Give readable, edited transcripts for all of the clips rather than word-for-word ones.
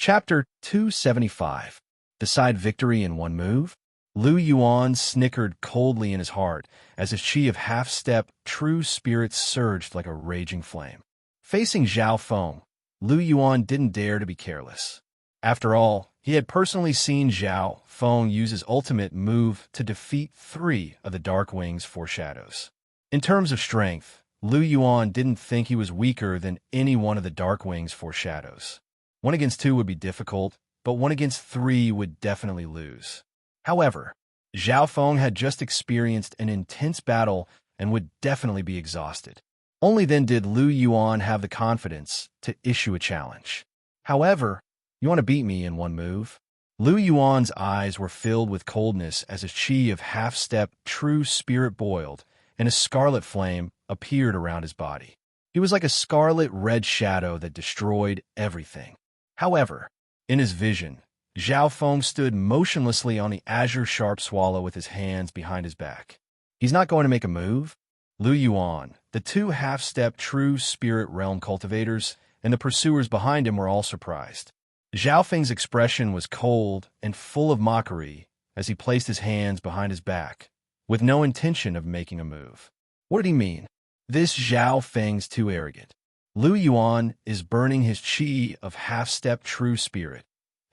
Chapter 275. Decide victory in one move? Lu Yuan snickered coldly in his heart as his chi of half-step true spirit surged like a raging flame. Facing Zhao Feng, Lu Yuan didn't dare to be careless. After all, he had personally seen Zhao Feng use his ultimate move to defeat 3 of the Dark Wing's 4 shadows. In terms of strength, Lu Yuan didn't think he was weaker than any one of the Dark Wing's 4 shadows. 1 against 2 would be difficult, but 1 against 3 would definitely lose. However, Zhao Feng had just experienced an intense battle and would definitely be exhausted. Only then did Lu Yuan have the confidence to issue a challenge. However, you want to beat me in one move? Lu Yuan's eyes were filled with coldness as his chi of half-step true spirit boiled, and a scarlet flame appeared around his body. He was like a scarlet red shadow that destroyed everything. However, in his vision, Zhao Feng stood motionlessly on the azure sharp swallow with his hands behind his back. He's not going to make a move? Lu Yuan, the 2 half-step true spirit realm cultivators, and the pursuers behind him were all surprised. Zhao Feng's expression was cold and full of mockery as he placed his hands behind his back, with no intention of making a move. What did he mean? This Zhao Feng's too arrogant. Lu Yuan is burning his chi of half-step true spirit,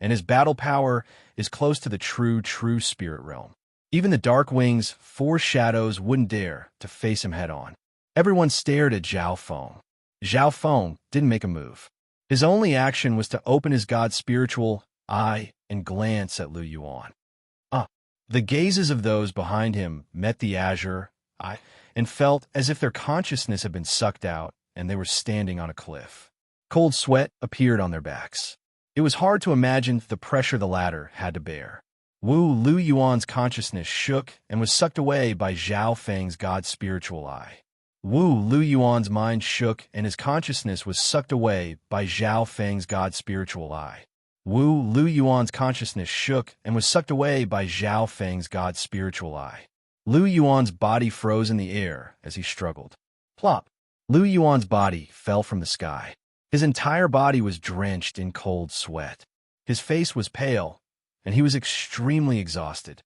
and his battle power is close to the true spirit realm. Even the Dark Wing's 4 shadows wouldn't dare to face him head-on. Everyone stared at Zhao Feng. Zhao Feng didn't make a move. His only action was to open his god's spiritual eye and glance at Lu Yuan. The gazes of those behind him met the azure eye and felt as if their consciousness had been sucked out and they were standing on a cliff. Cold sweat appeared on their backs. It was hard to imagine the pressure the latter had to bear. Lu Yuan's consciousness shook and was sucked away by Zhao Feng's god's spiritual eye. Lu Yuan's mind shook and his consciousness was sucked away by Zhao Feng's god's spiritual eye. Lu Yuan's consciousness shook and was sucked away by Zhao Feng's god's spiritual eye. Lu Yuan's body froze in the air as he struggled. Plop! Lu Yuan's body fell from the sky. His entire body was drenched in cold sweat. His face was pale, and he was extremely exhausted.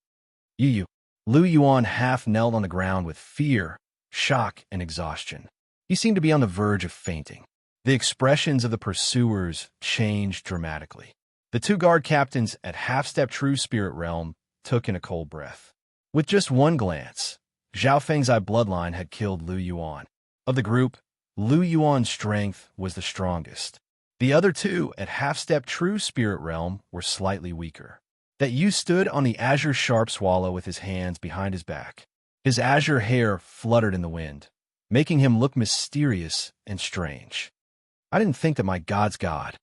Lu Yuan half knelt on the ground with fear, shock, and exhaustion. He seemed to be on the verge of fainting. The expressions of the pursuers changed dramatically. The 2 guard captains at half-step true spirit realm took in a cold breath. With just 1 glance, Zhao Feng's eye bloodline had killed Lu Yuan. Of the group, Lu Yuan's strength was the strongest. The other 2 at half-step true spirit realm were slightly weaker. That Yu stood on the azure sharp swallow with his hands behind his back. His azure hair fluttered in the wind, making him look mysterious and strange. I didn't think that my god's god.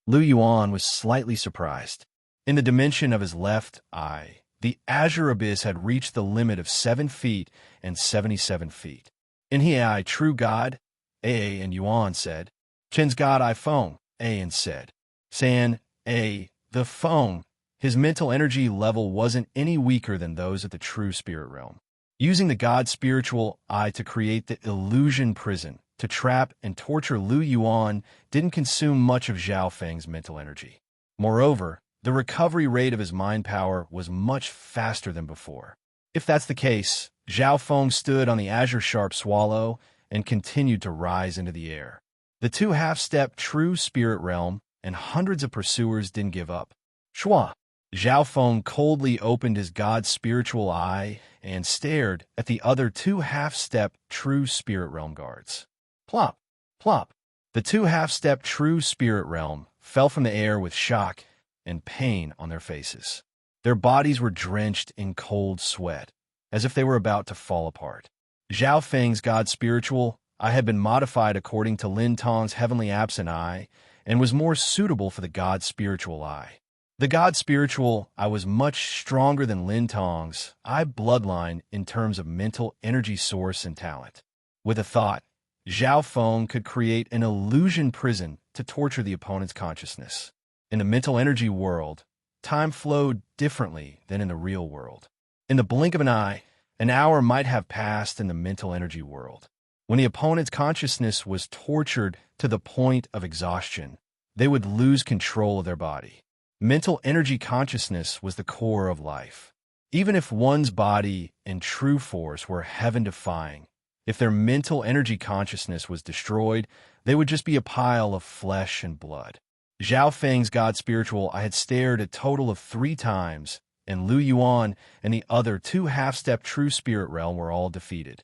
Lu Yuan was slightly surprised. In the dimension of his left eye, the azure abyss had reached the limit of 7 feet and 77 feet. In He true god, and Yuan said. Chen's god I Feng, and said. San, the Feng. His mental energy level wasn't any weaker than those of the true spirit realm. Using the god's spiritual eye to create the illusion prison, to trap and torture Lu Yuan didn't consume much of Zhao Feng's mental energy. Moreover, the recovery rate of his mind power was much faster than before. If that's the case, Zhao Feng stood on the azure sharp swallow and continued to rise into the air. The 2 half-step true spirit realm and hundreds of pursuers didn't give up. Shua! Zhao Feng coldly opened his god's spiritual eye and stared at the other 2 half-step true spirit realm guards. Plop! Plop! The 2 half-step true spirit realm fell from the air with shock and pain on their faces. Their bodies were drenched in cold sweat, as if they were about to fall apart. Zhao Feng's god spiritual eye had been modified according to Lin Tong's heavenly absent eye and was more suitable for the god spiritual eye. The god spiritual eye was much stronger than Lin Tong's eye bloodline in terms of mental energy source and talent. With a thought, Zhao Feng could create an illusion prison to torture the opponent's consciousness. In the mental energy world, time flowed differently than in the real world. In the blink of an eye, an hour might have passed in the mental energy world. When the opponent's consciousness was tortured to the point of exhaustion, they would lose control of their body. Mental energy consciousness was the core of life. Even if one's body and true force were heaven-defying, if their mental energy consciousness was destroyed, they would just be a pile of flesh and blood. Zhao Feng's God Spiritual I had stared a total of 3 times, and Lu Yuan and the other 2 half-step true spirit realm were all defeated.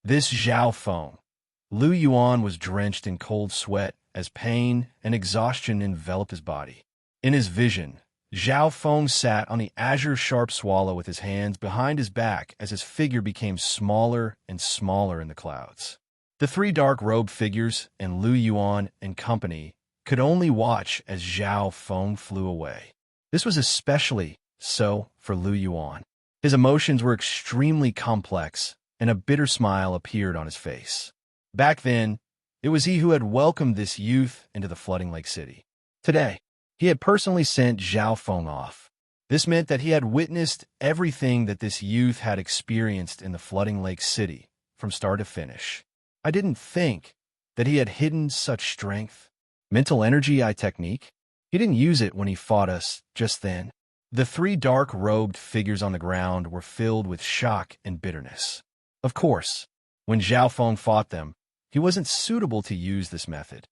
This Zhao Feng. Lu Yuan was drenched in cold sweat as pain and exhaustion enveloped his body. In his vision, Zhao Feng sat on the azure sharp swallow with his hands behind his back as his figure became smaller and smaller in the clouds. The 3 dark-robed figures and Lu Yuan and company could only watch as Zhao Feng flew away. This was especially so for Lu Yuan. His emotions were extremely complex, and a bitter smile appeared on his face. Back then, it was he who had welcomed this youth into the flooding lake city. Today, he had personally sent Zhao Feng off. This meant that he had witnessed everything that this youth had experienced in the flooding lake city, from start to finish. I didn't think that he had hidden such strength. Mental energy technique? He didn't use it when he fought us just then. The 3 dark-robed figures on the ground were filled with shock and bitterness. Of course, when Zhao Feng fought them, he wasn't suitable to use this method.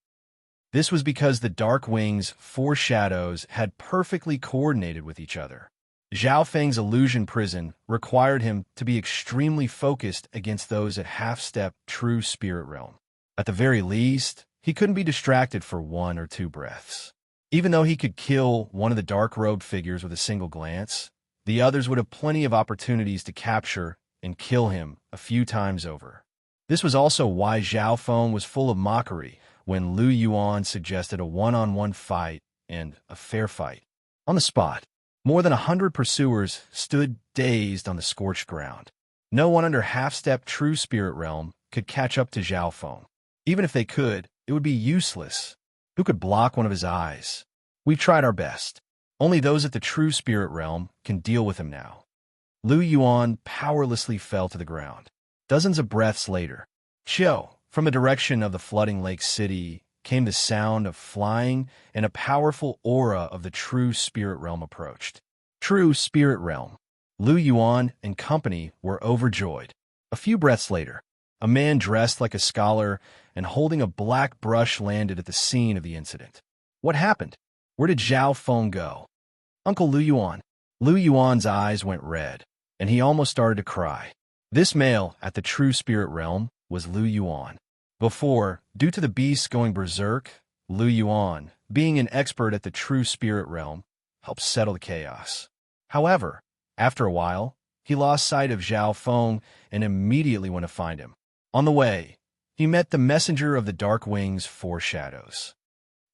This was because the Dark Wing's 4 shadows had perfectly coordinated with each other. Zhao Feng's illusion prison required him to be extremely focused against those at half-step true spirit realm. At the very least, he couldn't be distracted for 1 or 2 breaths. Even though he could kill one of the dark-robed figures with a single glance, the others would have plenty of opportunities to capture and kill him a few times over. This was also why Zhao Feng was full of mockery when Lu Yuan suggested a one-on-one fight and a fair fight. On the spot, more than 100 pursuers stood dazed on the scorched ground. No one under half-step true spirit realm could catch up to Zhao Feng. Even if they could, it would be useless. Who could block one of his eyes? We tried our best. Only those at the true spirit realm can deal with him now. Lu Yuan powerlessly fell to the ground. Dozens of breaths later, from the direction of the flooding lake city, came the sound of flying, and a powerful aura of the true spirit realm approached. True spirit realm. Lu Yuan and company were overjoyed. A few breaths later, a man dressed like a scholar and holding a black brush landed at the scene of the incident. What happened? Where did Zhao Feng go? Uncle Lu Yuan. Lu Yuan's eyes went red, and he almost started to cry. This male at the true spirit realm was Lu Yuan. Before, due to the beasts going berserk, Lu Yuan, being an expert at the true spirit realm, helped settle the chaos. However, after a while, he lost sight of Zhao Feng and immediately went to find him. On the way, he met the messenger of the Dark Wing's 4 shadows.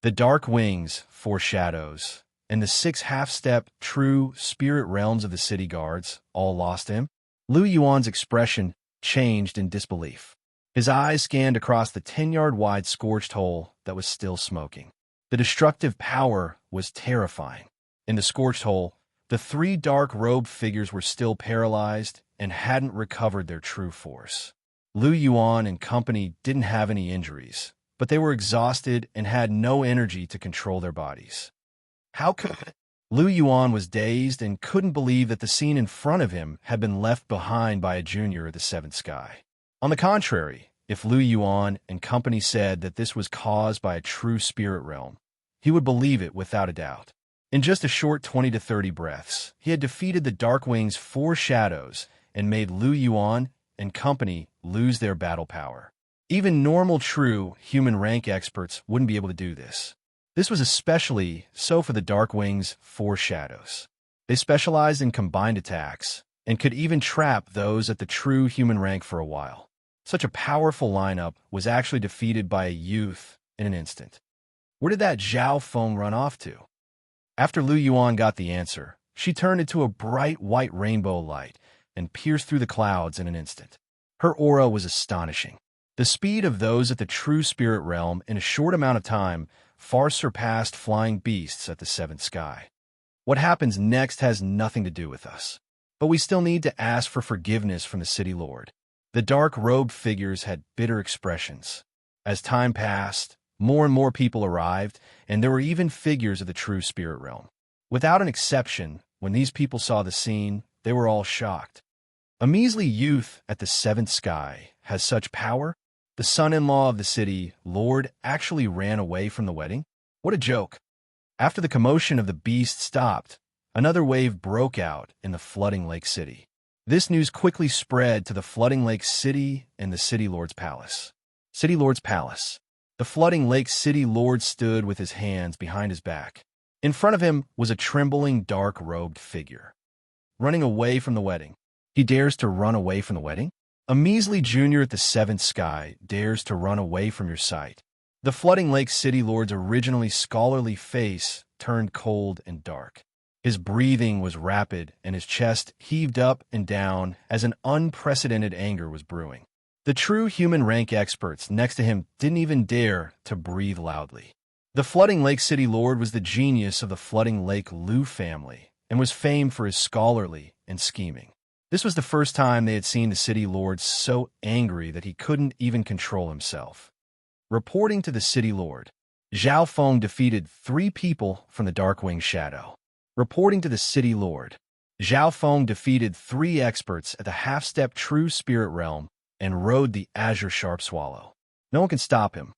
The Dark Wing's 4 shadows and the 6 half-step true spirit realms of the city guards all lost him. Lu Yuan's expression changed in disbelief. His eyes scanned across the 10-yard-wide scorched hole that was still smoking. The destructive power was terrifying. In the scorched hole, the 3 dark-robed figures were still paralyzed and hadn't recovered their true force. Lu Yuan and company didn't have any injuries, but they were exhausted and had no energy to control their bodies. How could it? Lu Yuan was dazed and couldn't believe that the scene in front of him had been left behind by a junior of the 7th sky. On the contrary, if Lu Yuan and company said that this was caused by a true spirit realm, he would believe it without a doubt. In just a short 20 to 30 breaths, he had defeated the Dark Wing's 4 shadows and made Lu Yuan and company lose their battle power. Even normal true human rank experts wouldn't be able to do this. This was especially so for the Dark Wing's 4 shadows. They specialized in combined attacks and could even trap those at the true human rank for a while. Such a powerful lineup was actually defeated by a youth in an instant. Where did that Zhao Feng run off to? After Lu Yuan got the answer, she turned into a bright white rainbow light and pierced through the clouds in an instant. Her aura was astonishing. The speed of those at the true spirit realm in a short amount of time far surpassed flying beasts at the 7th sky. What happens next has nothing to do with us, but we still need to ask for forgiveness from the city lord. The dark-robed figures had bitter expressions. As time passed, More and more people arrived, and there were even figures of the true spirit realm. Without an exception, when these people saw the scene, they were all shocked. A measly youth at the seventh sky has such power? The son-in-law of the city lord actually ran away from the wedding? What a joke. After the commotion of the beast stopped, another wave broke out in the flooding lake city. This news quickly spread to the flooding lake city and the city lord's palace. City lord's palace. The flooding lake city lord stood with his hands behind his back. In front of him was a trembling, dark-robed figure. Running away from the wedding. He dares to run away from the wedding? A measly junior at the seventh sky dares to run away from your sight. The flooding lake city lord's originally scholarly face turned cold and dark. His breathing was rapid, and his chest heaved up and down as an unprecedented anger was brewing. The true human rank experts next to him didn't even dare to breathe loudly. The flooding lake city lord was the genius of the flooding lake Lu family and was famed for his scholarly and scheming. This was the first time they had seen the city lord so angry that he couldn't even control himself. Reporting to the city lord, Zhao Feng defeated 3 people from the Darkwing Shadow. Reporting to the city lord, Zhao Feng defeated 3 experts at the half-step true spirit realm and rode the Azure Sharp Swallow. No one can stop him.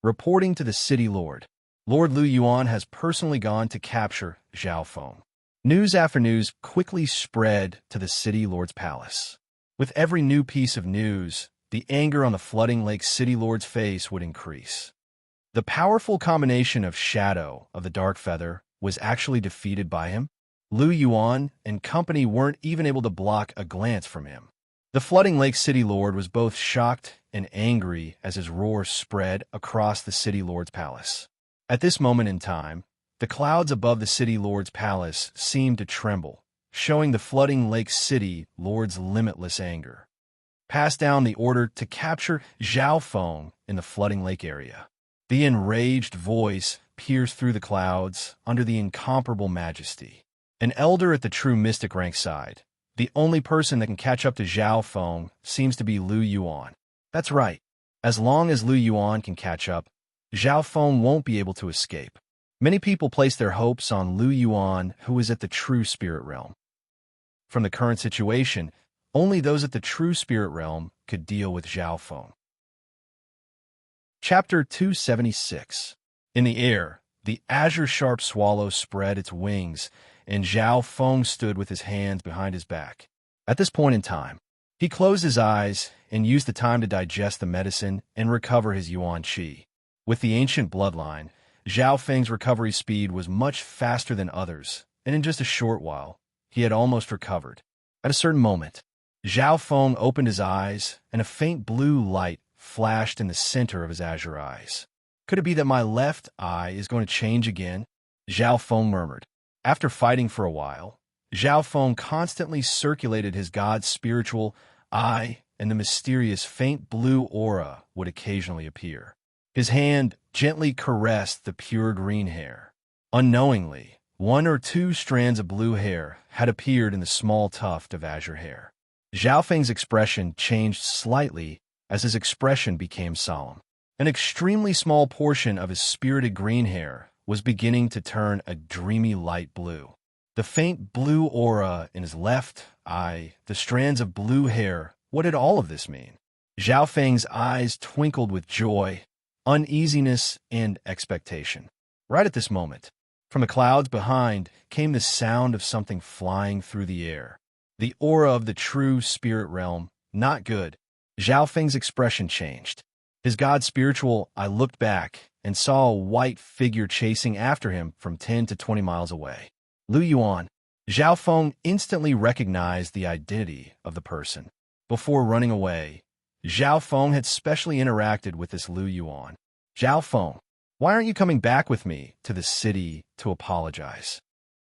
Reporting to the city lord, Lord Lu Yuan has personally gone to capture Zhao Feng. News after news quickly spread to the city lord's palace. With every new piece of news, the anger on the flooding lake city lord's face would increase. The powerful combination of Shadow of the Dark Feather was actually defeated by him. Lu Yuan and company weren't even able to block a glance from him. The flooding lake city lord was both shocked and angry as his roar spread across the city lord's palace. At this moment in time, the clouds above the city lord's palace seemed to tremble, showing the flooding lake city lord's limitless anger. Pass down the order to capture Zhao Feng in the flooding lake area. The enraged voice pierced through the clouds under the incomparable majesty. An elder at the true mystic rank side, the only person that can catch up to Zhao Feng seems to be Lu Yuan. That's right. As long as Lu Yuan can catch up, Zhao Feng won't be able to escape. Many people place their hopes on Lu Yuan, who is at the true spirit realm. From the current situation, only those at the true spirit realm could deal with Zhao Feng. Chapter 276. In the air, the Azure Sharp Swallow spread its wings, and Zhao Feng stood with his hands behind his back. At this point in time, he closed his eyes and used the time to digest the medicine and recover his Yuan Qi. With the ancient bloodline, Zhao Feng's recovery speed was much faster than others, and in just a short while, he had almost recovered. At a certain moment, Zhao Feng opened his eyes, and a faint blue light flashed in the center of his azure eyes. Could it be that my left eye is going to change again? Zhao Feng murmured. After fighting for a while, Zhao Feng constantly circulated his god's spiritual eye, and the mysterious faint blue aura would occasionally appear. His hand gently caressed the pure green hair. Unknowingly, 1 or 2 strands of blue hair had appeared in the small tuft of azure hair. Zhao Feng's expression changed slightly as his expression became solemn. An extremely small portion of his spirited green hair was beginning to turn a dreamy light blue. The faint blue aura in his left eye, the strands of blue hair, what did all of this mean? Zhao Feng's eyes twinkled with joy, uneasiness, and expectation. Right at this moment, from the clouds behind came the sound of something flying through the air. The aura of the true spirit realm, not good. Zhao Feng's expression changed. His god spiritual eye looked back and saw a white figure chasing after him from 10 to 20 miles away. Lu Yuan. Zhao Feng instantly recognized the identity of the person. Before running away, Zhao Feng had specially interacted with this Lu Yuan. Zhao Feng, why aren't you coming back with me to the city to apologize?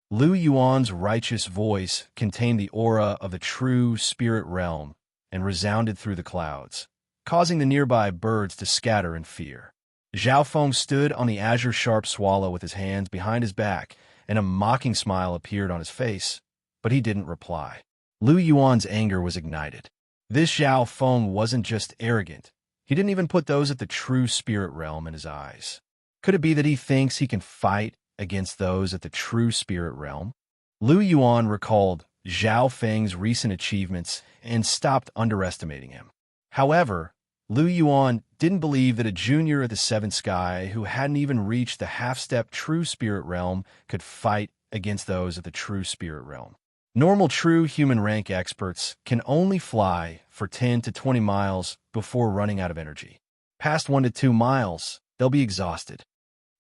Lu Yuan's righteous voice contained the aura of the true spirit realm and resounded through the clouds, causing the nearby birds to scatter in fear. Zhao Feng stood on the Azure Sharp Swallow with his hands behind his back, and a mocking smile appeared on his face, but he didn't reply. Lu Yuan's anger was ignited. This Zhao Feng wasn't just arrogant, He didn't even put those at the true spirit realm in his eyes. Could it be that he thinks he can fight against those at the true spirit realm? Lu Yuan recalled Zhao Feng's recent achievements and stopped underestimating him. However, Lu Yuan didn't believe that a junior at the Seventh Sky who hadn't even reached the half-step true spirit realm could fight against those at the true spirit realm. Normal true human rank experts can only fly for 10 to 20 miles before running out of energy. Past 1 to 2 miles, they'll be exhausted.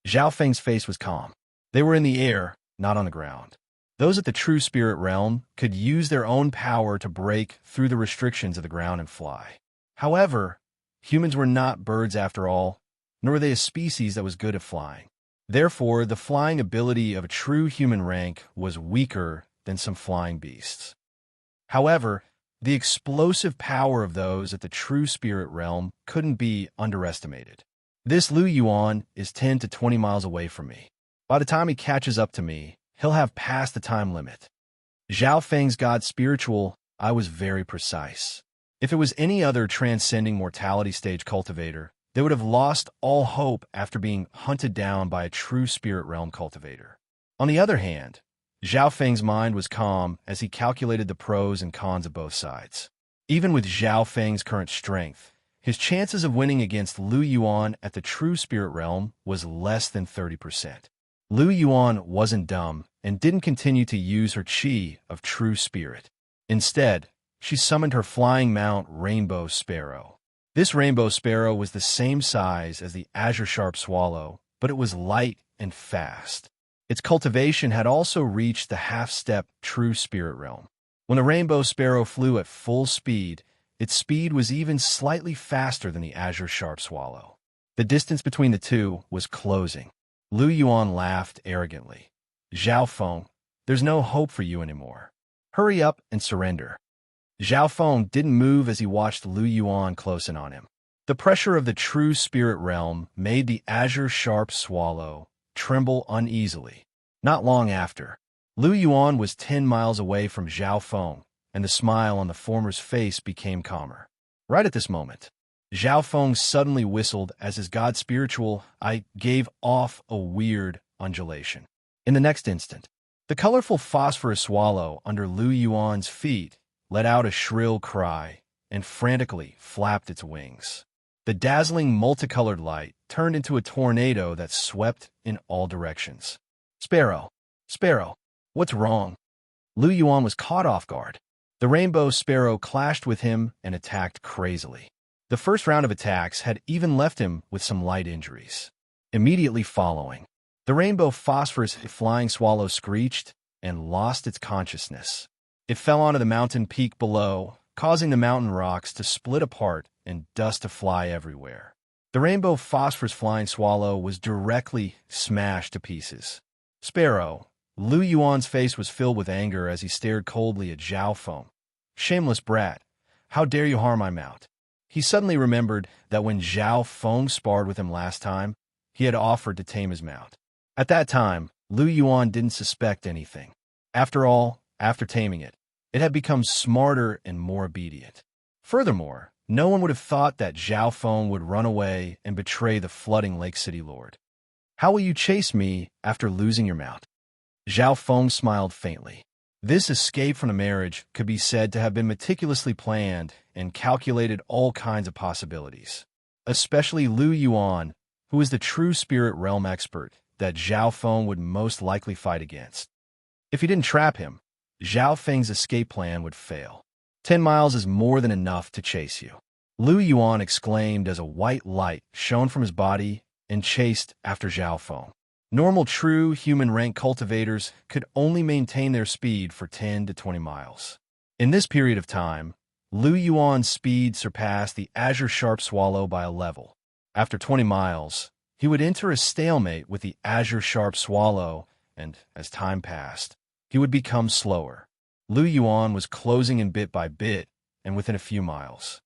Zhao Feng's face was calm. They were in the air, not on the ground. Those at the true spirit realm could use their own power to break through the restrictions of the ground and fly. However, humans were not birds after all, nor were they a species that was good at flying. Therefore, the flying ability of a true human rank was weaker than some flying beasts. However, the explosive power of those at the true spirit realm couldn't be underestimated. This Lu Yuan is 10 to 20 miles away from me. By the time he catches up to me, he'll have passed the time limit. Zhao Feng's God Spiritual, I was very precise. If it was any other transcending mortality stage cultivator, they would have lost all hope after being hunted down by a true spirit realm cultivator. On the other hand, Zhao Feng's mind was calm as he calculated the pros and cons of both sides. Even with Zhao Feng's current strength, his chances of winning against Lu Yuan at the true spirit realm was less than 30%. Lu Yuan wasn't dumb and didn't continue to use her qi of true spirit. Instead, she summoned her flying mount Rainbow Sparrow. This Rainbow Sparrow was the same size as the Azure Sharp Swallow, but it was light and fast. Its cultivation had also reached the half-step true spirit realm. When the Rainbow Sparrow flew at full speed, its speed was even slightly faster than the Azure Sharp Swallow. The distance between the two was closing. Lu Yuan laughed arrogantly. Zhao Feng, there's no hope for you anymore. Hurry up and surrender. Zhao Feng didn't move as he watched Lu Yuan close in on him. The pressure of the true spirit realm made the Azure Sharp Swallow tremble uneasily. Not long after, Lu Yuan was 10 miles away from Zhao Feng, and the smile on the former's face became calmer. Right at this moment, Zhao Feng suddenly whistled as his God Spiritual eye gave off a weird undulation. In the next instant, the colorful phosphorus swallow under Lu Yuan's feet let out a shrill cry and frantically flapped its wings. The dazzling multicolored light turned into a tornado that swept in all directions. Sparrow, Sparrow, what's wrong? Lu Yuan was caught off guard. The Rainbow Sparrow clashed with him and attacked crazily. The first round of attacks had even left him with some light injuries. Immediately following, the Rainbow Phosphorus flying swallow screeched and lost its consciousness. It fell onto the mountain peak below, causing the mountain rocks to split apart and dust to fly everywhere. The Rainbow Phosphorus flying swallow was directly smashed to pieces. Sparrow, Lu Yuan's face was filled with anger as he stared coldly at Zhao Feng. Shameless brat, how dare you harm my mount? He suddenly remembered that when Zhao Feng sparred with him last time, he had offered to tame his mount. At that time, Lu Yuan didn't suspect anything. After all, after taming it, it had become smarter and more obedient. Furthermore, no one would have thought that Zhao Feng would run away and betray the flooding Lake City Lord. How will you chase me after losing your mount? Zhao Feng smiled faintly. This escape from the marriage could be said to have been meticulously planned and calculated all kinds of possibilities. Especially Lu Yuan, who was the true spirit realm expert that Zhao Feng would most likely fight against. If he didn't trap him, Zhao Feng's escape plan would fail. 10 miles is more than enough to chase you. Lu Yuan exclaimed as a white light shone from his body and chased after Zhao Feng. Normal true human rank cultivators could only maintain their speed for 10 to 20 miles. In this period of time, Lu Yuan's speed surpassed the Azure Sharp Swallow by a level. After 20 miles, he would enter a stalemate with the Azure Sharp Swallow, and as time passed, he would become slower. Lu Yuan was closing in bit by bit, and within a few miles.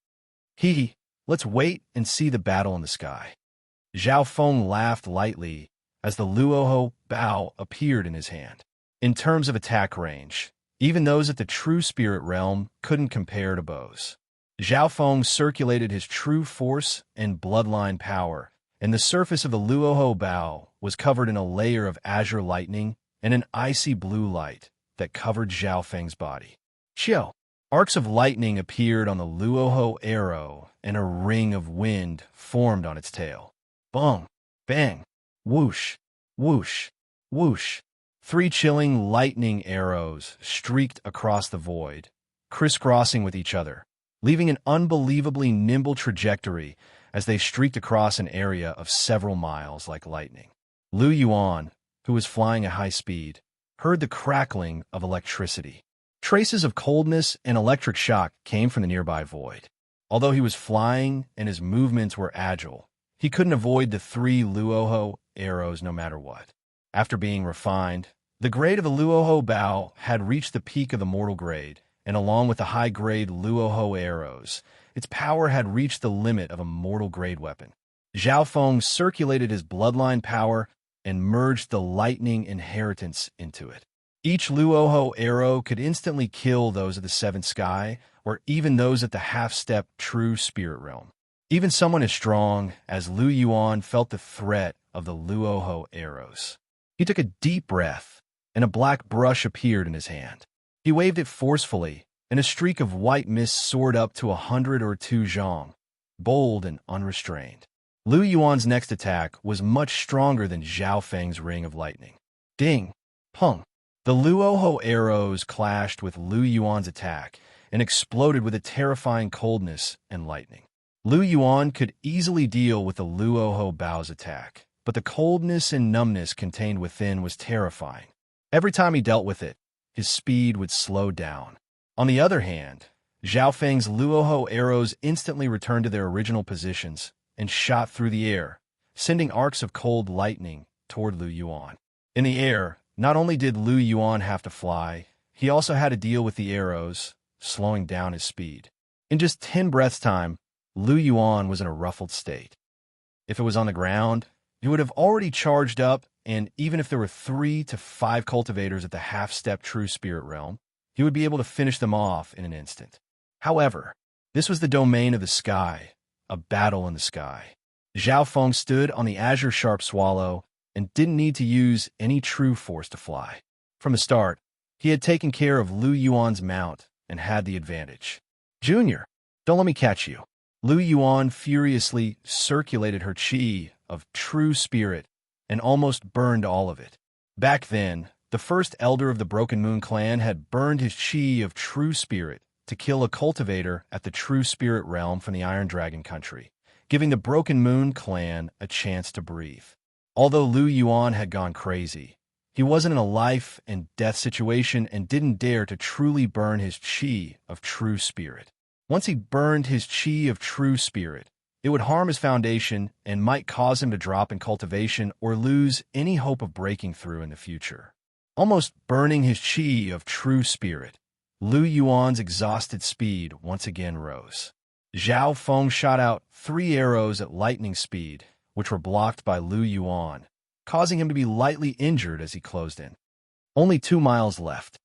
Let's wait and see the battle in the sky. Zhao Feng laughed lightly as the Luoho bow appeared in his hand. In terms of attack range, even those at the true spirit realm couldn't compare to bows. Zhao Feng circulated his true force and bloodline power, and the surface of the Luoho Bao was covered in a layer of azure lightning and an icy blue light that covered Zhao Feng's body. Xiao. Arcs of lightning appeared on the Luoho arrow, and a ring of wind formed on its tail. Bong! Bang! Whoosh! Whoosh! Whoosh! 3 chilling lightning arrows streaked across the void, crisscrossing with each other, leaving an unbelievably nimble trajectory as they streaked across an area of several miles like lightning. Lu Yuan, who was flying at high speed, heard the crackling of electricity. Traces of coldness and electric shock came from the nearby void. Although he was flying and his movements were agile, he couldn't avoid the 3 Luoho arrows no matter what. After being refined, the grade of the Luoho Bao had reached the peak of the mortal grade, and along with the high-grade Luoho arrows, its power had reached the limit of a mortal-grade weapon. Zhao Feng circulated his bloodline power and merged the lightning inheritance into it. Each Luoho arrow could instantly kill those of the 7th sky, or even those at the half-step true spirit realm. Even someone as strong as Lu Yuan felt the threat of the Luoho arrows. He took a deep breath, and a black brush appeared in his hand. He waved it forcefully, and a streak of white mist soared up to 100 or 2 zhong, bold and unrestrained. Lu Yuan's next attack was much stronger than Zhao Feng's ring of lightning. Ding! Pung! The Luoho arrows clashed with Lu Yuan's attack and exploded with a terrifying coldness and lightning. Lu Yuan could easily deal with the Luoho Bao's attack, but the coldness and numbness contained within was terrifying. Every time he dealt with it, his speed would slow down. On the other hand, Zhao Feng's Luoho arrows instantly returned to their original positions and shot through the air, sending arcs of cold lightning toward Lu Yuan. In the air, not only did Lu Yuan have to fly, he also had to deal with the arrows, slowing down his speed. In just 10 breaths' time, Lu Yuan was in a ruffled state. If it was on the ground, it would have already charged up, and even if there were 3 to 5 cultivators at the half-step true spirit realm, he would be able to finish them off in an instant. However, this was the domain of the sky, a battle in the sky. Zhao Feng stood on the azure sharp swallow and didn't need to use any true force to fly. From the start, he had taken care of Lu Yuan's mount and had the advantage. Junior, don't let me catch you. Lu Yuan furiously circulated her qi of true spirit and almost burned all of it. Back then, the first elder of the Broken Moon clan had burned his qi of true spirit to kill a cultivator at the true spirit realm from the Iron Dragon country, giving the Broken Moon clan a chance to breathe. Although Lu Yuan had gone crazy, he wasn't in a life and death situation and didn't dare to truly burn his qi of true spirit. Once he burned his qi of true spirit, it would harm his foundation and might cause him to drop in cultivation or lose any hope of breaking through in the future. Almost burning his qi of true spirit, Lu Yuan's exhausted speed once again rose. Zhao Feng shot out 3 arrows at lightning speed, which were blocked by Lu Yuan, causing him to be lightly injured as he closed in. Only 2 miles left.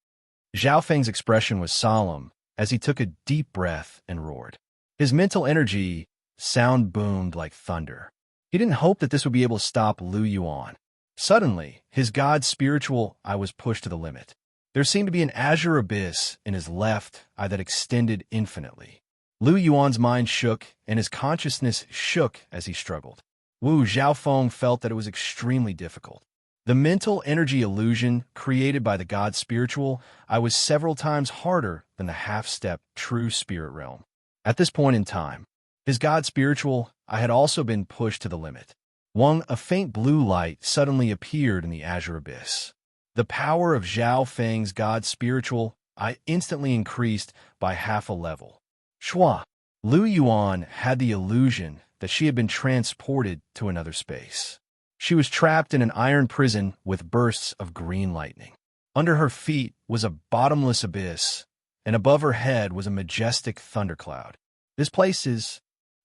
Zhao Feng's expression was solemn as he took a deep breath and roared. His mental energy sound boomed like thunder. He didn't hope that this would be able to stop Lu Yuan. Suddenly, his god's spiritual eye was pushed to the limit. There seemed to be an azure abyss in his left eye that extended infinitely. Lu Yuan's mind shook, and his consciousness shook as he struggled. Zhao Feng felt that it was extremely difficult. The mental energy illusion created by the god spiritual eye was several times harder than the half-step true spirit realm. At this point in time, his god spiritual eye had also been pushed to the limit. A faint blue light suddenly appeared in the azure abyss. The power of Zhao Feng's god spiritual eye instantly increased by half a level. Shua! Lu Yuan had the illusion that she had been transported to another space. She was trapped in an iron prison with bursts of green lightning. Under her feet was a bottomless abyss, and above her head was a majestic thundercloud. This place is...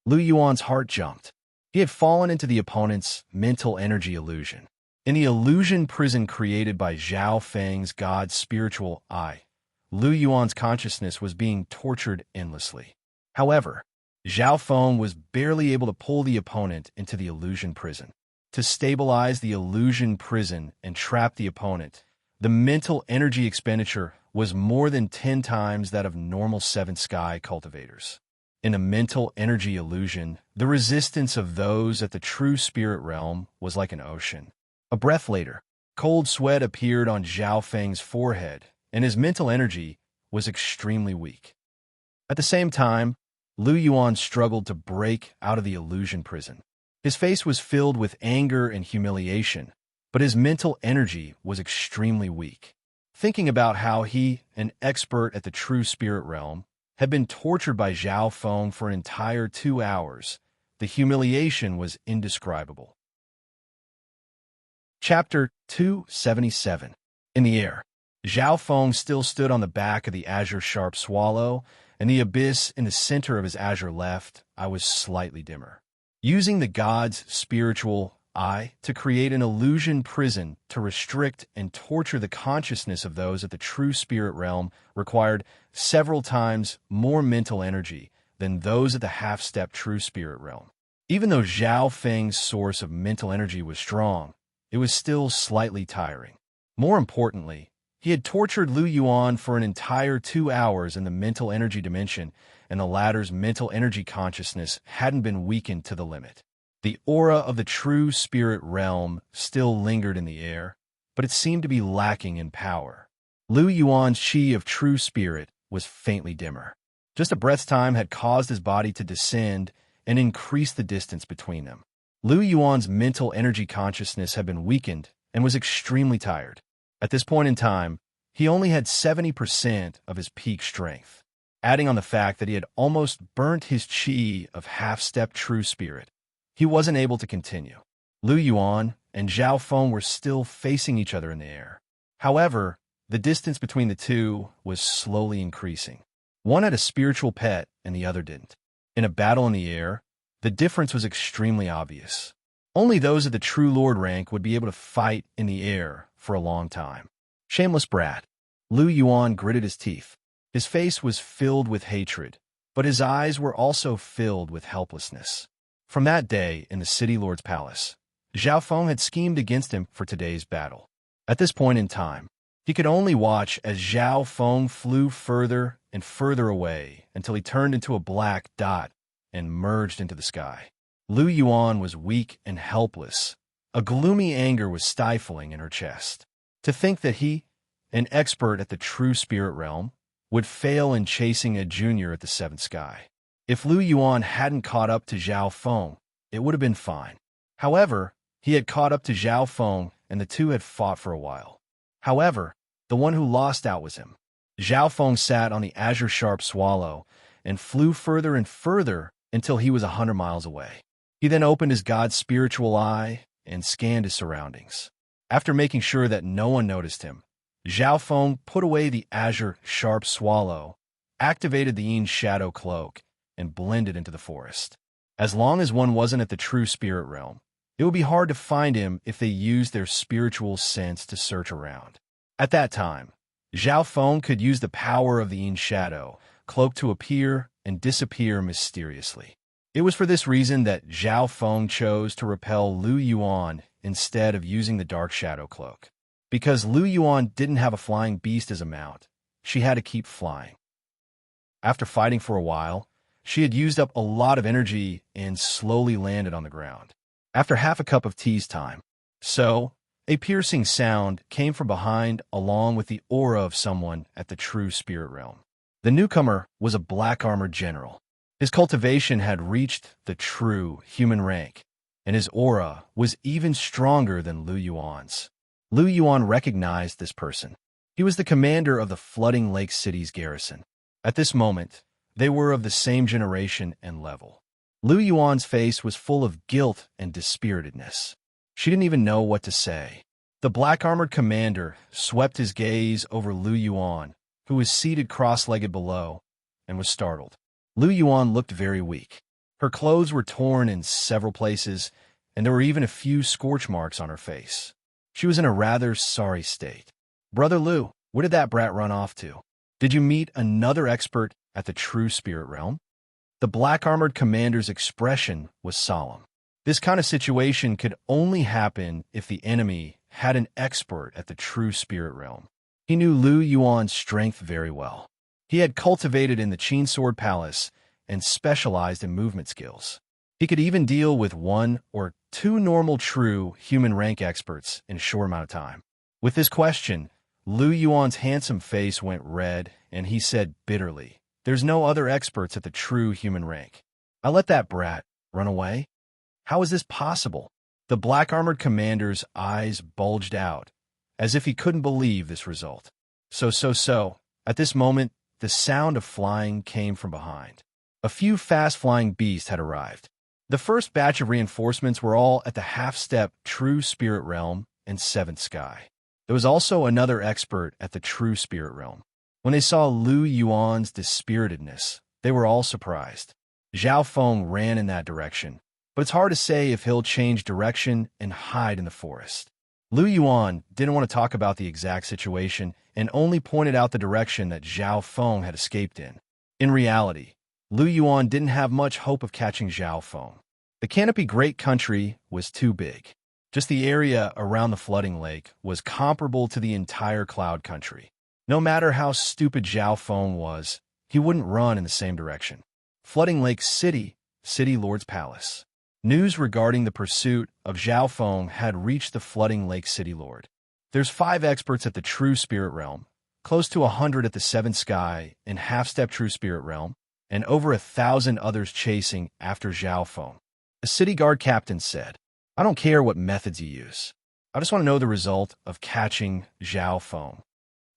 Lu Yuan's heart jumped. He had fallen into the opponent's mental energy illusion. In the illusion prison created by Zhao Feng's god spiritual eye, Lu Yuan's consciousness was being tortured endlessly. However, Zhao Feng was barely able to pull the opponent into the illusion prison. To stabilize the illusion prison and trap the opponent, the mental energy expenditure was more than 10 times that of normal seventh sky cultivators. In a mental energy illusion, the resistance of those at the true spirit realm was like an ocean. A breath later, cold sweat appeared on Zhao Feng's forehead, and his mental energy was extremely weak. At the same time, Lu Yuan struggled to break out of the illusion prison. His face was filled with anger and humiliation, but his mental energy was extremely weak. Thinking about how he, an expert at the true spirit realm, had been tortured by Zhao Feng for an entire 2 hours, the humiliation was indescribable. Chapter 277. In the air, Zhao Feng still stood on the back of the azure sharp swallow, and the abyss in the center of his azure left eye was slightly dimmer. Using the god's spiritual eye to create an illusion prison to restrict and torture the consciousness of those at the true spirit realm required several times more mental energy than those at the half-step true spirit realm. Even though Zhao Feng's source of mental energy was strong, it was still slightly tiring. More importantly, he had tortured Lu Yuan for an entire 2 hours in the mental energy dimension, and the latter's mental energy consciousness hadn't been weakened to the limit. The aura of the true spirit realm still lingered in the air, but it seemed to be lacking in power. Lu Yuan's chi of true spirit was faintly dimmer. Just a breath's time had caused his body to descend and increase the distance between them. Lu Yuan's mental energy consciousness had been weakened and was extremely tired. At this point in time, he only had 70% of his peak strength. Adding on the fact that he had almost burnt his chi of half-step true spirit, he wasn't able to continue. Lu Yuan and Zhao Feng were still facing each other in the air. However, the distance between the two was slowly increasing. One had a spiritual pet and the other didn't. In a battle in the air, the difference was extremely obvious. Only those of the true lord rank would be able to fight in the air for a long time. Shameless brat. Lu Yuan gritted his teeth. His face was filled with hatred, but his eyes were also filled with helplessness. From that day in the city lord's palace, Zhao Feng had schemed against him for today's battle. At this point in time, he could only watch as Zhao Feng flew further and further away until he turned into a black dot and merged into the sky. Lu Yuan was weak and helpless. A gloomy anger was stifling in her chest. To think that he, an expert at the true spirit realm, would fail in chasing a junior at the seventh sky. If Lu Yuan hadn't caught up to Zhao Feng, it would have been fine. However, he had caught up to Zhao Feng, and the two had fought for a while. However, the one who lost out was him. Zhao Feng sat on the azure sharp swallow and flew further and further until he was 100 miles away. He then opened his god's spiritual eye and scanned his surroundings. After making sure that no one noticed him, Zhao Feng put away the azure sharp swallow, activated the Yin shadow cloak, and blended into the forest. As long as one wasn't at the true spirit realm, it would be hard to find him if they used their spiritual sense to search around. At that time, Zhao Feng could use the power of the Yin shadow cloak to appear and disappear mysteriously. It was for this reason that Zhao Feng chose to repel Lu Yuan instead of using the dark shadow cloak. Because Lu Yuan didn't have a flying beast as a mount, she had to keep flying. After fighting for a while, she had used up a lot of energy and slowly landed on the ground. After half a cup of tea's time, a piercing sound came from behind along with the aura of someone at the true spirit realm. The newcomer was a black-armored general. His cultivation had reached the true human rank, and his aura was even stronger than Lu Yuan's. Lu Yuan recognized this person. He was the commander of the flooding Lake City's garrison. At this moment, they were of the same generation and level. Lu Yuan's face was full of guilt and dispiritedness. She didn't even know what to say. The black-armored commander swept his gaze over Lu Yuan, who was seated cross-legged below, and was startled. Lu Yuan looked very weak. Her clothes were torn in several places, and there were even a few scorch marks on her face. She was in a rather sorry state. "Brother Lu, where did that brat run off to? Did you meet another expert at the true spirit realm?" The black-armored commander's expression was solemn. This kind of situation could only happen if the enemy had an expert at the true spirit realm. He knew Lu Yuan's strength very well. He had cultivated in the Qin Sword Palace and specialized in movement skills. He could even deal with 1 or 2 normal true human rank experts in a short amount of time. With this question, Lu Yuan's handsome face went red, and he said bitterly, "There's no other experts at the true human rank. I let that brat run away? How is this possible?" The black-armored commander's eyes bulged out, as if he couldn't believe this result. So. At this moment, the sound of flying came from behind. A few fast-flying beasts had arrived. The first batch of reinforcements were all at the half-step true spirit realm and 7th sky. There was also another expert at the true spirit realm. When they saw Lu Yuan's dispiritedness, they were all surprised. Zhao Feng ran in that direction, but it's hard to say if he'll change direction and hide in the forest. Lu Yuan didn't want to talk about the exact situation and only pointed out the direction that Zhao Feng had escaped in. In reality, Lu Yuan didn't have much hope of catching Zhao Feng. The Canopy Great Country was too big. Just the area around the flooding lake was comparable to the entire Cloud Country. No matter how stupid Zhao Feng was, he wouldn't run in the same direction. Flooding Lake City, City Lord's Palace. News regarding the pursuit of Zhao Feng had reached the Flooding Lake City Lord. There's 5 experts at the True Spirit Realm, close to 100 at the 7th Sky and half-step True Spirit Realm, and over 1,000 others chasing after Zhao Feng. A city guard captain said, "I don't care what methods you use. I just want to know the result of catching Zhao Feng."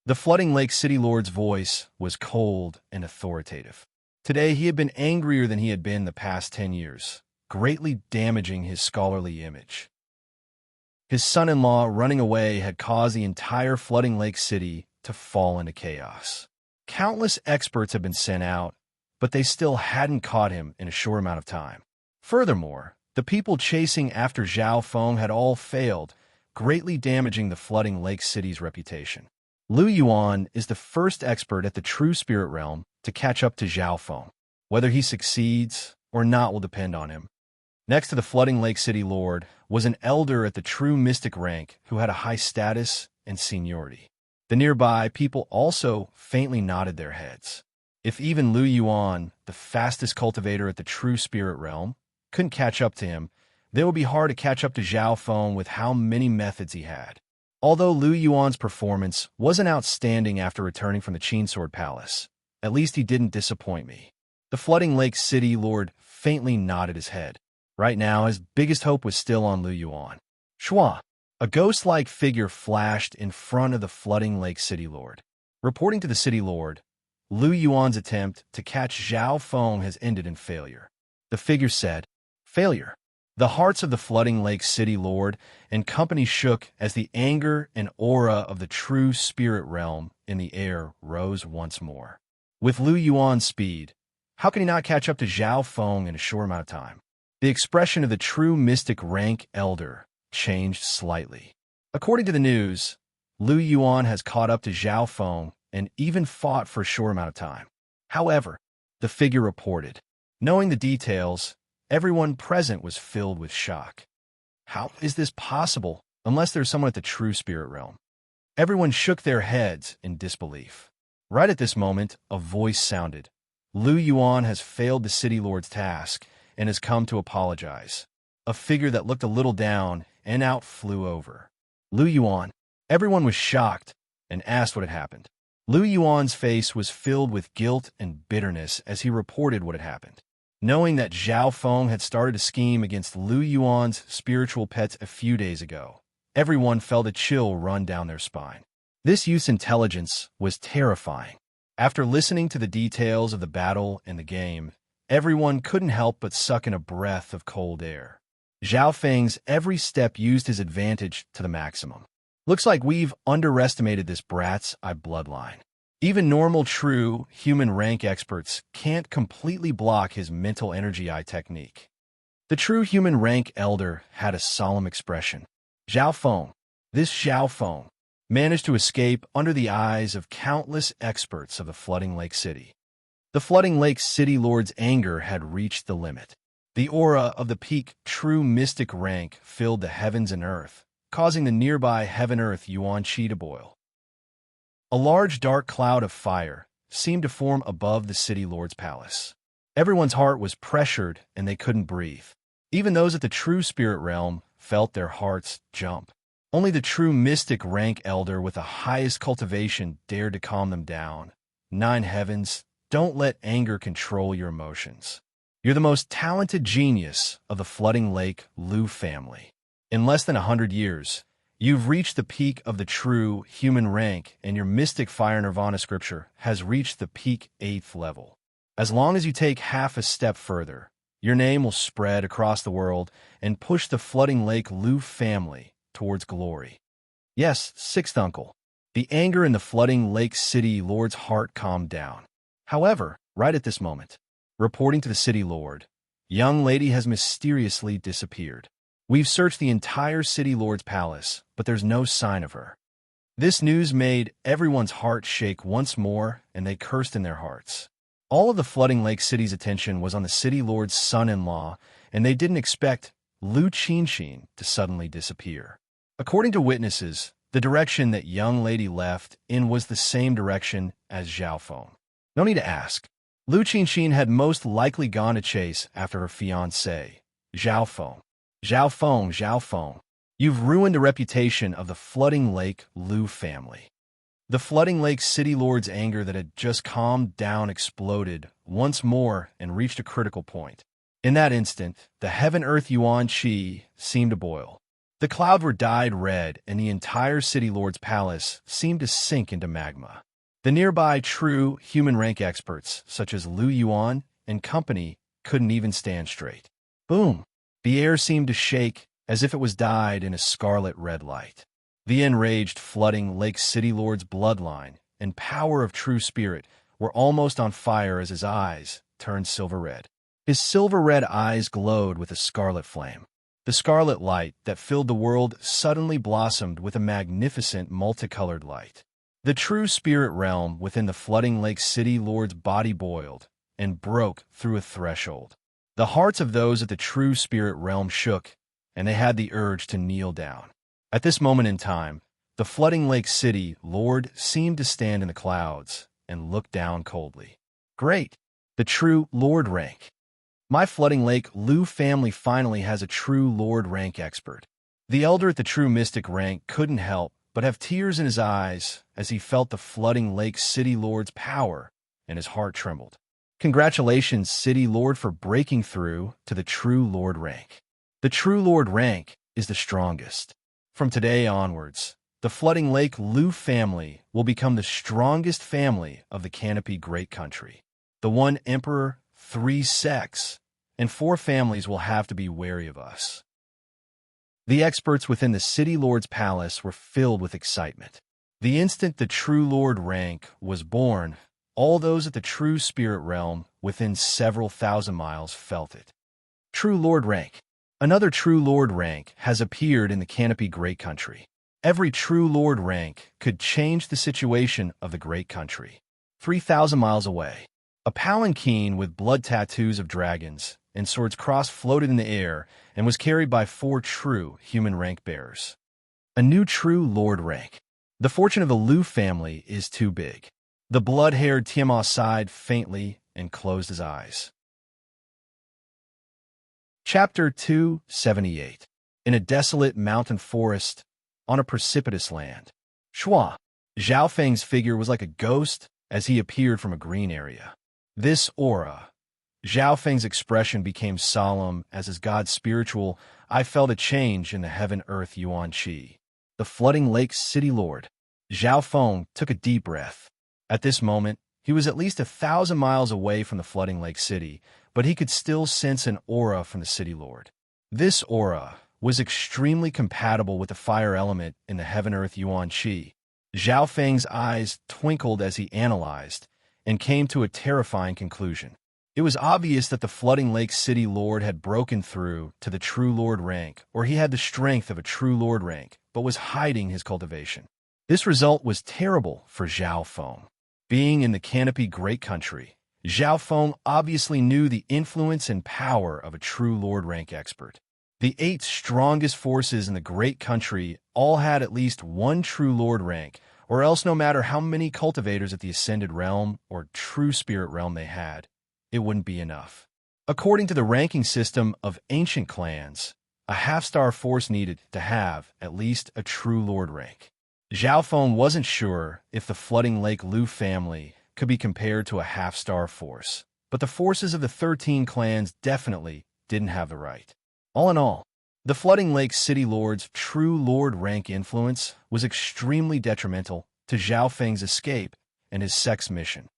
The Flooding Lake City Lord's voice was cold and authoritative. Today he had been angrier than he had been the past 10 years, greatly damaging his scholarly image. His son-in-law running away had caused the entire Flooding Lake City to fall into chaos. Countless experts had been sent out, but they still hadn't caught him in a short amount of time. Furthermore, the people chasing after Zhao Feng had all failed, greatly damaging the Flooding Lake City's reputation. Lu Yuan is the first expert at the True Spirit Realm to catch up to Zhao Feng. Whether he succeeds or not will depend on him. Next to the Flooding Lake City Lord was an elder at the True Mystic rank who had a high status and seniority. The nearby people also faintly nodded their heads. If even Lu Yuan, the fastest cultivator at the True Spirit Realm, couldn't catch up to him, it would be hard to catch up to Zhao Feng with how many methods he had. Although Lu Yuan's performance wasn't outstanding after returning from the Qin Sword Palace, at least he didn't disappoint me. The Flooding Lake City Lord faintly nodded his head. Right now, his biggest hope was still on Lu Yuan. Shua! A ghost-like figure flashed in front of the Flooding Lake City Lord. Reporting to the City Lord, Lu Yuan's attempt to catch Zhao Feng has ended in failure. The figure said, "Failure." The hearts of the Flooding Lake City Lord and company shook as the anger and aura of the True Spirit Realm in the air rose once more. With Lu Yuan's speed, how can he not catch up to Zhao Feng in a short amount of time? The expression of the True Mystic Rank Elder changed slightly. According to the news, Lu Yuan has caught up to Zhao Feng and even fought for a short amount of time. However, the figure reported, knowing the details, everyone present was filled with shock. How is this possible unless there's someone at the True Spirit Realm? Everyone shook their heads in disbelief. Right at this moment, a voice sounded. Lu Yuan has failed the City Lord's task and has come to apologize. A figure that looked a little down and out flew over. Lu Yuan. Everyone was shocked and asked what had happened. Lu Yuan's face was filled with guilt and bitterness as he reported what had happened. Knowing that Zhao Feng had started a scheme against Lu Yuan's spiritual pets a few days ago, everyone felt a chill run down their spine. This youth's intelligence was terrifying. After listening to the details of the battle and the game, everyone couldn't help but suck in a breath of cold air. Zhao Feng's every step used his advantage to the maximum. Looks like we've underestimated this brat's eye bloodline. Even normal true human rank experts can't completely block his mental energy eye technique. The true human rank elder had a solemn expression. Zhao Feng, this Zhao Feng, managed to escape under the eyes of countless experts of the Flooding Lake City. The flooding lake city lord's anger had reached the limit. The aura of the peak true mystic rank filled the heavens and earth, causing the nearby heaven-earth Yuan-Chi to boil. A large dark cloud of fire seemed to form above the city lord's palace. Everyone's heart was pressured and they couldn't breathe. Even those at the true spirit realm felt their hearts jump. Only the true mystic rank elder with the highest cultivation dared to calm them down. Nine heavens, don't let anger control your emotions. You're the most talented genius of the flooding lake Lu family. In less than 100 years, you've reached the peak of the true human rank, and your mystic fire nirvana scripture has reached the peak 8th level. As long as you take half a step further, your name will spread across the world and push the flooding lake Lu family towards glory. Yes, sixth uncle. The anger in the flooding lake city lord's heart calmed down. However, right at this moment, reporting to the city lord, young lady has mysteriously disappeared. We've searched the entire city lord's palace, but there's no sign of her. This news made everyone's heart shake once more, and they cursed in their hearts. All of the flooding lake city's attention was on the city lord's son-in-law, and they didn't expect Lu Qinshin to suddenly disappear. According to witnesses, the direction that young lady left in was the same direction as Zhao Feng. No need to ask. Lu Qinshin had most likely gone to chase after her fiancé, Zhao Feng. Zhao Feng, Zhao Feng, you've ruined the reputation of the flooding lake Lu family. The flooding lake city lord's anger that had just calmed down exploded once more and reached a critical point. In that instant, the heaven-earth Yuan-Chi seemed to boil. The clouds were dyed red, and the entire city lord's palace seemed to sink into magma. The nearby true human rank experts, such as Lu Yuan and company, couldn't even stand straight. Boom! The air seemed to shake as if it was dyed in a scarlet red light. The enraged flooding lake city lord's bloodline and power of true spirit were almost on fire as his eyes turned silver red. His silver red eyes glowed with a scarlet flame. The scarlet light that filled the world suddenly blossomed with a magnificent multicolored light. The true spirit realm within the flooding lake city lord's body boiled and broke through a threshold. The hearts of those at the true spirit realm shook, and they had the urge to kneel down. At this moment in time, the flooding lake city lord seemed to stand in the clouds and look down coldly. Great! The true lord rank. My flooding lake Lu family finally has a true lord rank expert. The elder at the true mystic rank couldn't help but have tears in his eyes as he felt the flooding lake city lord's power, and his heart trembled. Congratulations, city lord, for breaking through to the true lord rank. The true lord rank is the strongest. From today onwards, the flooding lake Lu family will become the strongest family of the Canopy Great Country. The one emperor, 3 sects, and 4 families will have to be wary of us. The experts within the city lord's palace were filled with excitement. The instant the true lord rank was born, all those at the true spirit realm within several thousand miles felt it. True lord rank. Another true lord rank has appeared in the Canopy Great Country. Every true lord rank could change the situation of the great country. 3,000 miles away, a palanquin with blood tattoos of dragons and swords crossed floated in the air and was carried by 4 true human rank bearers. A new true lord rank. The fortune of the Lu family is too big. The blood-haired Tiamat sighed faintly and closed his eyes. Chapter 278. In a desolate mountain forest, on a precipitous land. Shua. Zhao Feng's figure was like a ghost as he appeared from a green area. This aura. Zhao Feng's expression became solemn as his god spiritual. I felt a change in the heaven-earth Yuan-Chi. The flooding lake city lord. Zhao Feng took a deep breath. At this moment, he was at least 1,000 miles away from the flooding lake city, but he could still sense an aura from the city lord. This aura was extremely compatible with the fire element in the heaven-earth Yuan-Chi. Zhao Feng's eyes twinkled as he analyzed and came to a terrifying conclusion. It was obvious that the flooding lake city lord had broken through to the true lord rank, or he had the strength of a true lord rank, but was hiding his cultivation. This result was terrible for Zhao Feng. Being in the Canopy Great Country, Zhao Feng obviously knew the influence and power of a true Lord rank expert. The 8 strongest forces in the great country all had at least one true Lord rank, or else no matter how many cultivators at the Ascended Realm or True Spirit Realm they had, it wouldn't be enough. According to the ranking system of ancient clans, a half-star force needed to have at least a true Lord rank. Zhao Feng wasn't sure if the Flooding Lake Lu family could be compared to a half-star force, but the forces of the 13 clans definitely didn't have the right. All in all, the Flooding Lake City Lord's true Lord rank influence was extremely detrimental to Zhao Feng's escape and his sex mission.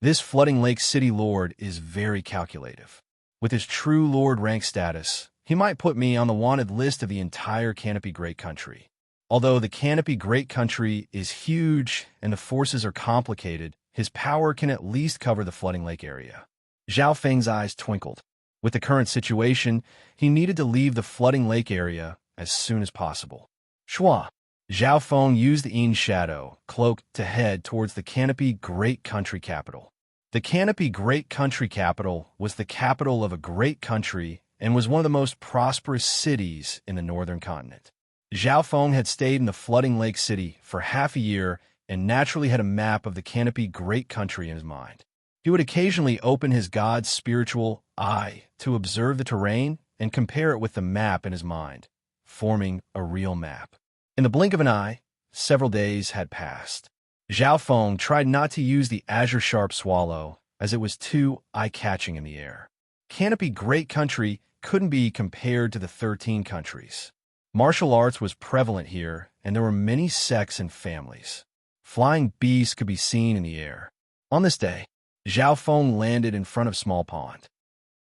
This Flooding Lake City Lord is very calculative. With his true Lord rank status, he might put me on the wanted list of the entire Canopy Great Country. Although the Canopy Great Country is huge and the forces are complicated, his power can at least cover the Flooding Lake area. Zhao Feng's eyes twinkled. With the current situation, he needed to leave the Flooding Lake area as soon as possible. Shua. Zhao Feng used the Yin Shadow cloak to head towards the Canopy Great Country capital. The Canopy Great Country capital was the capital of a great country and was one of the most prosperous cities in the northern continent. Zhao Feng had stayed in the Flooding Lake City for half a year and naturally had a map of the Canopy Great Country in his mind. He would occasionally open his god's spiritual eye to observe the terrain and compare it with the map in his mind, forming a real map. In the blink of an eye, several days had passed. Zhao Feng tried not to use the Azure Sharp Swallow as it was too eye-catching in the air. Canopy Great Country couldn't be compared to the 13 countries. Martial arts was prevalent here, and there were many sects and families. Flying beasts could be seen in the air. On this day, Zhao Feng landed in front of Small Pond.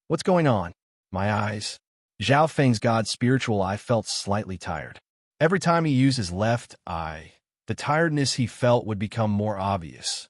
What's going on? My eyes. Zhao Feng's god's spiritual eye felt slightly tired. Every time he used his left eye, the tiredness he felt would become more obvious.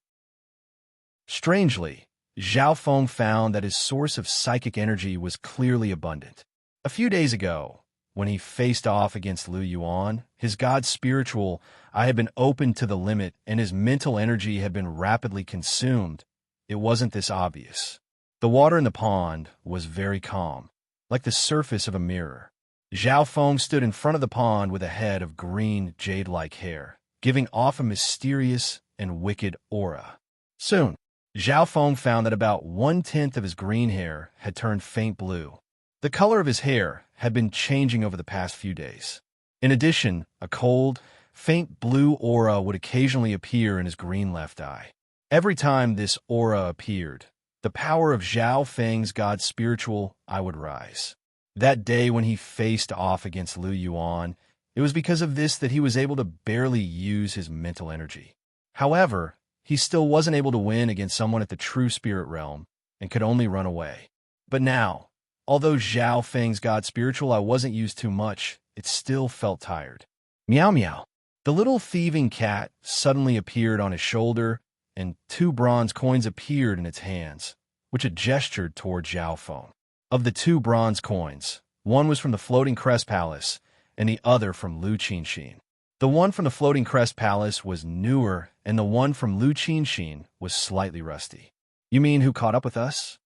Strangely, Zhao Feng found that his source of psychic energy was clearly abundant. A few days ago, when he faced off against Lu Yuan, his god's spiritual eye had been opened to the limit and his mental energy had been rapidly consumed. It wasn't this obvious. The water in the pond was very calm, like the surface of a mirror. Zhao Feng stood in front of the pond with a head of green, jade-like hair, giving off a mysterious and wicked aura. Soon, Zhao Feng found that about 1/10 of his green hair had turned faint blue. The color of his hair had been changing over the past few days. In addition, a cold, faint blue aura would occasionally appear in his green left eye. Every time this aura appeared, the power of Zhao Feng's god's spiritual eye would rise. That day when he faced off against Lu Yuan, it was because of this that he was able to barely use his mental energy. However, he still wasn't able to win against someone at the True Spirit Realm and could only run away. But now, although Zhao Feng's god spiritual eye wasn't used too much, it still felt tired. Meow meow. The little thieving cat suddenly appeared on his shoulder, and 2 bronze coins appeared in its hands, which it gestured toward Zhao Feng. Of the 2 bronze coins, one was from the Floating Crest Palace, and the other from Lu Qinshin. The one from the Floating Crest Palace was newer, and the one from Lu Qinshin was slightly rusty. You mean who caught up with us?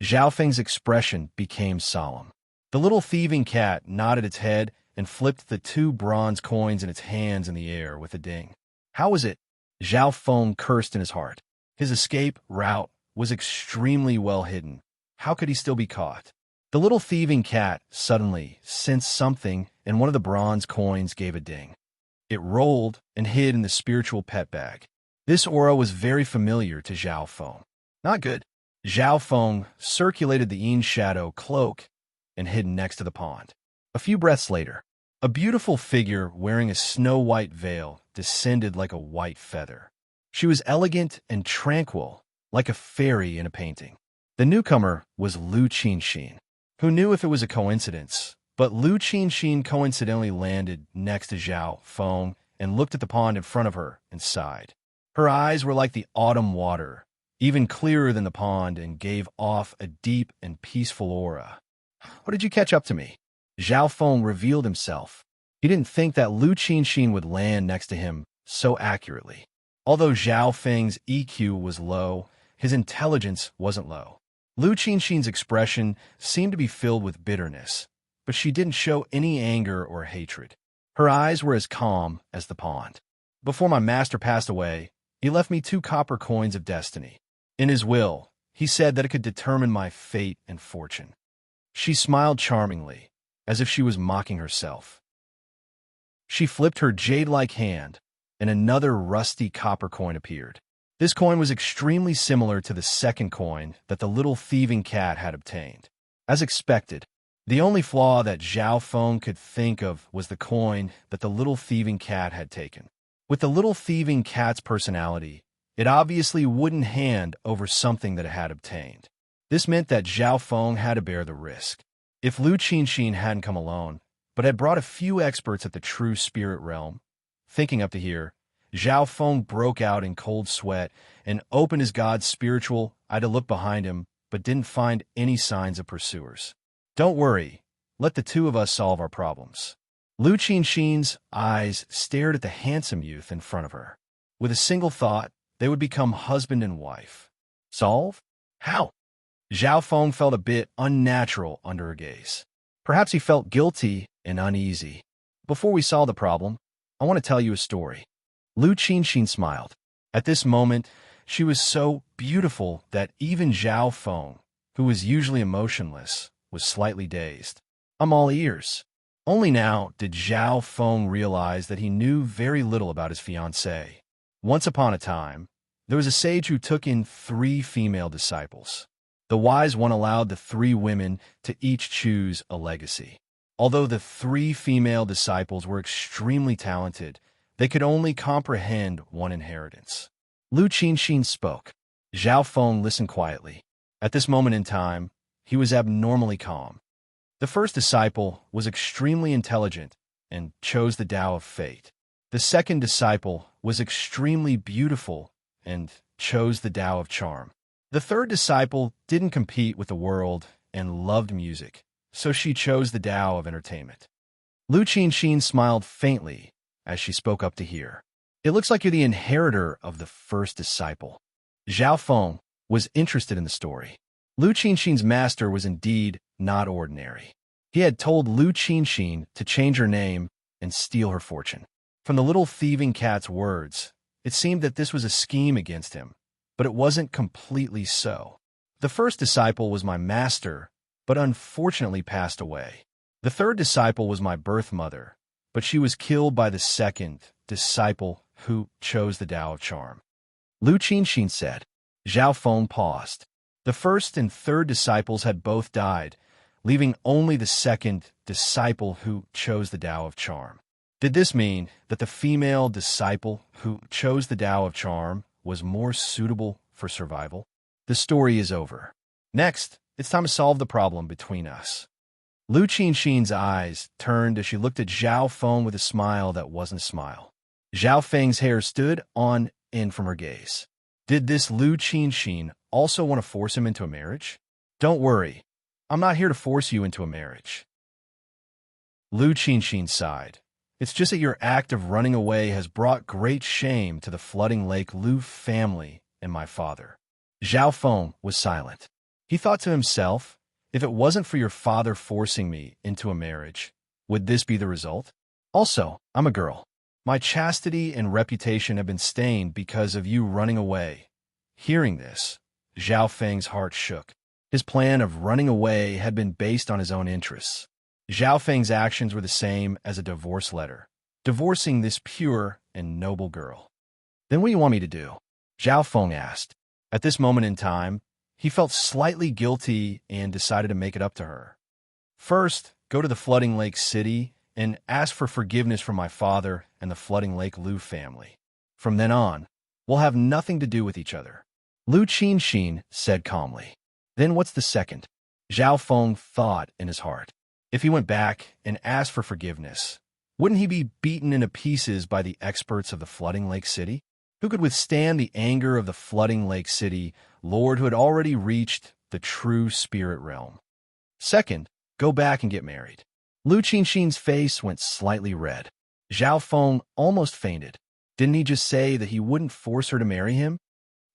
Zhao Feng's expression became solemn. The little thieving cat nodded its head and flipped the 2 bronze coins in its hands in the air with a ding. How was it? Zhao Feng cursed in his heart. His escape route was extremely well hidden. How could he still be caught? The little thieving cat suddenly sensed something, and one of the bronze coins gave a ding. It rolled and hid in the spiritual pet bag. This aura was very familiar to Zhao Feng. Not good. Zhao Feng circulated the Yin Shadow cloak and hid next to the pond. A few breaths later, a beautiful figure wearing a snow-white veil descended like a white feather. She was elegant and tranquil, like a fairy in a painting. The newcomer was Lu Qinshin. Who knew if it was a coincidence? But Lu Qinshin coincidentally landed next to Zhao Feng and looked at the pond in front of her and sighed. Her eyes were like the autumn water, even clearer than the pond, and gave off a deep and peaceful aura. What did you catch up to me? Zhao Feng revealed himself. He didn't think that Lu Qinshin would land next to him so accurately. Although Zhao Feng's EQ was low, his intelligence wasn't low. Lu Qinxin's expression seemed to be filled with bitterness, but she didn't show any anger or hatred. Her eyes were as calm as the pond. Before my master passed away, he left me 2 copper coins of destiny. In his will, he said that it could determine my fate and fortune. She smiled charmingly, as if she was mocking herself. She flipped her jade-like hand, and another rusty copper coin appeared. This coin was extremely similar to the second coin that the little thieving cat had obtained. As expected, the only flaw that Zhao Feng could think of was the coin that the little thieving cat had taken. With the little thieving cat's personality, it obviously wouldn't hand over something that it had obtained. This meant that Zhao Feng had to bear the risk. If Lu Qinxin hadn't come alone, but had brought a few experts at the true spirit realm, thinking up to here, Zhao Feng broke out in cold sweat and opened his god's spiritual eye to look behind him, but didn't find any signs of pursuers. Don't worry, let the 2 of us solve our problems. Lu Qinxin's eyes stared at the handsome youth in front of her. With a single thought, they would become husband and wife. Solve? How? Zhao Feng felt a bit unnatural under her gaze. Perhaps he felt guilty and uneasy. Before we solve the problem, I want to tell you a story. Lu Qinxin smiled. At this moment, she was so beautiful that even Zhao Feng, who was usually emotionless, was slightly dazed. I'm all ears. Only now did Zhao Feng realize that he knew very little about his fiancée. Once upon a time, there was a sage who took in 3 female disciples. The wise one allowed the 3 women to each choose a legacy. Although the 3 female disciples were extremely talented, they could only comprehend one inheritance. Lu Qinxin spoke. Zhao Feng listened quietly. At this moment in time, he was abnormally calm. The first disciple was extremely intelligent and chose the Tao of Fate. The second disciple was extremely beautiful and chose the Tao of Charm. The third disciple didn't compete with the world and loved music, so she chose the Tao of Entertainment. Lu Qinxin smiled faintly as she spoke up to hear. It looks like you're the inheritor of the first disciple. Zhao Feng was interested in the story. Lu Qinxin's master was indeed not ordinary. He had told Lu Qinxin to change her name and steal her fortune. From the little thieving cat's words, it seemed that this was a scheme against him, but it wasn't completely so. The first disciple was my master, but unfortunately passed away. The third disciple was my birth mother, but she was killed by the second disciple who chose the Tao of Charm. Lu Qinxin said. Zhao Feng paused. The first and third disciples had both died, leaving only the second disciple who chose the Tao of Charm. Did this mean that the female disciple who chose the Tao of Charm was more suitable for survival? The story is over. Next, it's time to solve the problem between us. Lu Qinxin's eyes turned as she looked at Zhao Feng with a smile that wasn't a smile. Zhao Feng's hair stood on end from her gaze. Did this Lu Qinxin also want to force him into a marriage? Don't worry, I'm not here to force you into a marriage. Lu Qinxin sighed. It's just that your act of running away has brought great shame to the Flooding Lake Lu family and my father. Zhao Feng was silent. He thought to himself, if it wasn't for your father forcing me into a marriage, would this be the result? Also, I'm a girl. My chastity and reputation have been stained because of you running away. Hearing this, Zhao Feng's heart shook. His plan of running away had been based on his own interests. Zhao Feng's actions were the same as a divorce letter, divorcing this pure and noble girl. Then what do you want me to do? Zhao Feng asked. At this moment in time, he felt slightly guilty and decided to make it up to her. First, go to the Flooding Lake City and ask for forgiveness from my father and the Flooding Lake Lu family. From then on, we'll have nothing to do with each other. Lu Qinxin said calmly. Then what's the second? Zhao Feng thought in his heart. If he went back and asked for forgiveness, wouldn't he be beaten into pieces by the experts of the Flooding Lake City? Who could withstand the anger of the Flooding Lake City Lord who had already reached the true spirit realm? Second, go back and get married. Lu Qinxin's face went slightly red. Zhao Feng almost fainted. Didn't he just say that he wouldn't force her to marry him?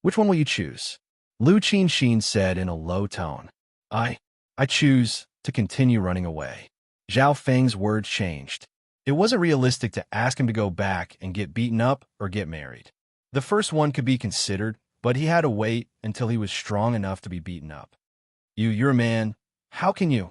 Which one will you choose? Lu Qinxin said in a low tone. I choose to continue running away. Zhao Feng's words changed. It wasn't realistic to ask him to go back and get beaten up or get married. The first one could be considered, but he had to wait until he was strong enough to be beaten up. You're a man. How can you?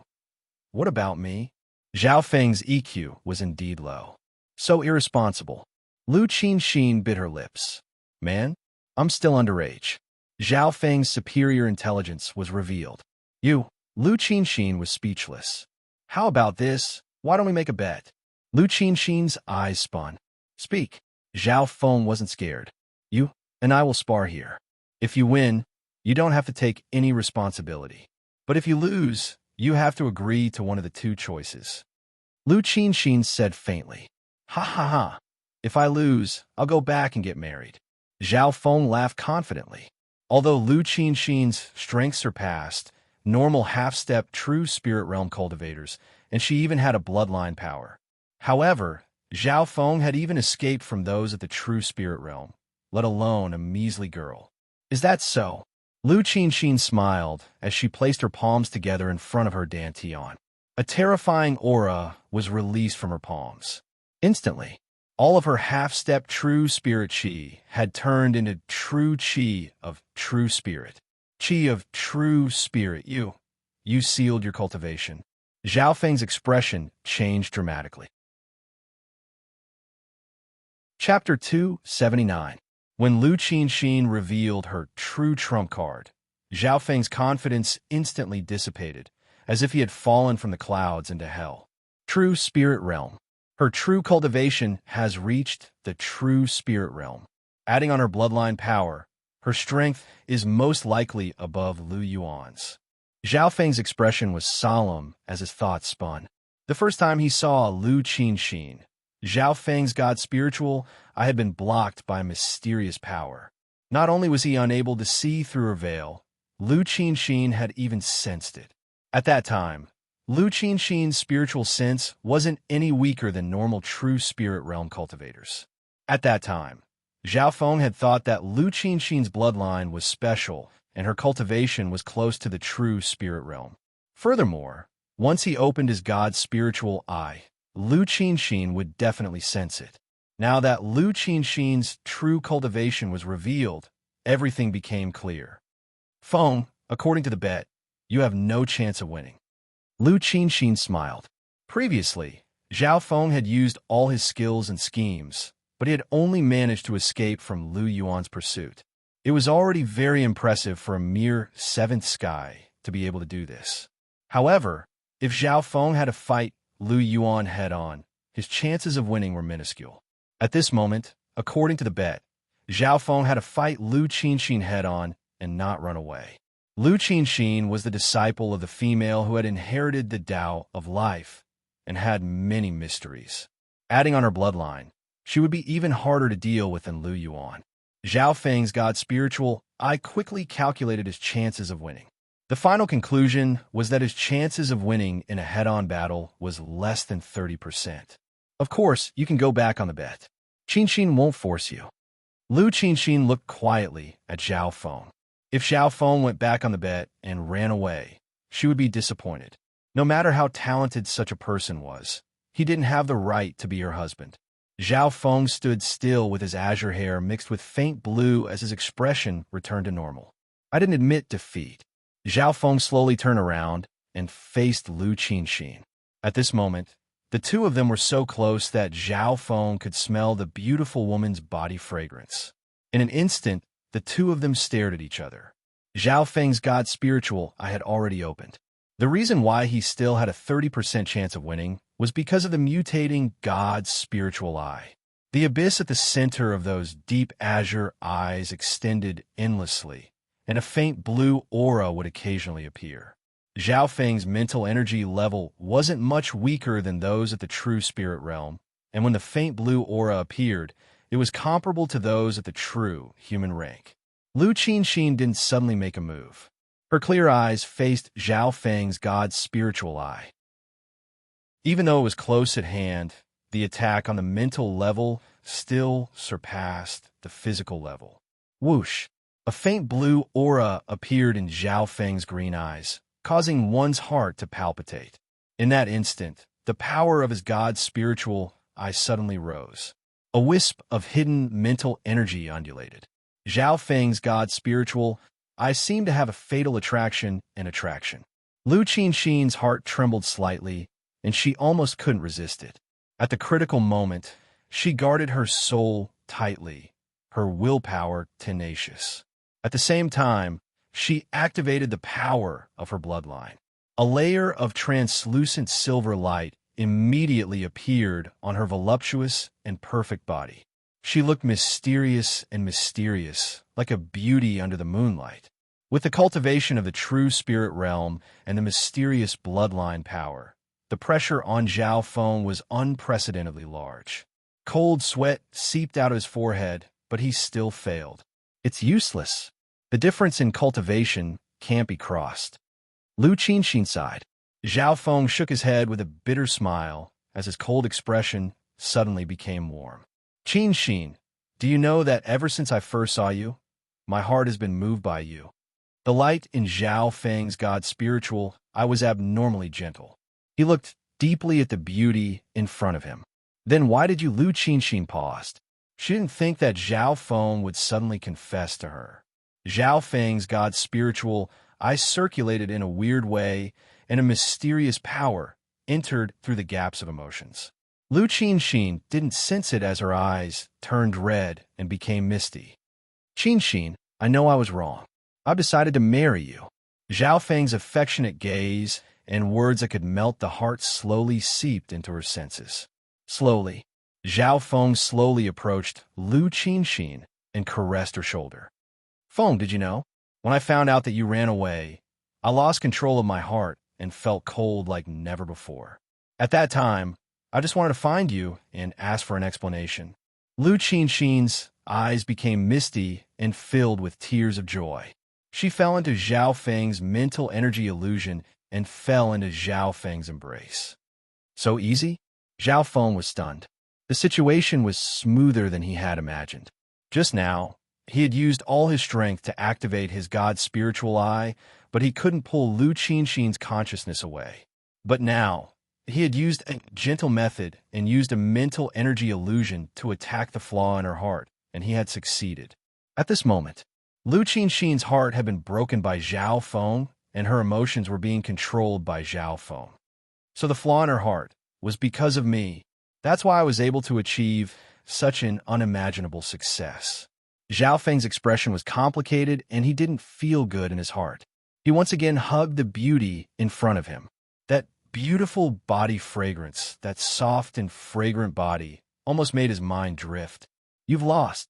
What about me? Zhao Feng's EQ was indeed low. So irresponsible. Lu Qinxin bit her lips. Man, I'm still underage. Zhao Feng's superior intelligence was revealed. Lu Qinxin was speechless. How about this? Why don't we make a bet? Lu Qinxin's eyes spun. Speak. Zhao Feng wasn't scared. You and I will spar here. If you win, you don't have to take any responsibility. But if you lose, you have to agree to one of the two choices. Lu Qinxin said faintly. Ha ha ha. If I lose, I'll go back and get married. Zhao Feng laughed confidently. Although Lu Qinxin's strength surpassed normal half-step true spirit realm cultivators, and she even had a bloodline power. However, Zhao Feng had even escaped from those at the true spirit realm, let alone a measly girl. Is that so? Lu Qinxin smiled as she placed her palms together in front of her dantian. A terrifying aura was released from her palms. Instantly, all of her half-step true spirit chi had turned into true chi of true spirit. Chi of true spirit. You sealed your cultivation. Zhao Feng's expression changed dramatically. Chapter 279. When Lu Qinxin revealed her true trump card, Zhao Feng's confidence instantly dissipated, as if he had fallen from the clouds into hell. True spirit realm. Her true cultivation has reached the true spirit realm. Adding on her bloodline power, her strength is most likely above Lu Yuan's. Zhao Feng's expression was solemn as his thoughts spun. The first time he saw Lu Qinxin, Zhao Feng's god spiritual, I had been blocked by a mysterious power. Not only was he unable to see through her veil, Lu Qinxin had even sensed it. At that time, Lu Qinxin's spiritual sense wasn't any weaker than normal true spirit realm cultivators. At that time, Zhao Feng had thought that Lu Qinxin's bloodline was special and her cultivation was close to the true spirit realm. Furthermore, once he opened his god's spiritual eye, Lu Qinxin would definitely sense it. Now that Lu Qinxin's true cultivation was revealed, everything became clear. Feng, according to the bet, you have no chance of winning. Lu Qinxin smiled. Previously, Zhao Feng had used all his skills and schemes, but he had only managed to escape from Lu Yuan's pursuit. It was already very impressive for a mere seventh sky to be able to do this. However, if Zhao Feng had to fight Lu Yuan head-on, his chances of winning were minuscule. At this moment, according to the bet, Zhao Feng had to fight Lu Qinxin head-on and not run away. Lu Qinxin was the disciple of the female who had inherited the Tao of life and had many mysteries. Adding on her bloodline, she would be even harder to deal with than Lu Yuan. Zhao Feng's god spiritual eye quickly calculated his chances of winning. The final conclusion was that his chances of winning in a head-on battle was less than 30%. Of course, you can go back on the bet. Qinxin won't force you. Lu Qinxin looked quietly at Zhao Feng. If Zhao Feng went back on the bet and ran away, she would be disappointed. No matter how talented such a person was, he didn't have the right to be her husband. Zhao Feng stood still with his azure hair mixed with faint blue as his expression returned to normal. I didn't admit defeat. Zhao Feng slowly turned around and faced Lu Qinxin. At this moment, the two of them were so close that Zhao Feng could smell the beautiful woman's body fragrance. In an instant, the two of them stared at each other. Zhao Feng's god spiritual I had already opened. The reason why he still had a 30% chance of winning was because of the mutating god's spiritual eye. The abyss at the center of those deep azure eyes extended endlessly, and a faint blue aura would occasionally appear. Zhao Feng's mental energy level wasn't much weaker than those at the true spirit realm, and when the faint blue aura appeared, it was comparable to those at the true human rank. Lu Qinxin didn't suddenly make a move. Her clear eyes faced Zhao Feng's god's spiritual eye. Even though it was close at hand, the attack on the mental level still surpassed the physical level. Whoosh! A faint blue aura appeared in Zhao Feng's green eyes, causing one's heart to palpitate. In that instant, the power of his god's spiritual eye suddenly rose. A wisp of hidden mental energy undulated. Zhao Feng's god's spiritual eye seemed to have a fatal attraction and attraction. Lu Qinxin's heart trembled slightly, and she almost couldn't resist it. At the critical moment, she guarded her soul tightly, her willpower tenacious. At the same time, she activated the power of her bloodline. A layer of translucent silver light immediately appeared on her voluptuous and perfect body. She looked mysterious and mysterious, like a beauty under the moonlight. With the cultivation of the true spirit realm and the mysterious bloodline power, the pressure on Zhao Feng was unprecedentedly large. Cold sweat seeped out of his forehead, but he still failed. It's useless. The difference in cultivation can't be crossed. Lu Qinxin sighed. Zhao Feng shook his head with a bitter smile as his cold expression suddenly became warm. Qinxin, do you know that ever since I first saw you, my heart has been moved by you? The light in Zhao Feng's god spiritual eye was abnormally gentle. He looked deeply at the beauty in front of him. Then why did you? Lu Qinxin paused. She didn't think that Zhao Feng would suddenly confess to her. Zhao Feng's god spiritual eye circulated in a weird way, and a mysterious power entered through the gaps of emotions. Lu Qinxin didn't sense it as her eyes turned red and became misty. Qinxin, I know I was wrong. I've decided to marry you. Zhao Feng's affectionate gaze and words that could melt the heart slowly seeped into her senses. Slowly, Zhao Feng slowly approached Lu Qinxin and caressed her shoulder. Feng, did you know? When I found out that you ran away, I lost control of my heart and felt cold like never before. At that time, I just wanted to find you and ask for an explanation. Lu Qinxin's eyes became misty and filled with tears of joy. She fell into Zhao Feng's mental energy illusion and fell into Zhao Feng's embrace. So easy? Zhao Feng was stunned. The situation was smoother than he had imagined. Just now, he had used all his strength to activate his god's spiritual eye, but he couldn't pull Lu Qinxin's consciousness away. But now, he had used a gentle method and used a mental energy illusion to attack the flaw in her heart, and he had succeeded. At this moment, Lu Qinxin's heart had been broken by Zhao Feng, and her emotions were being controlled by Zhao Feng. So the flaw in her heart was because of me. That's why I was able to achieve such an unimaginable success. Zhao Feng's expression was complicated, and he didn't feel good in his heart. He once again hugged the beauty in front of him. That beautiful body fragrance, that soft and fragrant body, almost made his mind drift. You've lost.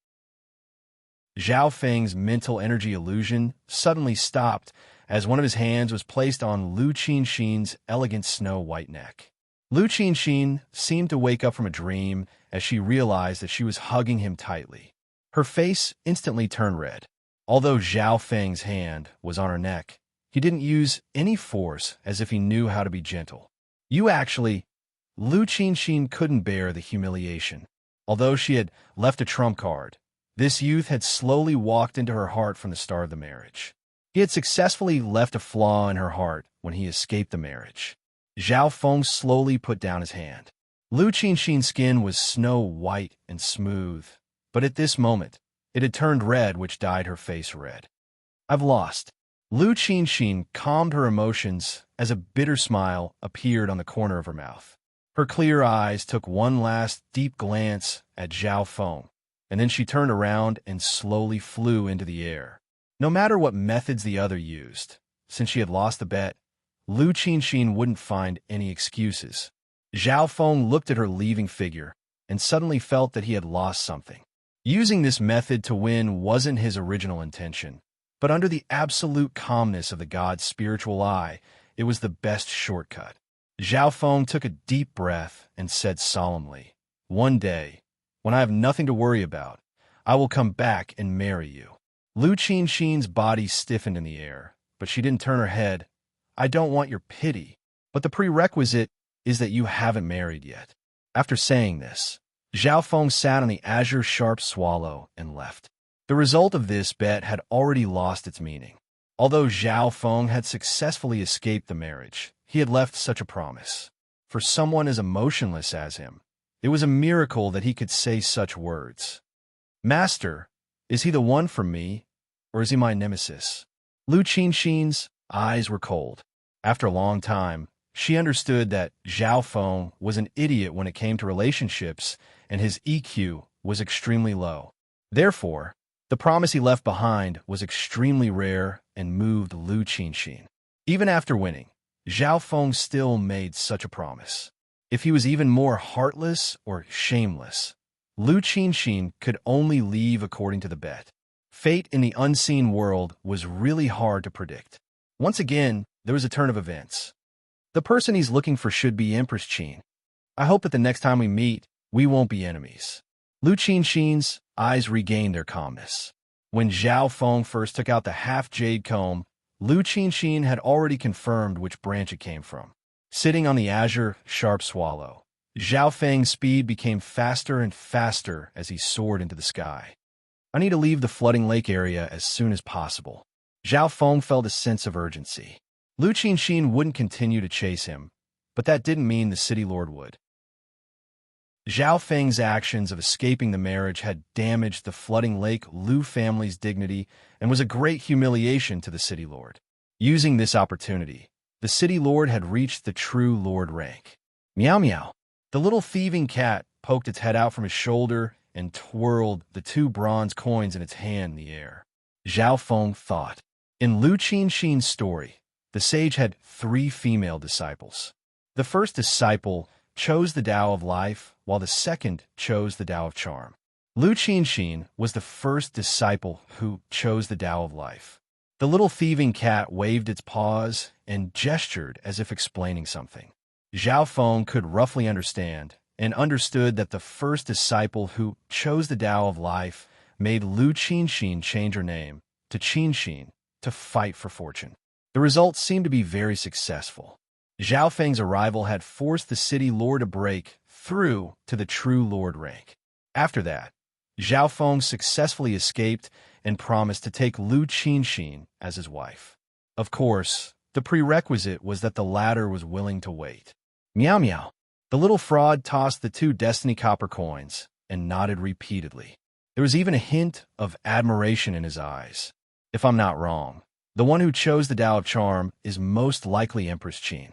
Zhao Feng's mental energy illusion suddenly stopped as one of his hands was placed on Lu Qinxin's elegant snow-white neck. Lu Qinxin seemed to wake up from a dream as she realized that she was hugging him tightly. Her face instantly turned red. Although Zhao Feng's hand was on her neck, he didn't use any force, as if he knew how to be gentle. You actually... Lu Qinxin couldn't bear the humiliation. Although she had left a trump card, this youth had slowly walked into her heart from the start of the marriage. He had successfully left a flaw in her heart when he escaped the marriage. Zhao Feng slowly put down his hand. Lu Qinxin's skin was snow-white and smooth, but at this moment, it had turned red, which dyed her face red. I've lost. Lu Qinxin calmed her emotions as a bitter smile appeared on the corner of her mouth. Her clear eyes took one last deep glance at Zhao Feng, and then she turned around and slowly flew into the air. No matter what methods the other used, since she had lost the bet, Lu Qinxin wouldn't find any excuses. Zhao Feng looked at her leaving figure and suddenly felt that he had lost something. Using this method to win wasn't his original intention, but under the absolute calmness of the god's spiritual eye, it was the best shortcut. Zhao Feng took a deep breath and said solemnly, "One day, when I have nothing to worry about, I will come back and marry you." Lu Qinxin's body stiffened in the air, but she didn't turn her head. I don't want your pity, but the prerequisite is that you haven't married yet. After saying this, Zhao Feng sat on the azure-sharp swallow and left. The result of this bet had already lost its meaning. Although Zhao Feng had successfully escaped the marriage, he had left such a promise. For someone as emotionless as him, it was a miracle that he could say such words. Master, is he the one for me, or is he my nemesis? Lu Qinxin's eyes were cold. After a long time, she understood that Zhao Feng was an idiot when it came to relationships, and his EQ was extremely low. Therefore, the promise he left behind was extremely rare and moved Lu Qinxin. Even after winning, Zhao Feng still made such a promise. If he was even more heartless or shameless, Lu Qinxin could only leave according to the bet. Fate in the unseen world was really hard to predict. Once again, there was a turn of events. The person he's looking for should be Empress Qin. I hope that the next time we meet, we won't be enemies. Lu Qinxin's eyes regained their calmness. When Zhao Feng first took out the half-jade comb, Lu Qinxin had already confirmed which branch it came from. Sitting on the azure, sharp swallow, Zhao Feng's speed became faster and faster as he soared into the sky. I need to leave the flooding lake area as soon as possible. Zhao Feng felt a sense of urgency. Lu Qinxin wouldn't continue to chase him, but that didn't mean the city lord would. Zhao Feng's actions of escaping the marriage had damaged the flooding lake Lu family's dignity and was a great humiliation to the city lord. Using this opportunity, the city lord had reached the true lord rank. Meow meow. The little thieving cat poked its head out from his shoulder and twirled the 2 bronze coins in its hand in the air. Zhao Feng thought. In Lu Qinxin's story, the sage had 3 female disciples. The first disciple chose the Tao of life, while the second chose the Tao of charm. Lu Qinxin was the first disciple who chose the Tao of life. The little thieving cat waved its paws and gestured as if explaining something. Zhao Feng could roughly understand and understood that the first disciple who chose the Tao of life made Lu Qinxin change her name to Qinxin to fight for fortune. The results seemed to be very successful. Zhao Feng's arrival had forced the city lord to break through to the true lord rank. After that, Zhao Feng successfully escaped and promised to take Lu Qinxin as his wife. Of course, the prerequisite was that the latter was willing to wait. Meow meow. The little fraud tossed the 2 destiny copper coins and nodded repeatedly. There was even a hint of admiration in his eyes. If I'm not wrong, the one who chose the Tao of Charm is most likely Empress Qin.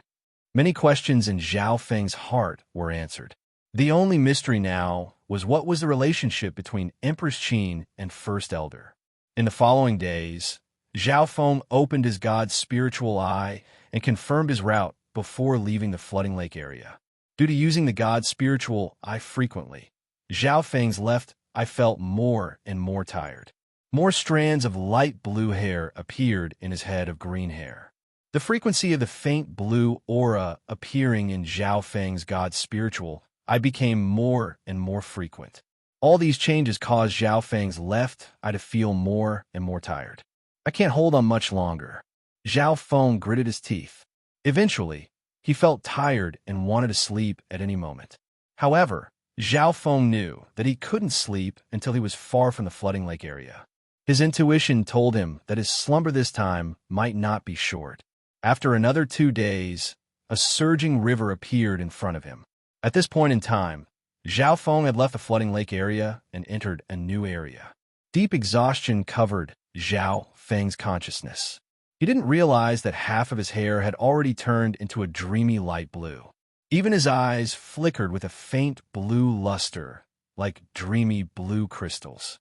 Many questions in Zhao Feng's heart were answered. The only mystery now was what was the relationship between Empress Qin and First Elder. In the following days, Zhao Feng opened his god's spiritual eye and confirmed his route before leaving the flooding lake area. Due to using the god's spiritual eye frequently, Zhao Feng's left eye felt more and more tired. More strands of light blue hair appeared in his head of green hair. The frequency of the faint blue aura appearing in Zhao Feng's god's spiritual eye became more and more frequent. All these changes caused Zhao Feng's left eye to feel more and more tired. I can't hold on much longer. Zhao Feng gritted his teeth. Eventually, he felt tired and wanted to sleep at any moment. However, Zhao Feng knew that he couldn't sleep until he was far from the flooding lake area. His intuition told him that his slumber this time might not be short. After another 2 days, a surging river appeared in front of him. At this point in time, Zhao Feng had left the flooding lake area and entered a new area. Deep exhaustion covered Zhao Feng's consciousness. He didn't realize that half of his hair had already turned into a dreamy light blue. Even his eyes flickered with a faint blue luster, like dreamy blue crystals.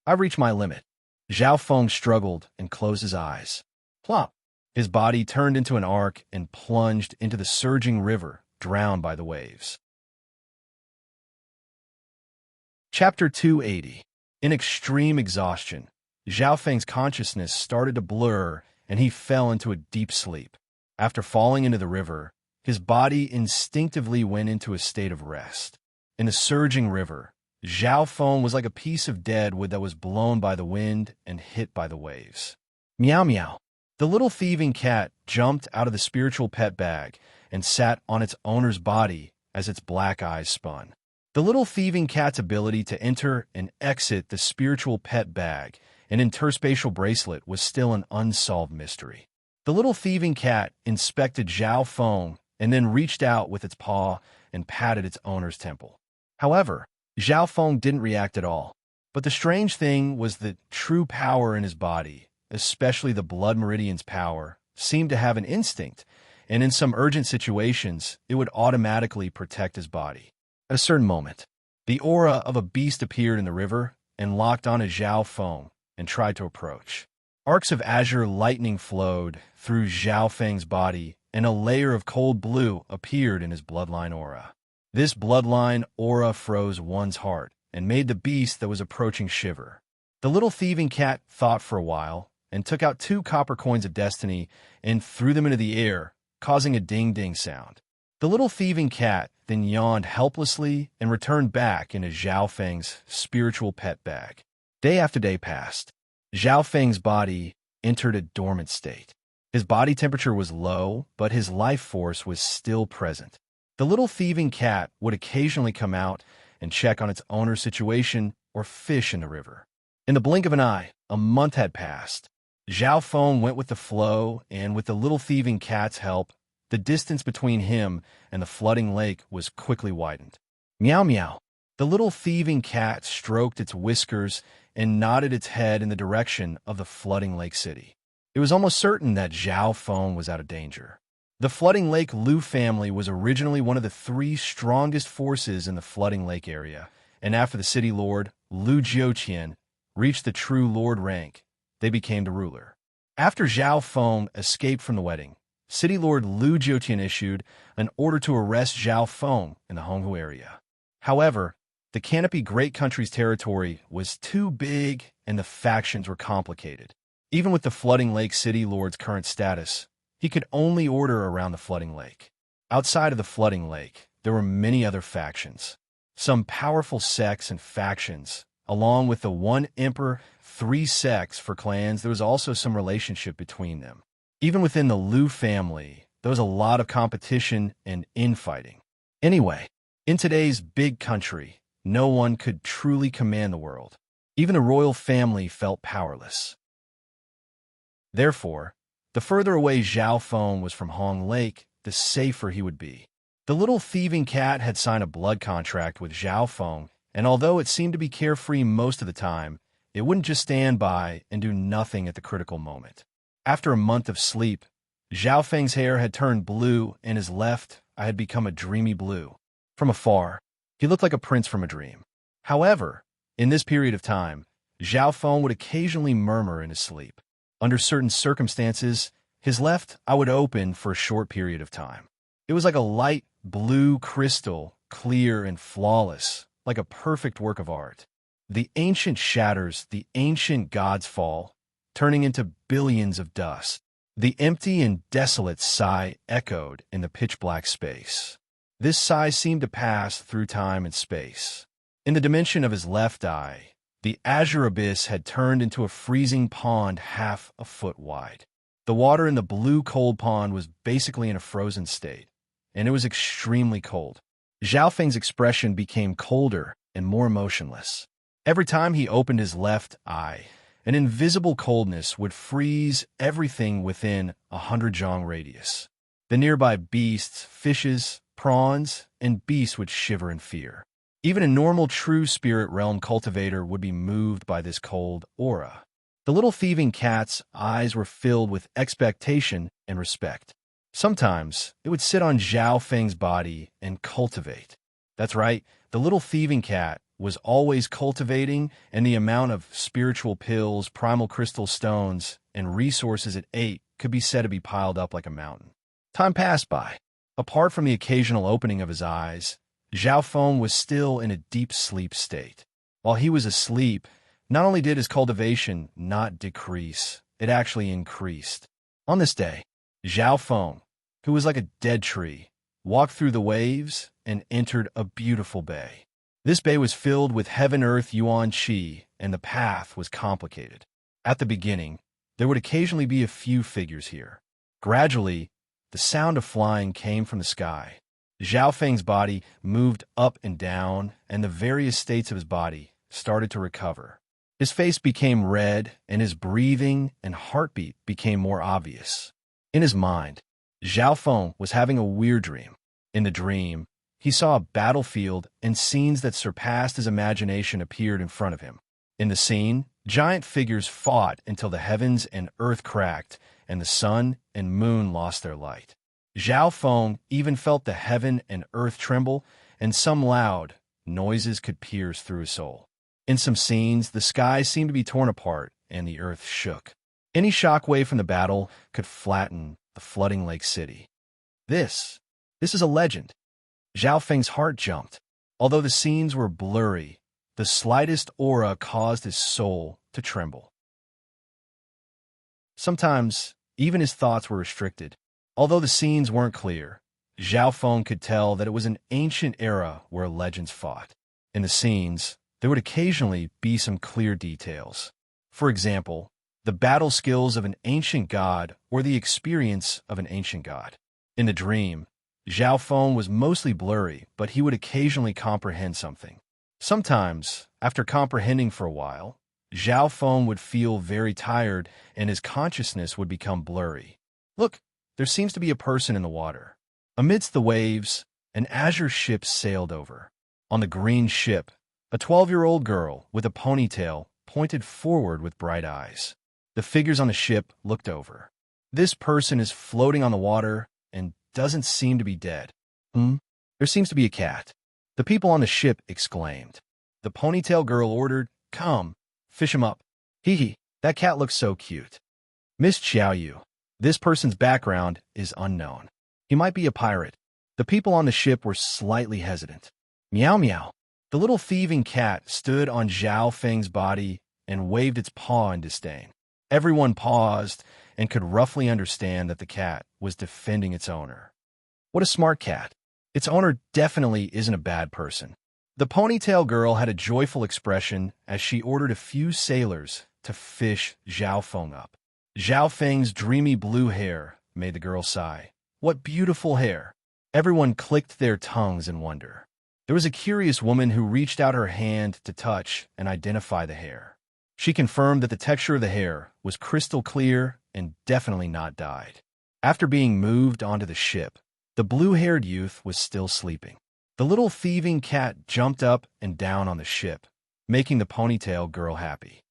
I've reached my limit. Zhao Feng struggled and closed his eyes. Plop! His body turned into an arc and plunged into the surging river, drowned by the waves. Chapter 280. In extreme exhaustion, Zhao Feng's consciousness started to blur and he fell into a deep sleep. After falling into the river, his body instinctively went into a state of rest. In the surging river, Zhao Feng was like a piece of dead wood that was blown by the wind and hit by the waves. Meow meow. The little thieving cat jumped out of the spiritual pet bag and sat on its owner's body as its black eyes spun. The little thieving cat's ability to enter and exit the spiritual pet bag and interspatial bracelet was still an unsolved mystery. The little thieving cat inspected Zhao Feng and then reached out with its paw and patted its owner's temple. However, Zhao Feng didn't react at all. But the strange thing was that true power in his body, especially the blood meridian's power, seemed to have an instinct, and in some urgent situations, it would automatically protect his body. At a certain moment, the aura of a beast appeared in the river and locked onto Zhao Feng and tried to approach. Arcs of azure lightning flowed through Zhao Feng's body, and a layer of cold blue appeared in his bloodline aura. This bloodline aura froze one's heart and made the beast that was approaching shiver. The little thieving cat thought for a while and took out 2 copper coins of destiny and threw them into the air, causing a ding-ding sound. The little thieving cat then yawned helplessly and returned back into Zhao Feng's spiritual pet bag. Day after day passed. Zhao Feng's body entered a dormant state. His body temperature was low, but his life force was still present. The little thieving cat would occasionally come out and check on its owner's situation or fish in the river. In the blink of an eye, a month had passed. Zhao Feng went with the flow, and with the little thieving cat's help, the distance between him and the flooding lake was quickly widened. Meow meow. The little thieving cat stroked its whiskers and nodded its head in the direction of the flooding lake city. It was almost certain that Zhao Feng was out of danger. The flooding lake Lu family was originally one of the 3 strongest forces in the flooding lake area, and after the city lord, Lu Jiuqian, reached the true lord rank, they became the ruler. After Zhao Feng escaped from the wedding, city lord Lu Jiuqian issued an order to arrest Zhao Feng in the Honghu area. However, the Canopy Great Country's territory was too big and the factions were complicated. Even with the flooding lake city lord's current status, he could only order around the flooding lake. Outside of the flooding lake, there were many other factions. Some powerful sects and factions, along with the 1 emperor, 3 sects for clans, there was also some relationship between them. Even within the Lu family, there was a lot of competition and infighting. Anyway, in today's big country, no one could truly command the world. Even the royal family felt powerless. Therefore, the further away Zhao Feng was from Hong Lake, the safer he would be. The little thieving cat had signed a blood contract with Zhao Feng, and although it seemed to be carefree most of the time, it wouldn't just stand by and do nothing at the critical moment. After a month of sleep, Zhao Feng's hair had turned blue and his left eye had become a dreamy blue. From afar, he looked like a prince from a dream. However, in this period of time, Zhao Feng would occasionally murmur in his sleep. Under certain circumstances, his left eye would open for a short period of time. It was like a light blue crystal, clear and flawless, like a perfect work of art. The ancient shatters, the ancient gods fall, turning into billions of dust. The empty and desolate sigh echoed in the pitch-black space. This sigh seemed to pass through time and space. In the dimension of his left eye, the azure abyss had turned into a freezing pond half a foot wide. The water in the blue cold pond was basically in a frozen state, and it was extremely cold. Zhao Feng's expression became colder and more emotionless. Every time he opened his left eye, an invisible coldness would freeze everything within 100 zhang radius. The nearby beasts, fishes, prawns, and beasts would shiver in fear. Even a normal true spirit realm cultivator would be moved by this cold aura. The little thieving cat's eyes were filled with expectation and respect. Sometimes it would sit on Zhao Feng's body and cultivate. That's right, the little thieving cat was always cultivating, and the amount of spiritual pills, primal crystal stones, and resources it ate could be said to be piled up like a mountain. Time passed by. Apart from the occasional opening of his eyes, Zhao Feng was still in a deep sleep state. While he was asleep, not only did his cultivation not decrease, it actually increased. On this day, Zhao Feng, who was like a dead tree, walked through the waves and entered a beautiful bay. This bay was filled with heaven-earth yuan qi, and the path was complicated. At the beginning, there would occasionally be a few figures here. Gradually, the sound of flying came from the sky. Zhao Feng's body moved up and down, and the various states of his body started to recover. His face became red, and his breathing and heartbeat became more obvious. In his mind, Zhao Feng was having a weird dream. In the dream, he saw a battlefield and scenes that surpassed his imagination appeared in front of him. In the scene, giant figures fought until the heavens and earth cracked, and the sun and moon lost their light. Zhao Feng even felt the heaven and earth tremble, and some loud noises could pierce through his soul. In some scenes, the sky seemed to be torn apart, and the earth shook. Any shockwave from the battle could flatten the flooding lake city. This is a legend. Zhao Feng's heart jumped. Although the scenes were blurry, the slightest aura caused his soul to tremble. Sometimes, even his thoughts were restricted. Although the scenes weren't clear, Zhao Feng could tell that it was an ancient era where legends fought. In the scenes, there would occasionally be some clear details. For example, the battle skills of an ancient god or the experience of an ancient god. In the dream, Zhao Feng was mostly blurry, but he would occasionally comprehend something. Sometimes, after comprehending for a while, Zhao Feng would feel very tired and his consciousness would become blurry. Look, there seems to be a person in the water. Amidst the waves, an azure ship sailed over. On the green ship, a 12-year-old girl with a ponytail pointed forward with bright eyes. The figures on the ship looked over. This person is floating on the water and doesn't seem to be dead. There seems to be a cat. The people on the ship exclaimed. The ponytail girl ordered, "Come, fish him up." Hee, that cat looks so cute. Miss Xiaoyu. This person's background is unknown. He might be a pirate. The people on the ship were slightly hesitant. Meow meow. The little thieving cat stood on Zhao Feng's body and waved its paw in disdain. Everyone paused and could roughly understand that the cat was defending its owner. What a smart cat. Its owner definitely isn't a bad person. The ponytail girl had a joyful expression as she ordered a few sailors to fish Zhao Feng up. Zhao Feng's dreamy blue hair made the girl sigh. What beautiful hair! Everyone clicked their tongues in wonder. There was a curious woman who reached out her hand to touch and identify the hair. She confirmed that the texture of the hair was crystal clear and definitely not dyed. After being moved onto the ship, the blue-haired youth was still sleeping. The little thieving cat jumped up and down on the ship, making the ponytail girl happy.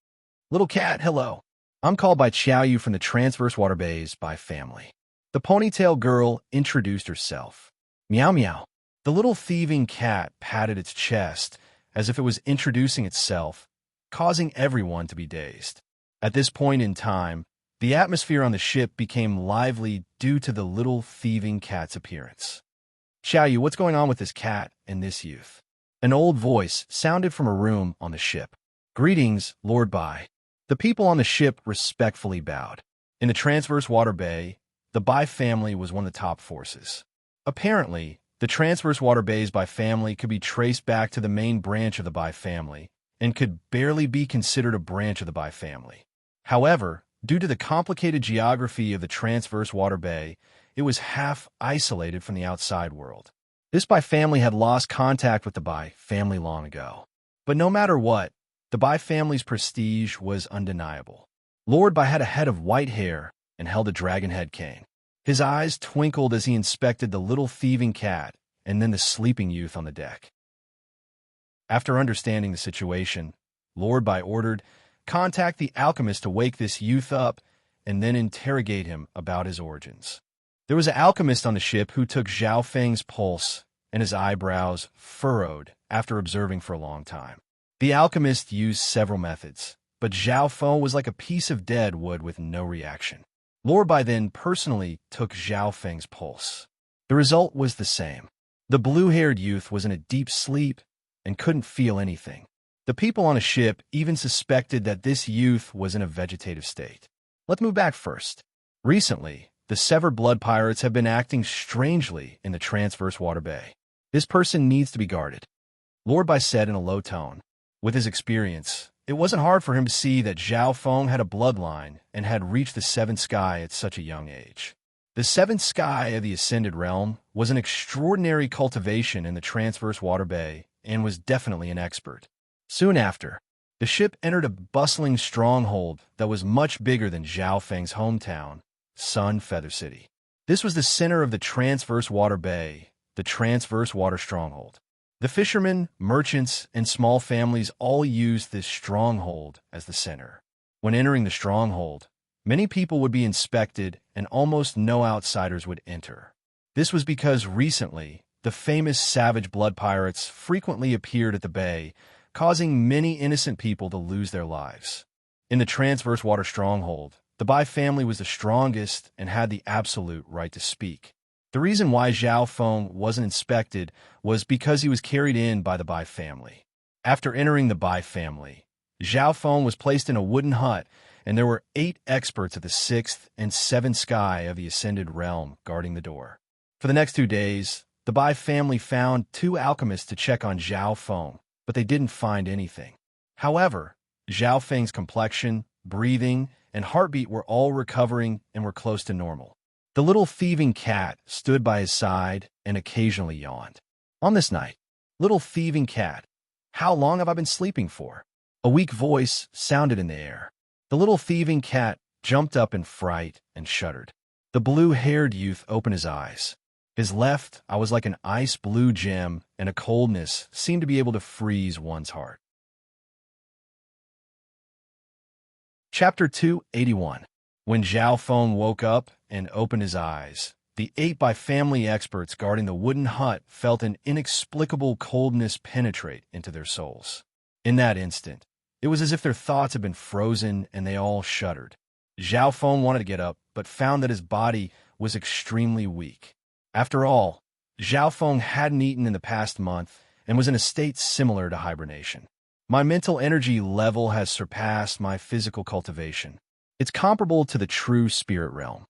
Little cat, hello. I'm called by Xiaoyu from the Transverse Water Bays by family. The ponytail girl introduced herself. Meow meow. The little thieving cat patted its chest as if it was introducing itself, causing everyone to be dazed. At this point in time, the atmosphere on the ship became lively due to the little thieving cat's appearance. Xiaoyu, what's going on with this cat and this youth? An old voice sounded from a room on the ship. Greetings, Lord Bai. The people on the ship respectfully bowed. In the Transverse Water Bay, the Bai family was one of the top forces. Apparently, the Transverse Water Bays Bai family could be traced back to the main branch of the Bai family and could barely be considered a branch of the Bai family. However, due to the complicated geography of the Transverse Water Bay, it was half isolated from the outside world. This Bai family had lost contact with the Bai family long ago. But no matter what, the Bai family's prestige was undeniable. Lord Bai had a head of white hair and held a dragon head cane. His eyes twinkled as he inspected the little thieving cat and then the sleeping youth on the deck. After understanding the situation, Lord Bai ordered, contact the alchemist to wake this youth up and then interrogate him about his origins. There was an alchemist on the ship who took Zhao Feng's pulse and his eyebrows furrowed after observing for a long time. The alchemist used several methods, but Zhao Feng was like a piece of dead wood with no reaction. Lord Bai then personally took Zhao Feng's pulse. The result was the same. The blue-haired youth was in a deep sleep and couldn't feel anything. The people on a ship even suspected that this youth was in a vegetative state. Let's move back first. Recently, the Severed Blood Pirates have been acting strangely in the Transverse Water Bay. This person needs to be guarded. Lord Bai said in a low tone. With his experience, it wasn't hard for him to see that Zhao Feng had a bloodline and had reached the seventh sky at such a young age. The seventh sky of the Ascended Realm was an extraordinary cultivation in the transverse water bay and was definitely an expert. Soon after, the ship entered a bustling stronghold that was much bigger than Zhao Feng's hometown, Sun Feather City. This was the center of the transverse water bay, the transverse water stronghold. The fishermen, merchants, and small families all used this stronghold as the center. When entering the stronghold, many people would be inspected and almost no outsiders would enter. This was because recently, the famous savage blood pirates frequently appeared at the bay, causing many innocent people to lose their lives. In the transverse water stronghold, the Bai family was the strongest and had the absolute right to speak. The reason why Zhao Feng wasn't inspected was because he was carried in by the Bai family. After entering the Bai family, Zhao Feng was placed in a wooden hut, and there were 8 experts of the 6th and 7th sky of the Ascended Realm guarding the door. For the next 2 days, the Bai family found 2 alchemists to check on Zhao Feng, but they didn't find anything. However, Zhao Feng's complexion, breathing, and heartbeat were all recovering and were close to normal. The little thieving cat stood by his side and occasionally yawned. On this night, little thieving cat, how long have I been sleeping for? A weak voice sounded in the air. The little thieving cat jumped up in fright and shuddered. The blue-haired youth opened his eyes. His left eye was like an ice-blue gem, and a coldness seemed to be able to freeze one's heart. Chapter 281. When Zhao Feng woke up and opened his eyes, the 8 Bai family experts guarding the wooden hut felt an inexplicable coldness penetrate into their souls. In that instant, it was as if their thoughts had been frozen and they all shuddered. Zhao Feng wanted to get up, but found that his body was extremely weak. After all, Zhao Feng hadn't eaten in the past month and was in a state similar to hibernation. My mental energy level has surpassed my physical cultivation. It's comparable to the true spirit realm.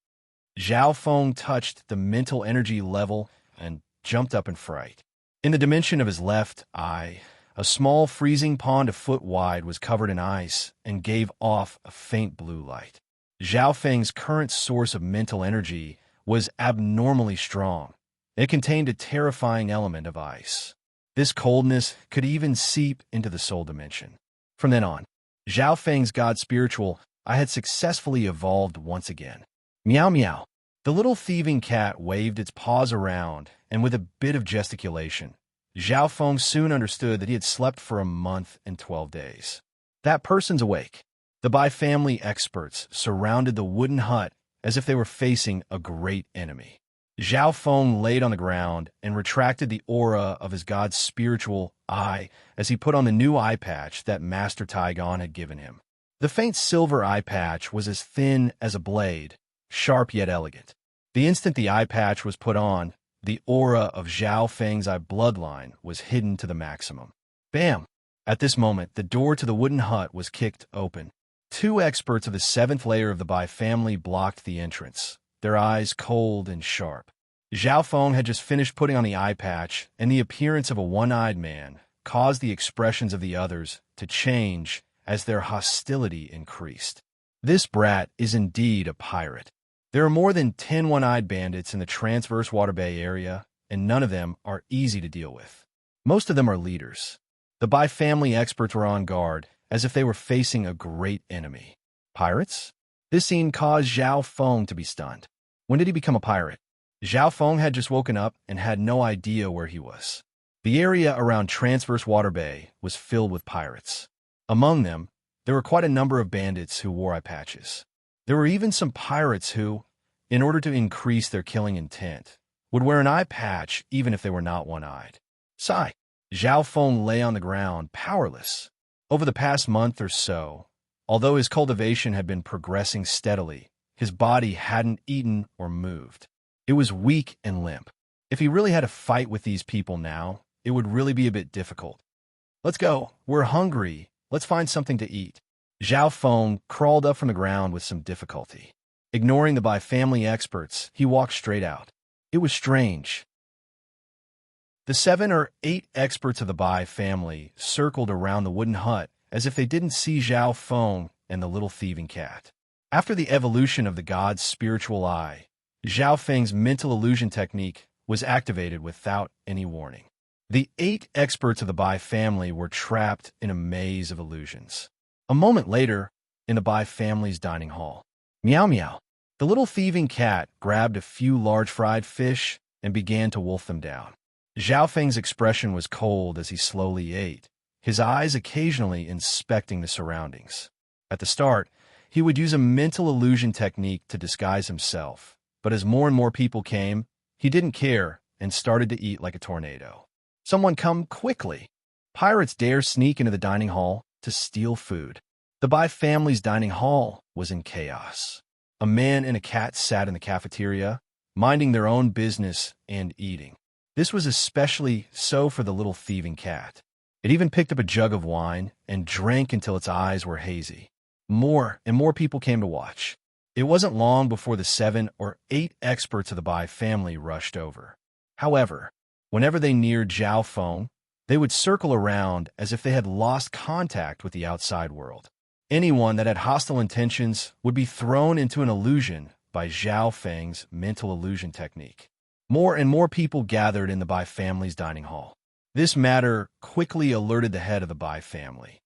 Zhao Feng touched the mental energy level and jumped up in fright. In the dimension of his left eye, a small freezing pond a foot wide was covered in ice and gave off a faint blue light. Zhao Feng's current source of mental energy was abnormally strong. It contained a terrifying element of ice. This coldness could even seep into the soul dimension. From then on, Zhao Feng's god spiritual I had successfully evolved once again. Meow meow. The little thieving cat waved its paws around, and with a bit of gesticulation, Zhao Feng soon understood that he had slept for a month and 12 days. That person's awake. The Bai family experts surrounded the wooden hut as if they were facing a great enemy. Zhao Feng laid on the ground and retracted the aura of his god's spiritual eye as he put on the new eye patch that Master Taigon had given him. The faint silver eye patch was as thin as a blade, sharp yet elegant. The instant the eye patch was put on, the aura of Zhao Feng's eye bloodline was hidden to the maximum. Bam! At this moment, the door to the wooden hut was kicked open. 2 experts of the 7th layer of the Bai family blocked the entrance, their eyes cold and sharp. Zhao Feng had just finished putting on the eye patch, and the appearance of a one-eyed man caused the expressions of the others to change as their hostility increased. This brat is indeed a pirate. There are more than 10 one-eyed bandits in the transverse water bay area, and none of them are easy to deal with. Most of them are leaders. The Bai family experts were on guard, as if they were facing a great enemy. Pirates? This scene caused Zhao Feng to be stunned. When did he become a pirate? Zhao Feng had just woken up and had no idea where he was. The area around Transverse Water Bay was filled with pirates. Among them, there were quite a number of bandits who wore eye patches. There were even some pirates who, in order to increase their killing intent, would wear an eye patch even if they were not one-eyed. Sigh. Zhao Feng lay on the ground, powerless. Over the past month or so, although his cultivation had been progressing steadily, his body hadn't eaten or moved. It was weak and limp. If he really had to fight with these people now, it would really be a bit difficult. Let's go. We're hungry. Let's find something to eat. Zhao Feng crawled up from the ground with some difficulty. Ignoring the Bai family experts, he walked straight out. It was strange. The 7 or 8 experts of the Bai family circled around the wooden hut as if they didn't see Zhao Feng and the little thieving cat. After the evolution of the god's spiritual eye, Zhao Feng's mental illusion technique was activated without any warning. The 8 experts of the Bai family were trapped in a maze of illusions. A moment later, in the Bai family's dining hall, meow meow, the little thieving cat grabbed a few large fried fish and began to wolf them down. Zhao Feng's expression was cold as he slowly ate, his eyes occasionally inspecting the surroundings. At the start, he would use a mental illusion technique to disguise himself, but as more and more people came, he didn't care and started to eat like a tornado. Someone come quickly! Pirates dare sneak into the dining hall to steal food. The Bai family's dining hall was in chaos. A man and a cat sat in the cafeteria, minding their own business and eating. This was especially so for the little thieving cat. It even picked up a jug of wine and drank until its eyes were hazy. More and more people came to watch. It wasn't long before the 7 or 8 experts of the Bai family rushed over. However, whenever they neared Zhao Feng, they would circle around as if they had lost contact with the outside world. Anyone that had hostile intentions would be thrown into an illusion by Zhao Feng's mental illusion technique. More and more people gathered in the Bai family's dining hall. This matter quickly alerted the head of the Bai family.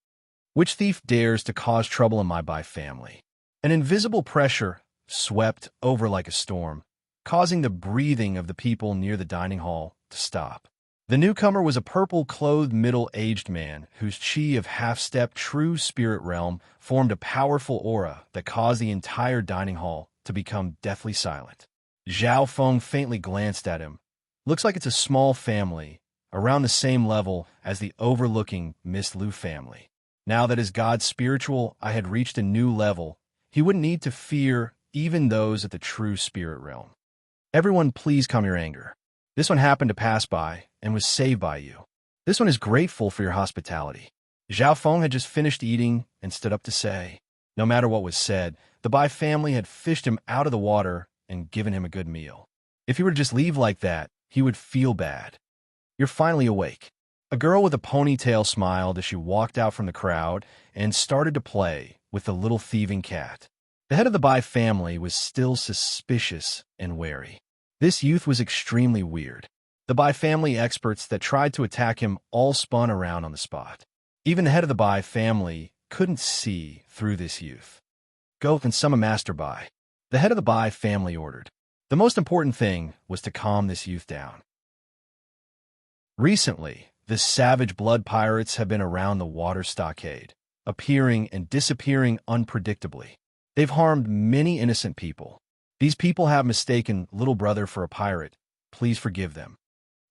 Which thief dares to cause trouble in my Bai family? An invisible pressure swept over like a storm, causing the breathing of the people near the dining hall to stop. The newcomer was a purple-clothed middle-aged man whose chi of half-step true spirit realm formed a powerful aura that caused the entire dining hall to become deathly silent. Zhao Feng faintly glanced at him. Looks like it's a small family, around the same level as the overlooking Miss Lu family. Now that as God's spiritual I had reached a new level, he wouldn't need to fear even those at the true spirit realm. Everyone please calm your anger. This one happened to pass by and was saved by you. This one is grateful for your hospitality. Zhao Feng had just finished eating and stood up to say, no matter what was said, the Bai family had fished him out of the water and given him a good meal. If he were to just leave like that, he would feel bad. You're finally awake. A girl with a ponytail smiled as she walked out from the crowd and started to play with the little thieving cat. The head of the Bai family was still suspicious and wary. This youth was extremely weird. The Bai family experts that tried to attack him all spun around on the spot. Even the head of the Bai family couldn't see through this youth. Go and summon Master Bai. The head of the Bai family ordered. The most important thing was to calm this youth down. Recently, the savage blood pirates have been around the water stockade, appearing and disappearing unpredictably. They've harmed many innocent people. These people have mistaken little brother for a pirate. Please forgive them.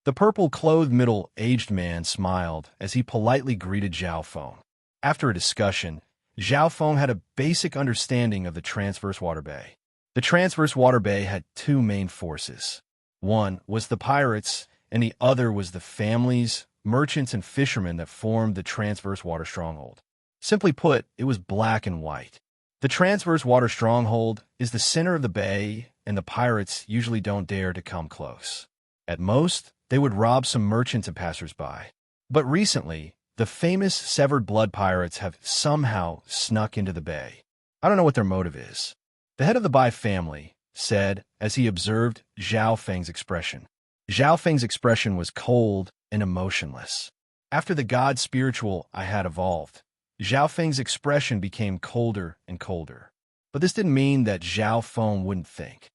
The purple-clothed middle-aged man smiled as he politely greeted Zhao Feng. After a discussion, Zhao Feng had a basic understanding of the Transverse Water Bay. The Transverse Water Bay had 2 main forces. One was the pirates, and the other was the families, merchants, and fishermen that formed the Transverse Water Stronghold. Simply put, it was black and white. The Transverse Water Stronghold is the center of the bay, and the pirates usually don't dare to come close. At most, they would rob some merchants and passers-by. But recently, the famous severed blood pirates have somehow snuck into the bay. I don't know what their motive is. The head of the Bai family said as he observed Zhao Feng's expression. Zhao Feng's expression was cold and emotionless. After the god spiritual I had evolved, Zhao Feng's expression became colder and colder. But this didn't mean that Zhao Feng wouldn't think.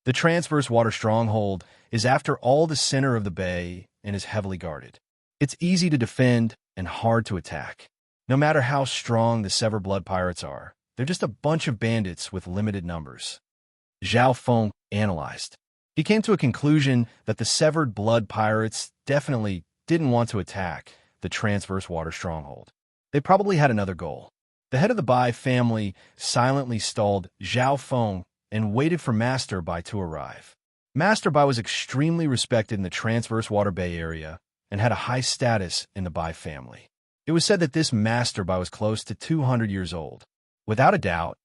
The Transverse Water Stronghold is after all the center of the bay and is heavily guarded. It's easy to defend and hard to attack. No matter how strong the Severed Blood Pirates are, they're just a bunch of bandits with limited numbers. Zhao Feng analyzed. He came to a conclusion that the Severed Blood Pirates definitely didn't want to attack the Transverse Water Stronghold. They probably had another goal. The head of the Bai family silently stalled Zhao Feng and waited for Master Bai to arrive. Master Bai was extremely respected in the Transverse Water Bay area and had a high status in the Bai family. It was said that this Master Bai was close to 200 years old. Without a doubt,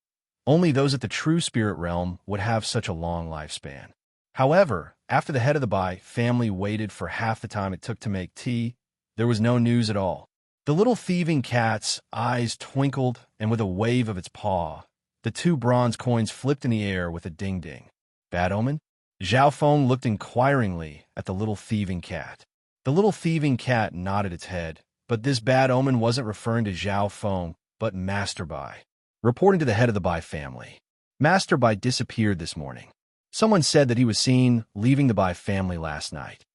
only those at the true spirit realm would have such a long lifespan. However, after the head of the Bai family waited for half the time it took to make tea, there was no news at all. The little thieving cat's eyes twinkled, and with a wave of its paw, the 2 bronze coins flipped in the air with a ding-ding. Bad omen? Zhao Feng looked inquiringly at the little thieving cat. The little thieving cat nodded its head, but this bad omen wasn't referring to Zhao Feng, but Master Bai. Reporting to the head of the Bai family. Master Bai disappeared this morning. Someone said that he was seen leaving the Bai family last night.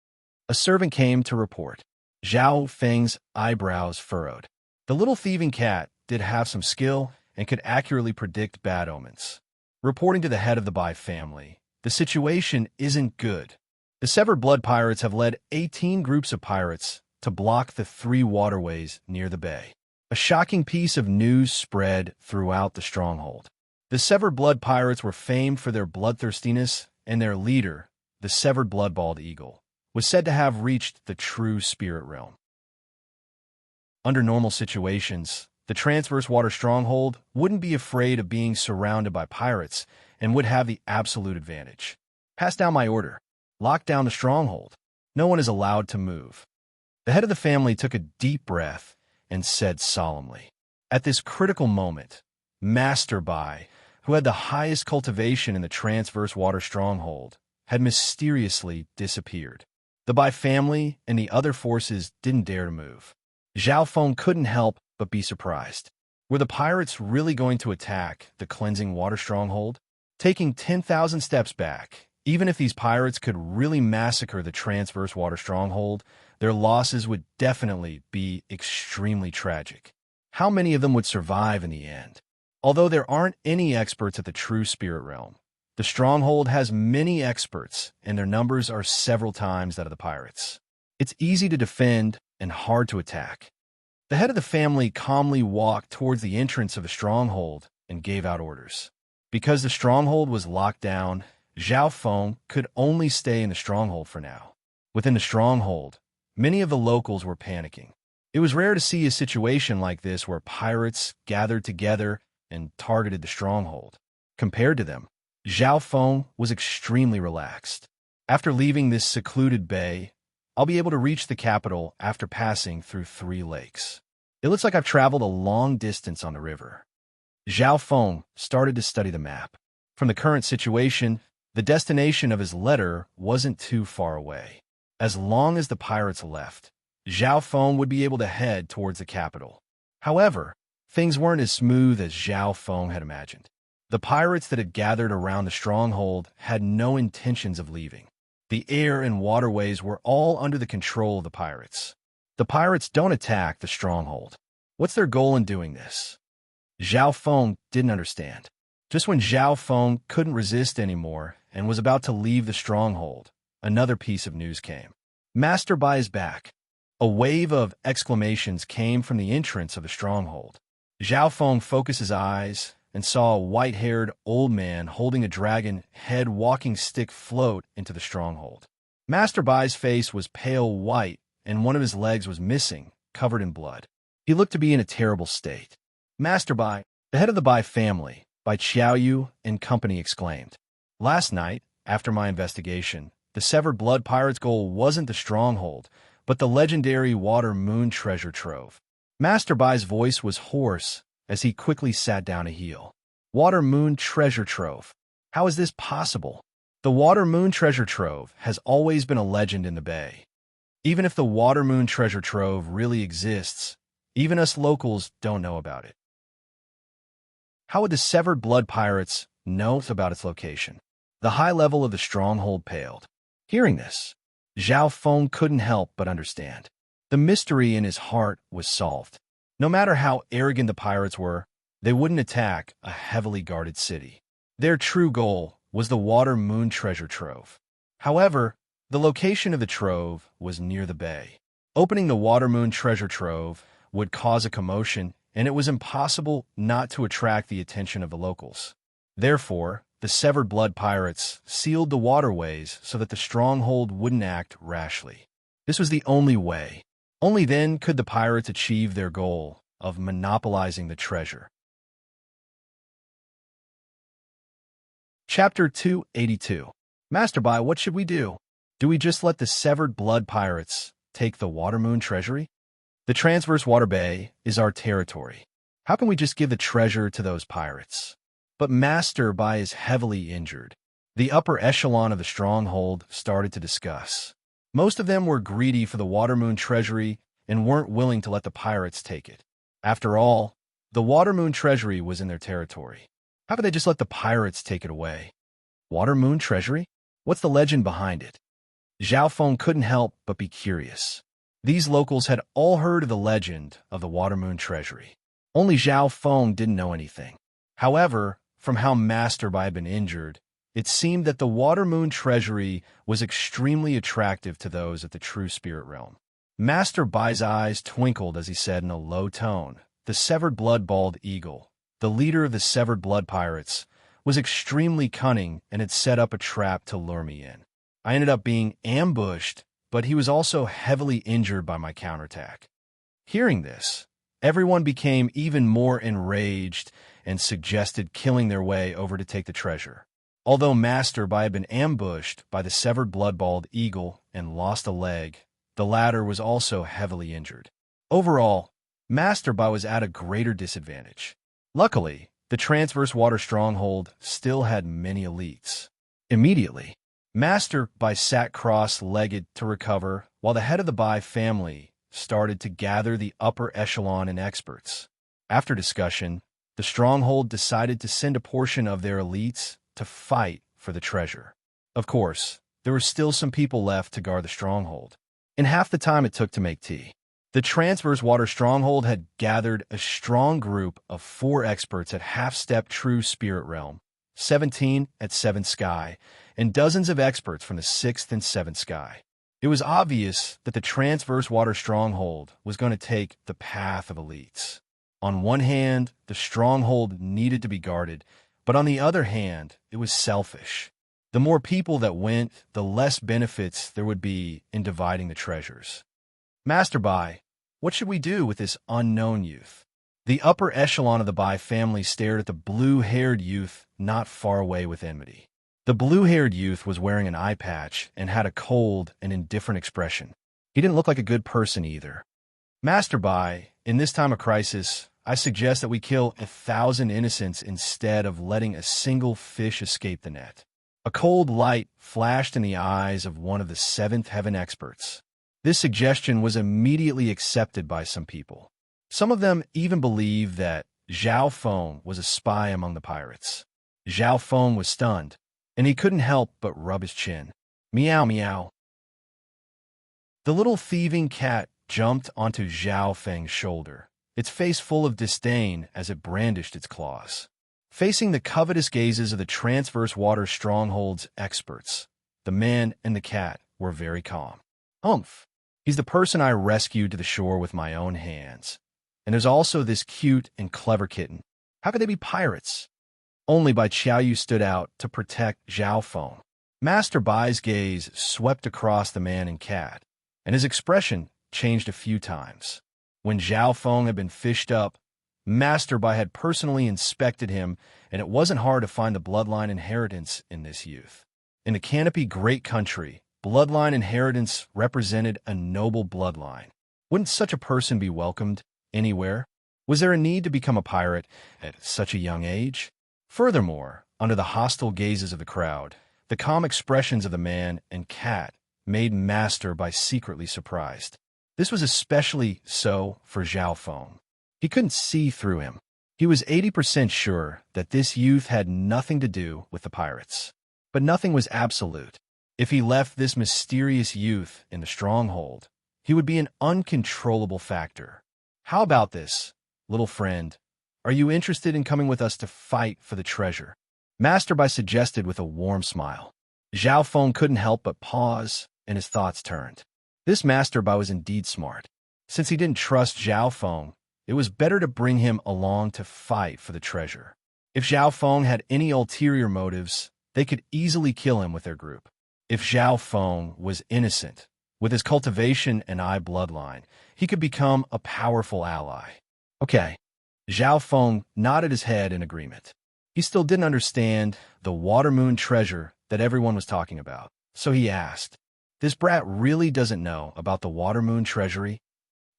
A servant came to report. Zhao Feng's eyebrows furrowed. The little thieving cat did have some skill and could accurately predict bad omens. Reporting to the head of the Bai family, the situation isn't good. The Severed Blood Pirates have led 18 groups of pirates to block the 3 waterways near the bay. A shocking piece of news spread throughout the stronghold. The Severed Blood Pirates were famed for their bloodthirstiness, and their leader, the Severed Blood-Balled Eagle, was said to have reached the true spirit realm. Under normal situations, the Transverse Water Stronghold wouldn't be afraid of being surrounded by pirates and would have the absolute advantage. Pass down my order. Lock down the stronghold. No one is allowed to move. The head of the family took a deep breath and said solemnly. At this critical moment, Master Bai, who had the highest cultivation in the Transverse Water Stronghold, had mysteriously disappeared. The Bai family and the other forces didn't dare to move. Zhao Feng couldn't help but be surprised. Were the pirates really going to attack the Cleansing Water Stronghold? Taking 10,000 steps back, even if these pirates could really massacre the Transverse Water Stronghold, their losses would definitely be extremely tragic. How many of them would survive in the end? Although there aren't any experts at the true spirit realm, the stronghold has many experts, and their numbers are several times that of the pirates. It's easy to defend and hard to attack. The head of the family calmly walked towards the entrance of the stronghold and gave out orders. Because the stronghold was locked down, Zhao Feng could only stay in the stronghold for now. Within the stronghold, many of the locals were panicking. It was rare to see a situation like this where pirates gathered together and targeted the stronghold. Compared to them, Zhao Feng was extremely relaxed. After leaving this secluded bay, I'll be able to reach the capital after passing through 3 lakes. It looks like I've traveled a long distance on the river. Zhao Feng started to study the map. From the current situation, the destination of his letter wasn't too far away. As long as the pirates left, Zhao Feng would be able to head towards the capital. However, things weren't as smooth as Zhao Feng had imagined. The pirates that had gathered around the stronghold had no intentions of leaving. The air and waterways were all under the control of the pirates. The pirates don't attack the stronghold. What's their goal in doing this? Zhao Feng didn't understand. Just when Zhao Feng couldn't resist anymore and was about to leave the stronghold, another piece of news came. Master Bai is back. A wave of exclamations came from the entrance of the stronghold. Zhao Feng focused his eyes and saw a white-haired old man holding a dragon head walking stick float into the stronghold. Master Bai's face was pale white, and one of his legs was missing, covered in blood. He looked to be in a terrible state. Master Bai, the head of the Bai family, Bai Qiaoyu and company exclaimed. Last night, after my investigation, the Severed Blood Pirates' goal wasn't the stronghold, but the legendary Water Moon treasure trove. Master Bai's voice was hoarse as he quickly sat down to heal. Water Moon treasure trove. How is this possible? The Water Moon treasure trove has always been a legend in the bay. Even if the Water Moon treasure trove really exists, even us locals don't know about it. How would the Severed Blood Pirates know about its location? The high level of the stronghold paled. Hearing this, Zhao Feng couldn't help but understand. The mystery in his heart was solved. No matter how arrogant the pirates were, they wouldn't attack a heavily guarded city. Their true goal was the Water Moon treasure trove. However, the location of the trove was near the bay. Opening the Water Moon treasure trove would cause a commotion, and it was impossible not to attract the attention of the locals. Therefore, the Severed Blood Pirates sealed the waterways so that the stronghold wouldn't act rashly. This was the only way. Only then could the pirates achieve their goal of monopolizing the treasure. Chapter 282. Master Bai, what should we do? Do we just let the Severed Blood Pirates take the Water Moon treasury? The Transverse Water Bay is our territory. How can we just give the treasure to those pirates? But Master Bai is heavily injured. The upper echelon of the stronghold started to discuss. Most of them were greedy for the Watermoon treasury and weren't willing to let the pirates take it. After all, the Watermoon treasury was in their territory. How could they just let the pirates take it away? Watermoon treasury? What's the legend behind it? Zhao Feng couldn't help but be curious. These locals had all heard of the legend of the Watermoon treasury. Only Zhao Feng didn't know anything. However, from how Master Bai had been injured, it seemed that the Watermoon treasury was extremely attractive to those at the true spirit realm. Master Bai's eyes twinkled as he said in a low tone, "The severed blood-balled eagle, the leader of the severed blood pirates, was extremely cunning and had set up a trap to lure me in. I ended up being ambushed, but he was also heavily injured by my counterattack." Hearing this, everyone became even more enraged and suggested killing their way over to take the treasure. Although Master Bai had been ambushed by the severed blood-balled eagle and lost a leg, the latter was also heavily injured. Overall, Master Bai was at a greater disadvantage. Luckily, the Transverse Water Stronghold still had many elites. Immediately, Master Bai sat cross-legged to recover, while the head of the Bai family started to gather the upper echelon and experts. After discussion, the stronghold decided to send a portion of their elites to fight for the treasure. Of course, there were still some people left to guard the stronghold. In half the time it took to make tea, the Transverse Water Stronghold had gathered a strong group of 4 experts at half-step true spirit realm, 17 at 7th sky, and dozens of experts from the 6th and 7th sky. It was obvious that the Transverse Water Stronghold was going to take the path of elites. On one hand, the stronghold needed to be guarded, but on the other hand, it was selfish. The more people that went, the less benefits there would be in dividing the treasures. Master Bai, what should we do with this unknown youth? The upper echelon of the Bai family stared at the blue-haired youth not far away with enmity. The blue-haired youth was wearing an eye patch and had a cold and indifferent expression. He didn't look like a good person either. Master Bai, in this time of crisis, I suggest that we kill 1,000 innocents instead of letting a single fish escape the net. A cold light flashed in the eyes of one of the 7th heaven experts. This suggestion was immediately accepted by some people. Some of them even believed that Zhao Feng was a spy among the pirates. Zhao Feng was stunned, and he couldn't help but rub his chin. Meow meow. The little thieving cat jumped onto Zhao Feng's shoulder, its face full of disdain as it brandished its claws. Facing the covetous gazes of the Transverse Water Stronghold's experts, the man and the cat were very calm. "Humph, he's the person I rescued to the shore with my own hands. And there's also this cute and clever kitten. How could they be pirates?" Only Bai Qiaoyu stood out to protect Zhao Feng. Master Bai's gaze swept across the man and cat, and his expression changed a few times. When Zhao Feng had been fished up, Master Bai had personally inspected him, and it wasn't hard to find the bloodline inheritance in this youth. In the Canopy Great Country, bloodline inheritance represented a noble bloodline. Wouldn't such a person be welcomed anywhere? Was there a need to become a pirate at such a young age? Furthermore, under the hostile gazes of the crowd, the calm expressions of the man and cat made Master Bai secretly surprised. This was especially so for Zhao Feng. He couldn't see through him. He was 80% sure that this youth had nothing to do with the pirates. But nothing was absolute. If he left this mysterious youth in the stronghold, he would be an uncontrollable factor. "How about this, little friend? Are you interested in coming with us to fight for the treasure?" Master Bai suggested with a warm smile. Zhao Feng couldn't help but pause, and his thoughts turned. This Master Bai was indeed smart. Since he didn't trust Zhao Feng, it was better to bring him along to fight for the treasure. If Zhao Feng had any ulterior motives, they could easily kill him with their group. If Zhao Feng was innocent, with his cultivation and eye bloodline, he could become a powerful ally. Okay. Zhao Feng nodded his head in agreement. He still didn't understand the Watermoon treasure that everyone was talking about, so he asked, "This brat really doesn't know about the Watermoon treasury?"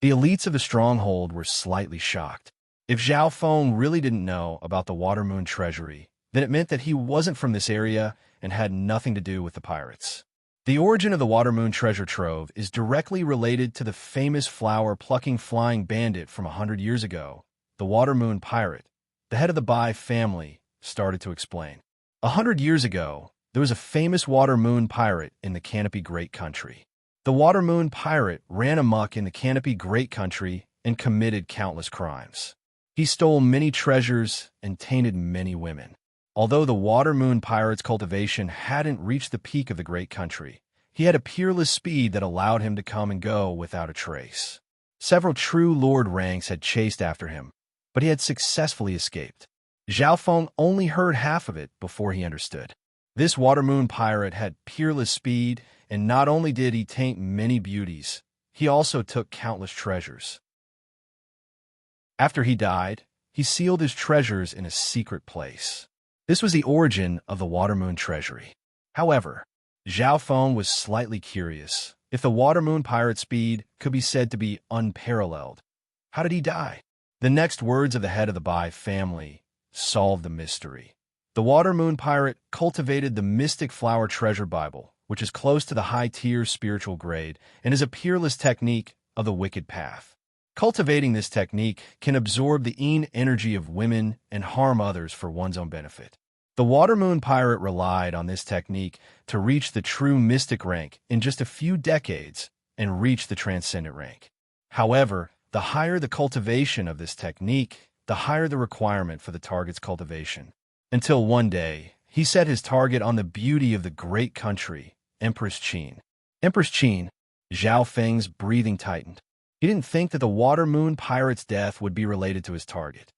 The elites of the stronghold were slightly shocked. If Zhao Feng really didn't know about the Watermoon treasury, then it meant that he wasn't from this area and had nothing to do with the pirates. The origin of the Watermoon treasure trove is directly related to the famous flower-plucking flying bandit from 100 years ago, the Watermoon pirate. The head of the Bai family started to explain. 100 years ago, there was a famous Watermoon pirate in the Canopy Great Country. The Watermoon pirate ran amok in the Canopy Great Country and committed countless crimes. He stole many treasures and tainted many women. Although the Watermoon pirate's cultivation hadn't reached the peak of the Great Country, he had a peerless speed that allowed him to come and go without a trace. Several true lord ranks had chased after him, but he had successfully escaped. Zhao Feng only heard half of it before he understood. This Watermoon pirate had peerless speed, and not only did he taint many beauties, he also took countless treasures. After he died, he sealed his treasures in a secret place. This was the origin of the Watermoon treasury. However, Zhao Feng was slightly curious if the Watermoon pirate's speed could be said to be unparalleled. How did he die? The next words of the head of the Bai family solved the mystery. The Watermoon pirate cultivated the mystic flower treasure Bible, which is close to the high-tier spiritual grade and is a peerless technique of the wicked path. Cultivating this technique can absorb the energy of women and harm others for one's own benefit. The Watermoon pirate relied on this technique to reach the true mystic rank in just a few decades and reach the transcendent rank. However, the higher the cultivation of this technique, the higher the requirement for the target's cultivation. Until one day, he set his target on the beauty of the great country, Empress Qin. Empress Qin, Zhao Feng's breathing tightened. He didn't think that the Watermoon pirate's death would be related to his target.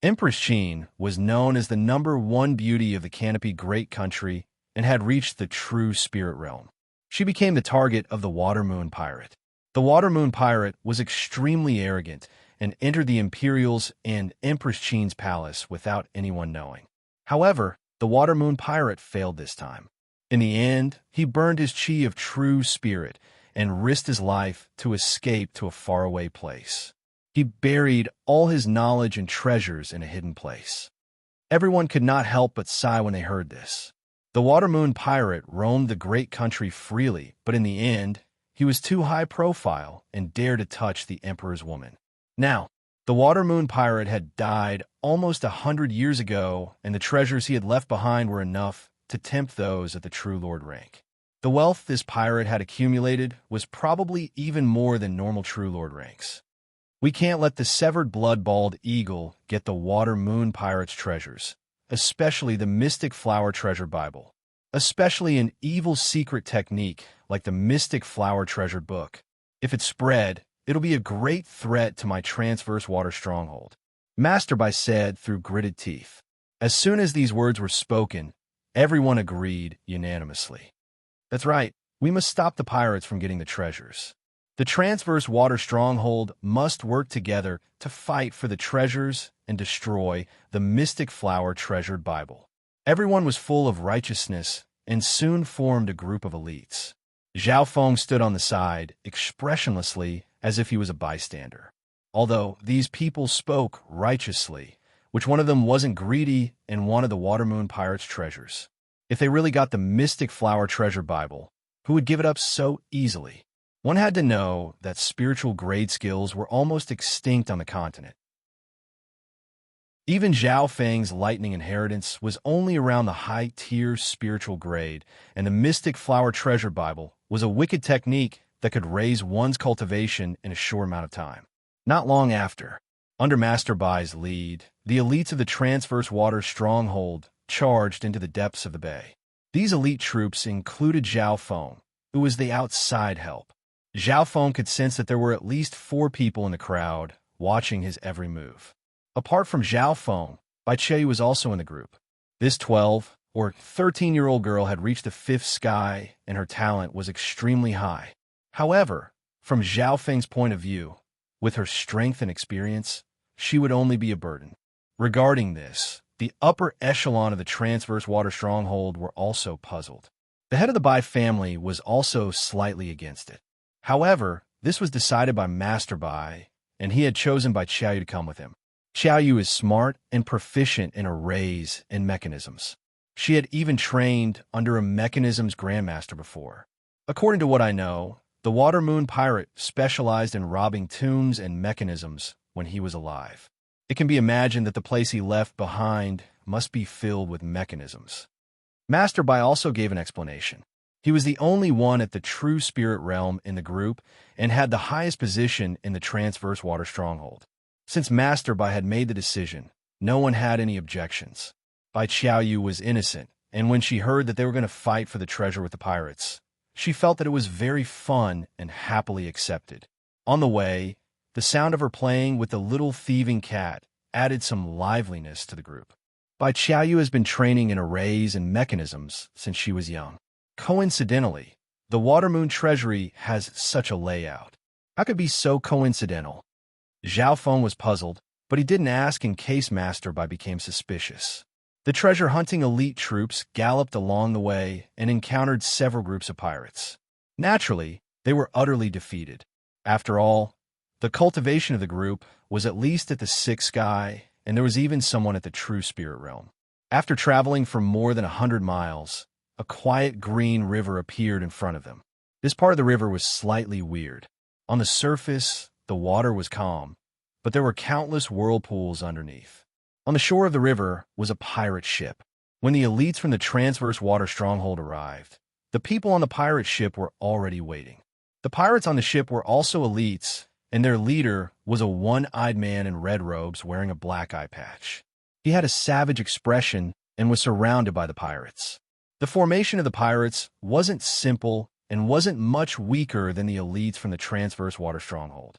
Empress Qin was known as the #1 beauty of the Canopy Great Country and had reached the true spirit realm. She became the target of the Watermoon pirate. The Watermoon pirate was extremely arrogant and entered the Imperial's and Empress Qin's palace without anyone knowing. However, the Watermoon pirate failed this time. In the end, he burned his chi of true spirit and risked his life to escape to a faraway place. He buried all his knowledge and treasures in a hidden place. Everyone could not help but sigh when they heard this. The Watermoon pirate roamed the great country freely, but in the end, he was too high profile and dared to touch the emperor's woman. Now, the Watermoon pirate had died almost 100 years ago, and the treasures he had left behind were enough to tempt those at the true lord rank. The wealth this pirate had accumulated was probably even more than normal true lord ranks. We can't let the severed blood-balled eagle get the Watermoon pirate's treasures, especially the mystic flower treasure Bible, especially an evil secret technique like the mystic flower treasure book. If it's spread, it'll be a great threat to my transverse water stronghold, Master Bai said through gritted teeth. As soon as these words were spoken, everyone agreed unanimously. That's right, we must stop the pirates from getting the treasures. The transverse water stronghold must work together to fight for the treasures and destroy the mystic flower treasured Bible. Everyone was full of righteousness and soon formed a group of elites. Zhao Feng stood on the side, expressionlessly, as if he was a bystander. Although these people spoke righteously, which one of them wasn't greedy and wanted the Watermoon pirate's treasures? If they really got the mystic flower treasure Bible, who would give it up so easily? One had to know that spiritual grade skills were almost extinct on the continent. Even Zhao Feng's lightning inheritance was only around the high-tier spiritual grade, and the mystic flower treasure Bible was a wicked technique that could raise one's cultivation in a short amount of time. Not long after, under Master Bai's lead, the elites of the transverse water stronghold charged into the depths of the bay. These elite troops included Zhao Feng, who was the outside help. Zhao Feng could sense that there were at least 4 people in the crowd watching his every move. Apart from Zhao Feng, Bai Che was also in the group. This 12 or 13-year-old girl had reached the 5th sky, and her talent was extremely high. However, from Zhao Feng's point of view, with her strength and experience, she would only be a burden. Regarding this, the upper echelon of the transverse water stronghold were also puzzled. The head of the Bai family was also slightly against it. However, this was decided by Master Bai, and he had chosen Bai Qiaoyu to come with him. Xiao Yu is smart and proficient in arrays and mechanisms. She had even trained under a mechanisms grandmaster before. According to what I know, the Water Moon pirate specialized in robbing tombs and mechanisms when he was alive. It can be imagined that the place he left behind must be filled with mechanisms. Master Bai also gave an explanation. He was the only one at the true spirit realm in the group and had the highest position in the transverse water stronghold. Since Master Bai had made the decision, no one had any objections. Bai Qiaoyu was innocent, and when she heard that they were going to fight for the treasure with the pirates, she felt that it was very fun and happily accepted. On the way, the sound of her playing with the little thieving cat added some liveliness to the group. Bai Qiaoyu has been training in arrays and mechanisms since she was young. Coincidentally, the Water Moon Treasury has such a layout. How could it be so coincidental? Zhao Feng was puzzled, but he didn't ask in case Master Bai became suspicious. The treasure-hunting elite troops galloped along the way and encountered several groups of pirates. Naturally, they were utterly defeated. After all, the cultivation of the group was at least at the sixth sky, and there was even someone at the true spirit realm. After traveling for more than 100 miles, a quiet green river appeared in front of them. This part of the river was slightly weird. On the surface, the water was calm, but there were countless whirlpools underneath. On the shore of the river was a pirate ship. When the elites from the transverse water stronghold arrived, the people on the pirate ship were already waiting. The pirates on the ship were also elites, and their leader was a one-eyed man in red robes wearing a black eye patch. He had a savage expression and was surrounded by the pirates. The formation of the pirates wasn't simple and wasn't much weaker than the elites from the transverse water stronghold.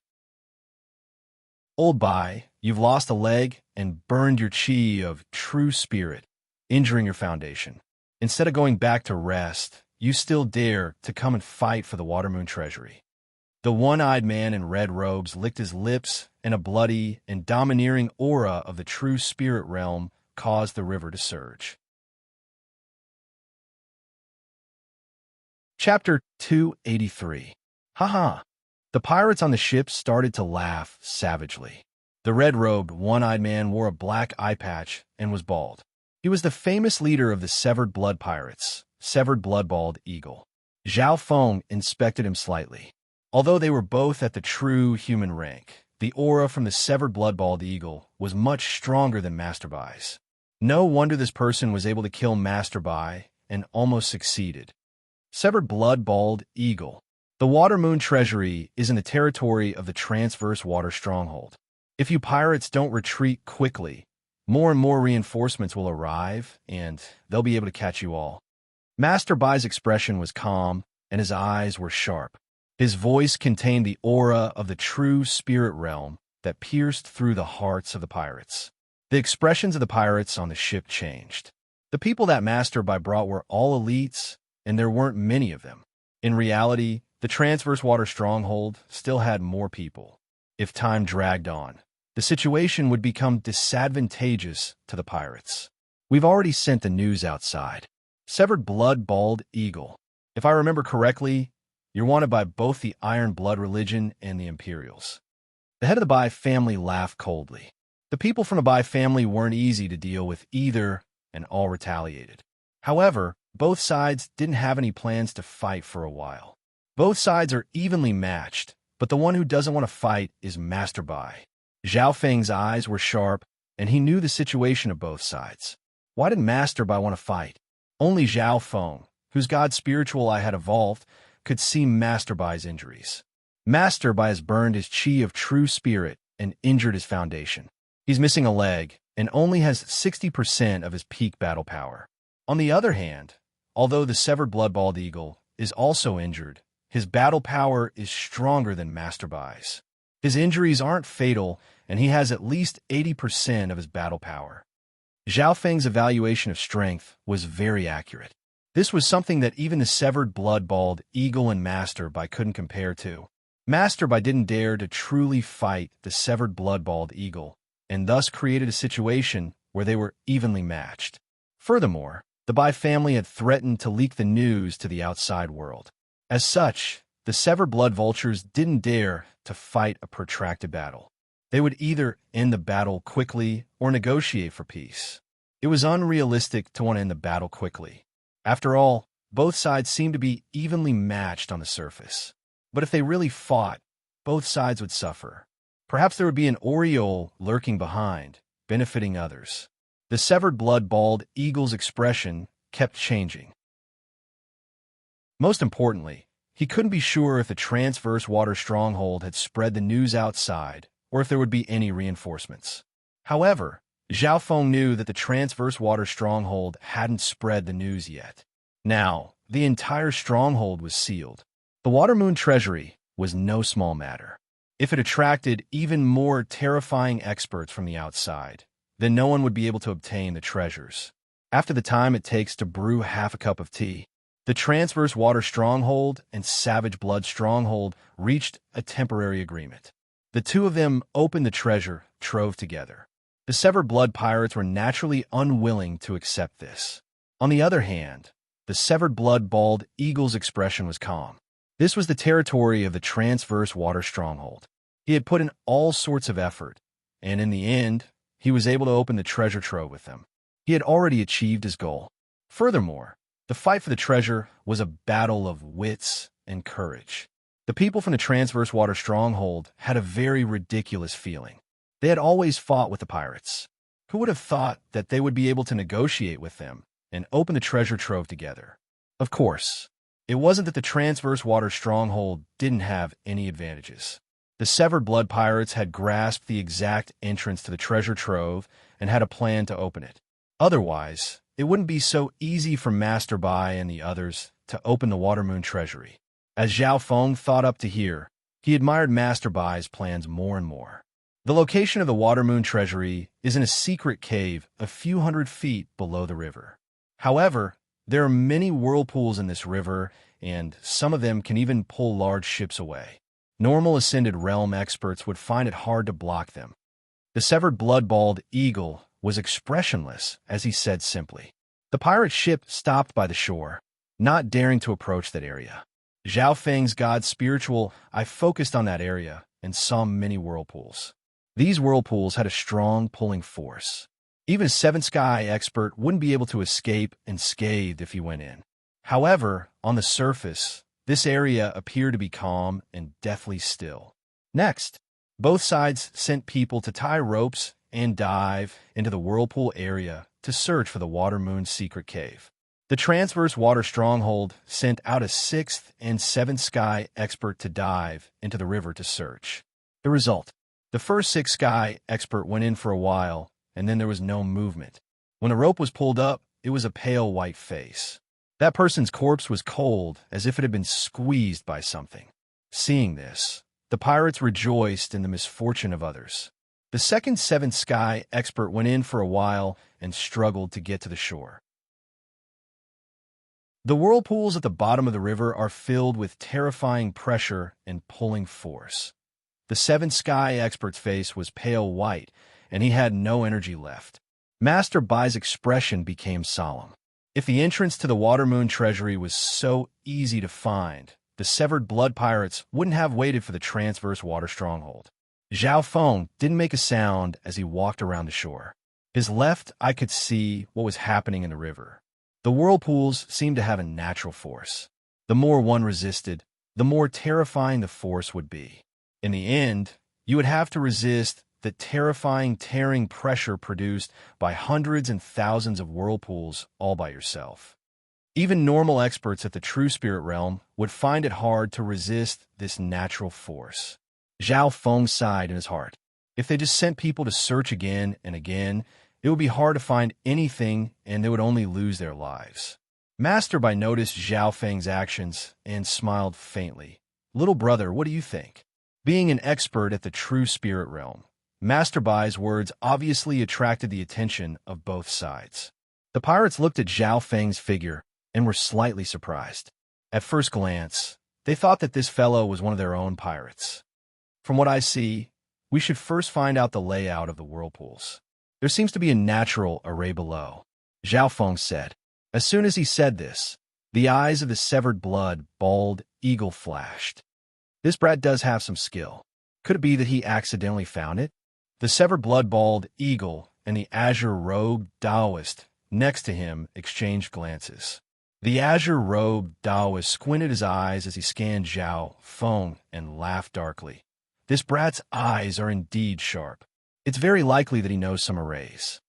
Old Bai, you've lost a leg and burned your chi of true spirit, injuring your foundation. Instead of going back to rest, you still dare to come and fight for the Water Moon Treasury. The one-eyed man in red robes licked his lips, and a bloody and domineering aura of the true spirit realm caused the river to surge. Chapter 283. Haha. The pirates on the ship started to laugh savagely. The red-robed, one-eyed man wore a black eye patch and was bald. He was the famous leader of the Severed Blood Pirates, Severed Blood-Bald Eagle. Zhao Feng inspected him slightly. Although they were both at the true human rank, the aura from the Severed Blood-Bald Eagle was much stronger than Master Bai's. No wonder this person was able to kill Master Bai and almost succeeded. Severed Blood-Bald Eagle. The Water Moon Treasury is in the territory of the Transverse Water Stronghold. If you pirates don't retreat quickly, more and more reinforcements will arrive, and they'll be able to catch you all. Master Bai's expression was calm, and his eyes were sharp. His voice contained the aura of the true spirit realm that pierced through the hearts of the pirates. The expressions of the pirates on the ship changed. The people that Master Bai brought were all elites, and there weren't many of them. In reality, the Transverse Water Stronghold still had more people. If time dragged on, the situation would become disadvantageous to the pirates. We've already sent the news outside. Severed Blood-Bald Eagle. If I remember correctly, you're wanted by both the Iron Blood religion and the Imperials. The head of the Bai family laughed coldly. The people from the Bai family weren't easy to deal with either, and all retaliated. However, both sides didn't have any plans to fight for a while. Both sides are evenly matched, but the one who doesn't want to fight is Master Bai. Zhao Feng's eyes were sharp, and he knew the situation of both sides. Why did Master Bai want to fight? Only Zhao Feng, whose god spiritual eye had evolved, could see Master Bai's injuries. Master Bai has burned his chi of true spirit and injured his foundation. He's missing a leg and only has 60% of his peak battle power. On the other hand, although the Severed Blood-Bald Eagle is also injured, his battle power is stronger than Master Bai's. His injuries aren't fatal, and he has at least 80% of his battle power. Zhao Feng's evaluation of strength was very accurate. This was something that even the Severed Blood-Bald Eagle and Master Bai couldn't compare to. Master Bai didn't dare to truly fight the Severed Blood-Bald Eagle, and thus created a situation where they were evenly matched. Furthermore, the Bai family had threatened to leak the news to the outside world. As such, the Severed Blood Vultures didn't dare to fight a protracted battle. They would either end the battle quickly or negotiate for peace. It was unrealistic to want to end the battle quickly. After all, both sides seemed to be evenly matched on the surface. But if they really fought, both sides would suffer. Perhaps there would be an aureole lurking behind, benefiting others. The severed blood-bald eagle's expression kept changing. Most importantly, he couldn't be sure if the transverse water stronghold had spread the news outside or if there would be any reinforcements. However, Zhao Feng knew that the transverse water stronghold hadn't spread the news yet. Now, the entire stronghold was sealed. The Watermoon treasury was no small matter. If it attracted even more terrifying experts from the outside, then no one would be able to obtain the treasures. After the time it takes to brew half a cup of tea, the transverse water stronghold and savage blood stronghold reached a temporary agreement. The two of them opened the treasure trove together. The severed blood pirates were naturally unwilling to accept this. On the other hand, the severed blood bald eagle's expression was calm. This was the territory of the transverse water stronghold. He had put in all sorts of effort, and in the end, he was able to open the treasure trove with them. He had already achieved his goal. Furthermore, the fight for the treasure was a battle of wits and courage. The people from the transverse water stronghold had a very ridiculous feeling. They had always fought with the pirates. Who would have thought that they would be able to negotiate with them and open the treasure trove together? Of course, it wasn't that the transverse water stronghold didn't have any advantages. The severed blood pirates had grasped the exact entrance to the treasure trove and had a plan to open it. Otherwise, it wouldn't be so easy for Master Bai and the others to open the Watermoon treasury. As Zhao Feng thought up to here, he admired Master Bai's plans more and more. The location of the Watermoon treasury is in a secret cave a few hundred feet below the river. However, there are many whirlpools in this river, and some of them can even pull large ships away. Normal Ascended Realm experts would find it hard to block them. The severed blood-bald eagle was expressionless as he said simply. The pirate ship stopped by the shore, not daring to approach that area. Zhao Feng's god spiritual eye focused on that area and saw many whirlpools. These whirlpools had a strong pulling force. Even a Seven Sky expert wouldn't be able to escape unscathed if he went in. However, on the surface, this area appeared to be calm and deathly still. Next, both sides sent people to tie ropes and dive into the whirlpool area to search for the Watermoon secret cave. The transverse water stronghold sent out a 6th and 7th Sky expert to dive into the river to search. The result: the first 6th Sky expert went in for a while, and then there was no movement. When the rope was pulled up, it was a pale white face. That person's corpse was cold, as if it had been squeezed by something. Seeing this, the pirates rejoiced in the misfortune of others. The second 7th Sky expert went in for a while and struggled to get to the shore. The whirlpools at the bottom of the river are filled with terrifying pressure and pulling force. The 7th Sky expert's face was pale white, and he had no energy left. Master Bai's expression became solemn. If the entrance to the Watermoon treasury was so easy to find, the severed blood pirates wouldn't have waited for the transverse water stronghold. Zhao Feng didn't make a sound as he walked around the shore. His left eye could see what was happening in the river. The whirlpools seemed to have a natural force. The more one resisted, the more terrifying the force would be. In the end, you would have to resist the terrifying tearing pressure produced by hundreds and thousands of whirlpools all by yourself. Even normal experts at the True Spirit Realm would find it hard to resist this natural force. Zhao Feng sighed in his heart. If they just sent people to search again and again, it would be hard to find anything, and they would only lose their lives. Master Bai noticed Zhao Feng's actions and smiled faintly. "Little brother, what do you think?" Being an expert at the True Spirit Realm, Master Bai's words obviously attracted the attention of both sides. The pirates looked at Zhao Feng's figure and were slightly surprised. At first glance, they thought that this fellow was one of their own pirates. "From what I see, we should first find out the layout of the whirlpools. There seems to be a natural array below," Zhao Feng said. As soon as he said this, the eyes of the severed blood, bald eagle flashed. This brat does have some skill. Could it be that he accidentally found it? The severed blood-balled eagle and the azure-robed Taoist next to him exchanged glances. The azure-robed Taoist squinted his eyes as he scanned Zhao Feng and laughed darkly. This brat's eyes are indeed sharp. It's very likely that he knows some arrays.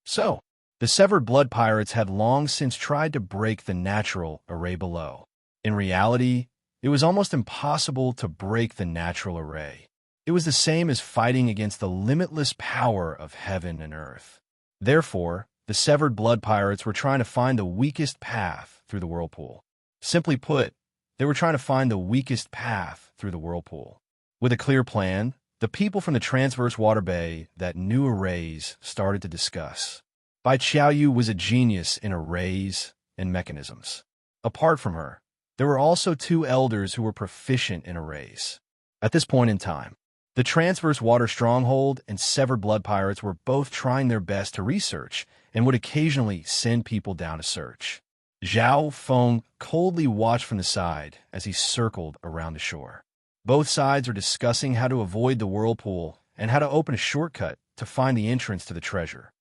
So, the severed blood pirates had long since tried to break the natural array below. In reality, it was almost impossible to break the natural array. It was the same as fighting against the limitless power of heaven and earth. Therefore, the severed blood pirates were trying to find the weakest path through the whirlpool. Simply put, they were trying to find the weakest path through the whirlpool. With a clear plan, the people from the transverse water bay that knew arrays started to discuss. Bai Qiaoyu was a genius in arrays and mechanisms. Apart from her, there were also two elders who were proficient in arrays. At this point in time, the transverse water stronghold and severed blood pirates were both trying their best to research and would occasionally send people down to search. Zhao Feng coldly watched from the side as he circled around the shore. Both sides are discussing how to avoid the whirlpool and how to open a shortcut to find the entrance to the treasure.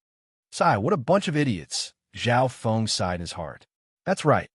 Sigh, what a bunch of idiots, Zhao Feng sighed in his heart. That's right.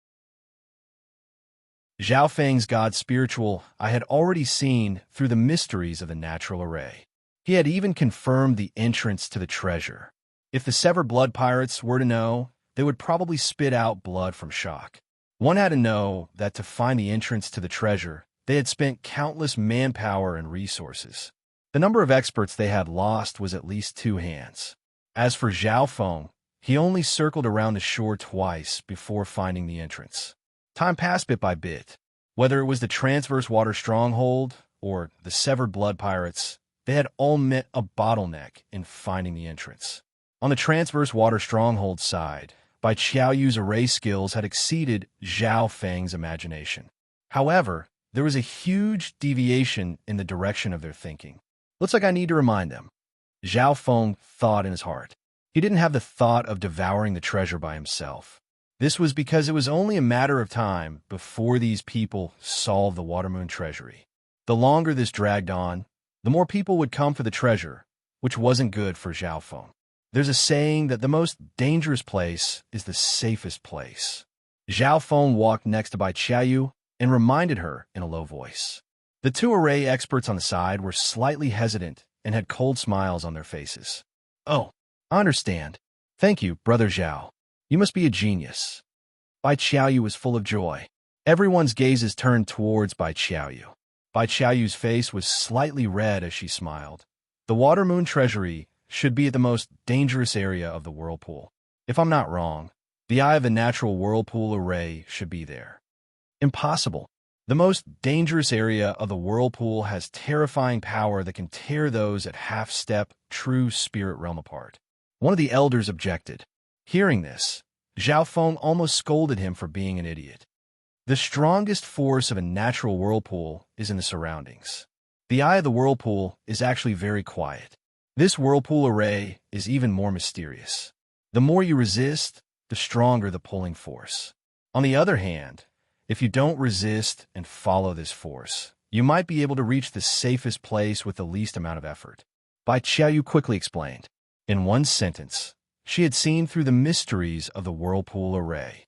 Zhao Feng's god spiritual I had already seen through the mysteries of the natural array. He had even confirmed the entrance to the treasure. If the severed blood pirates were to know, they would probably spit out blood from shock. One had to know that to find the entrance to the treasure, they had spent countless manpower and resources. The number of experts they had lost was at least 2 hands. As for Zhao Feng, he only circled around the shore twice before finding the entrance. Time passed bit by bit. Whether it was the transverse water stronghold or the severed blood pirates, they had all met a bottleneck in finding the entrance. On the transverse water stronghold side, Bai Qiaoyu's array skills had exceeded Zhao Feng's imagination. However, there was a huge deviation in the direction of their thinking. Looks like I need to remind them. Zhao Feng thought in his heart. He didn't have the thought of devouring the treasure by himself. This was because it was only a matter of time before these people solved the Watermoon treasury. The longer this dragged on, the more people would come for the treasure, which wasn't good for Zhao Feng. There's a saying that the most dangerous place is the safest place. Zhao Feng walked next to Bai Qiaoyu and reminded her in a low voice. The 2 array experts on the side were slightly hesitant and had cold smiles on their faces. Oh, I understand. Thank you, Brother Zhao. You must be a genius. Bai Qiaoyu was full of joy. Everyone's gazes turned towards Bai Qiaoyu. Bai Qiaoyu's face was slightly red as she smiled. The Watermoon treasury should be at the most dangerous area of the whirlpool. If I'm not wrong, the eye of the natural whirlpool array should be there. Impossible. The most dangerous area of the whirlpool has terrifying power that can tear those at half-step, true spirit realm apart. One of the elders objected. Hearing this, Zhao Feng almost scolded him for being an idiot. The strongest force of a natural whirlpool is in the surroundings. The eye of the whirlpool is actually very quiet. This whirlpool array is even more mysterious. The more you resist, the stronger the pulling force. On the other hand, if you don't resist and follow this force, you might be able to reach the safest place with the least amount of effort. Bai Qiaoyu quickly explained. In one sentence, she had seen through the mysteries of the whirlpool array.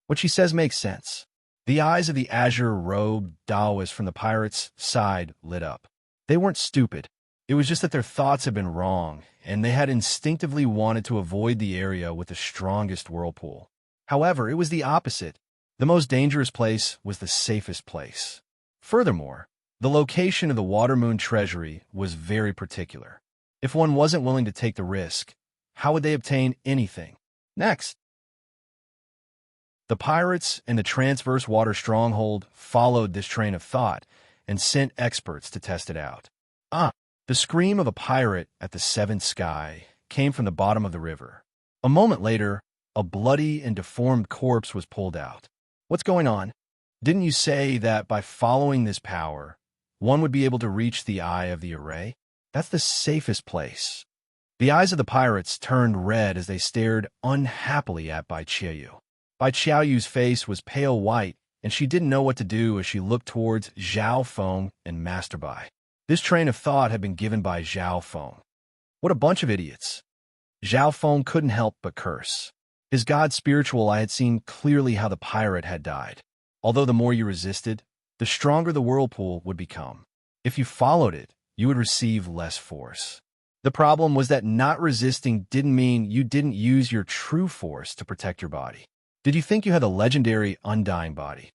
What she says makes sense. The eyes of the azure-robed Taoists from the pirates' side lit up. They weren't stupid. It was just that their thoughts had been wrong, and they had instinctively wanted to avoid the area with the strongest whirlpool. However, it was the opposite. The most dangerous place was the safest place. Furthermore, the location of the Watermoon treasury was very particular. If one wasn't willing to take the risk, how would they obtain anything? Next, the pirates and the transverse water stronghold followed this train of thought and sent experts to test it out. The scream of a pirate at the 7th sky came from the bottom of the river. A moment later, a bloody and deformed corpse was pulled out. What's going on? Didn't you say that by following this power, one would be able to reach the eye of the array? That's the safest place. The eyes of the pirates turned red as they stared unhappily at Bai Qiaoyu. Bai Qiaoyu's face was pale white, and she didn't know what to do as she looked towards Zhao Feng and Master Bai. This train of thought had been given by Zhao Feng. What a bunch of idiots. Zhao Feng couldn't help but curse. His god spiritual eye had seen clearly how the pirate had died. Although the more you resisted, the stronger the whirlpool would become. If you followed it, you would receive less force. The problem was that not resisting didn't mean you didn't use your true force to protect your body. Did you think you had the legendary undying body?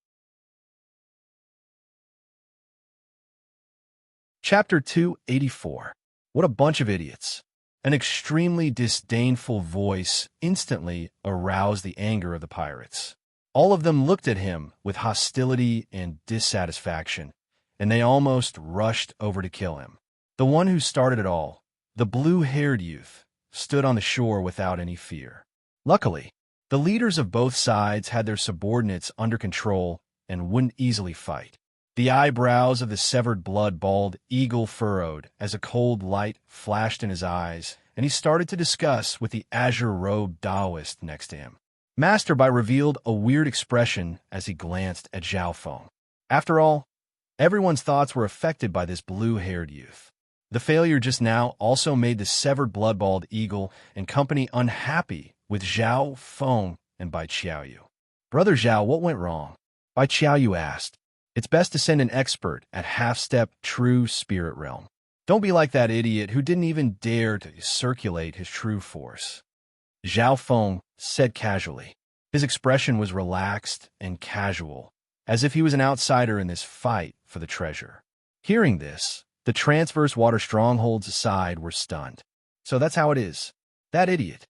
Chapter 284. What a bunch of idiots. An extremely disdainful voice instantly aroused the anger of the pirates. All of them looked at him with hostility and dissatisfaction, and they almost rushed over to kill him. The one who started it all, the blue-haired youth, stood on the shore without any fear. Luckily, the leaders of both sides had their subordinates under control and wouldn't easily fight. The eyebrows of the severed blood-bald eagle furrowed as a cold light flashed in his eyes, and he started to discuss with the azure-robed Taoist next to him. Master Bai revealed a weird expression as he glanced at Zhao Feng. After all, everyone's thoughts were affected by this blue-haired youth. The failure just now also made the severed blood-bald eagle and company unhappy with Zhao Feng and Bai Qiaoyu. Brother Zhao, what went wrong? Bai Qiaoyu asked. It's best to send an expert at half-step true spirit realm. Don't be like that idiot who didn't even dare to circulate his true force. Zhao Feng said casually. His expression was relaxed and casual, as if he was an outsider in this fight for the treasure. Hearing this, the transverse water strongholds aside were stunned. So that's how it is. That idiot.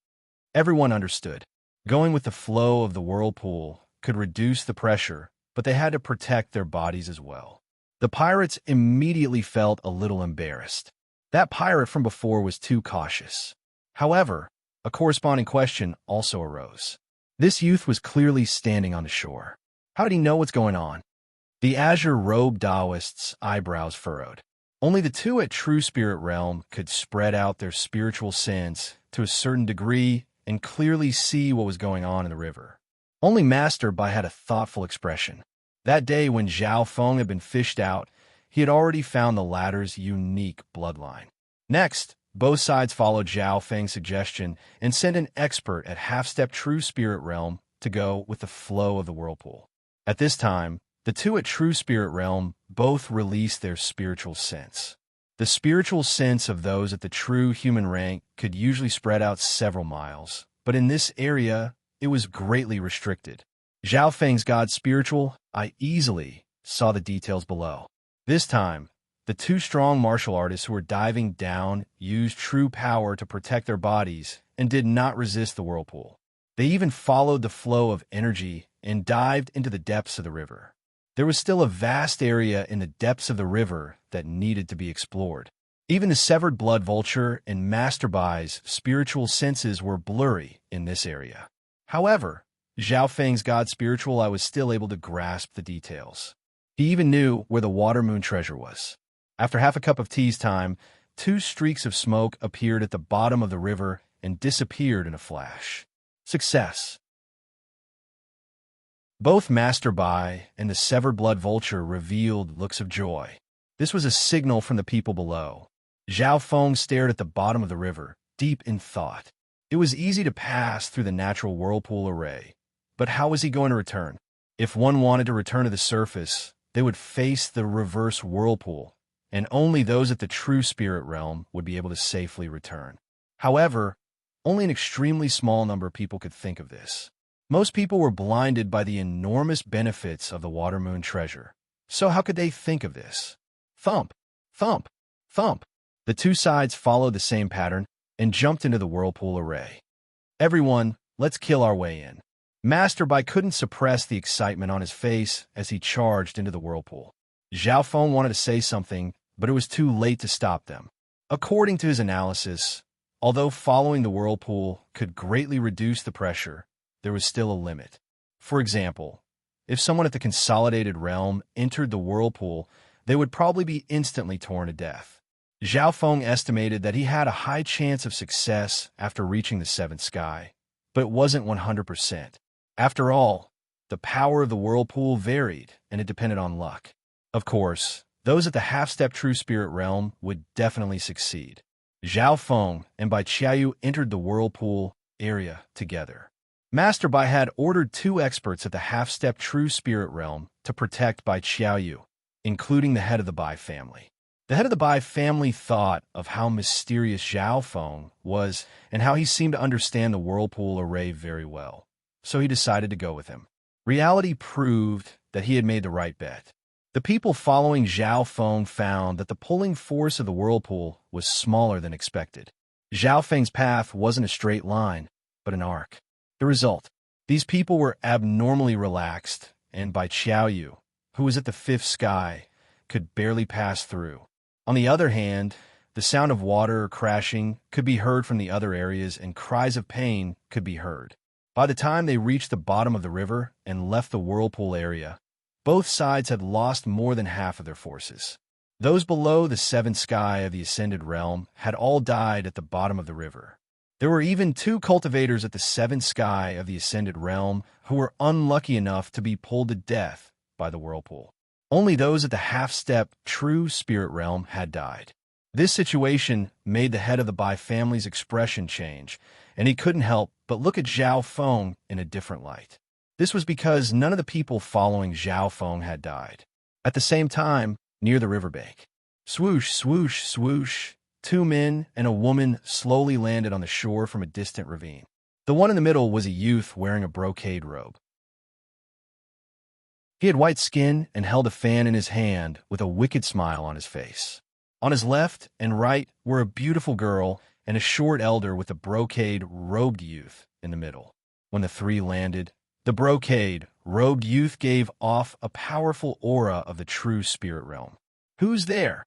Everyone understood. Going with the flow of the whirlpool could reduce the pressure, but they had to protect their bodies as well. The pirates immediately felt a little embarrassed. That pirate from before was too cautious. However, a corresponding question also arose. This youth was clearly standing on the shore. How did he know what's going on? The azure-robed Taoist's eyebrows furrowed. Only the two at True Spirit Realm could spread out their spiritual sense to a certain degree and clearly see what was going on in the river. Only Master Bai had a thoughtful expression. That day when Zhao Feng had been fished out, he had already found the latter's unique bloodline. Next, both sides followed Zhao Feng's suggestion and sent an expert at half-step True Spirit Realm to go with the flow of the whirlpool. At this time, the two at True Spirit Realm both released their spiritual sense. The spiritual sense of those at the true human rank could usually spread out several miles, but in this area, it was greatly restricted. Zhao Feng's god spiritual eye easily saw the details below. This time, the two strong martial artists who were diving down used true power to protect their bodies and did not resist the whirlpool. They even followed the flow of energy and dived into the depths of the river. There was still a vast area in the depths of the river that needed to be explored. Even the severed blood vulture and Master Bai's spiritual senses were blurry in this area. However, Zhao Feng's god spiritual eye was still able to grasp the details. He even knew where the water moon treasure was. After half a cup of tea's time, two streaks of smoke appeared at the bottom of the river and disappeared in a flash. Success. Both Master Bai and the severed blood vulture revealed looks of joy. This was a signal from the people below. Zhao Feng stared at the bottom of the river, deep in thought. It was easy to pass through the natural whirlpool array, but how was he going to return? If one wanted to return to the surface, they would face the reverse whirlpool, and only those at the True Spirit Realm would be able to safely return. However, only an extremely small number of people could think of this. Most people were blinded by the enormous benefits of the water moon treasure. So how could they think of this? Thump, thump, thump. The two sides followed the same pattern and jumped into the whirlpool array. Everyone, let's kill our way in. Master Bai couldn't suppress the excitement on his face as he charged into the whirlpool. Zhao Feng wanted to say something, but it was too late to stop them. According to his analysis, although following the whirlpool could greatly reduce the pressure, there was still a limit. For example, if someone at the Consolidated Realm entered the whirlpool, they would probably be instantly torn to death. Zhao Feng estimated that he had a high chance of success after reaching the seventh sky, but it wasn't 100%. After all, the power of the whirlpool varied, and it depended on luck. Of course, those at the half-step True Spirit Realm would definitely succeed. Zhao Feng and Bai Qiaoyu entered the whirlpool area together. Master Bai had ordered 2 experts at the half-step true spirit realm to protect Bai Qiaoyu, including the head of the Bai family. The head of the Bai family thought of how mysterious Zhao Feng was and how he seemed to understand the whirlpool array very well, so he decided to go with him. Reality proved that he had made the right bet. The people following Zhao Feng found that the pulling force of the whirlpool was smaller than expected. Zhao Feng's path wasn't a straight line, but an arc. The result: these people were abnormally relaxed, and Bai Qiaoyu, who was at the 5th sky, could barely pass through. On the other hand, the sound of water crashing could be heard from the other areas, and cries of pain could be heard. By the time they reached the bottom of the river and left the whirlpool area, both sides had lost more than half of their forces. Those below the 7th sky of the Ascended Realm had all died at the bottom of the river. There were even 2 cultivators at the 7th sky of the Ascended Realm who were unlucky enough to be pulled to death by the whirlpool. Only those at the half-step true spirit realm had died. This situation made the head of the Bai family's expression change, and he couldn't help but look at Zhao Feng in a different light. This was because none of the people following Zhao Feng had died. At the same time, near the riverbank, swoosh, swoosh, swoosh, 2 men and a woman slowly landed on the shore from a distant ravine. The one in the middle was a youth wearing a brocade robe. He had white skin and held a fan in his hand with a wicked smile on his face. On his left and right were a beautiful girl and a short elder with a brocade-robed youth in the middle. When the 3 landed, the brocade-robed youth gave off a powerful aura of the true spirit realm. "Who's there?"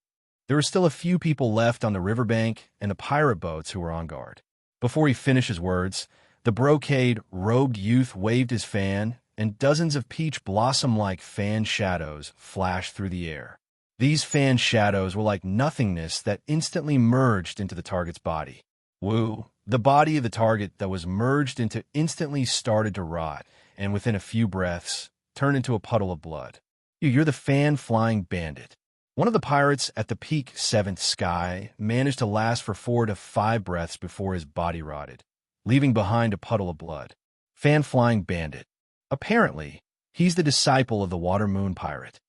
There were still a few people left on the riverbank and the pirate boats who were on guard. Before he finished his words, the brocade-robed youth waved his fan, and dozens of peach blossom-like fan shadows flashed through the air. These fan shadows were like nothingness that instantly merged into the target's body. Woo! The body of the target that was merged into instantly started to rot, and within a few breaths, turned into a puddle of blood. You're the fan-flying bandit. One of the pirates at the peak 7th sky managed to last for 4 to 5 breaths before his body rotted, leaving behind a puddle of blood. Fan-flying bandit. Apparently, he's the disciple of the Water Moon Pirate.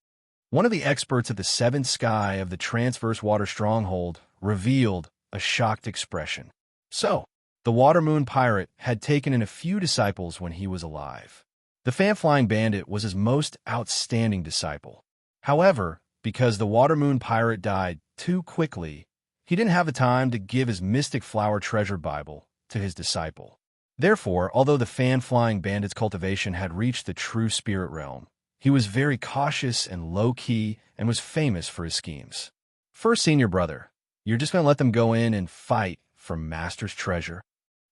One of the experts at the 7th sky of the Transverse Water Stronghold revealed a shocked expression. So, the Water Moon Pirate had taken in a few disciples when he was alive. The fan-flying bandit was his most outstanding disciple. However, because the Water Moon Pirate died too quickly, he didn't have the time to give his Mystic Flower Treasure Bible to his disciple. Therefore, although the fan-flying bandit's cultivation had reached the true spirit realm, he was very cautious and low-key and was famous for his schemes. "First senior brother, you're just going to let them go in and fight for Master's treasure?"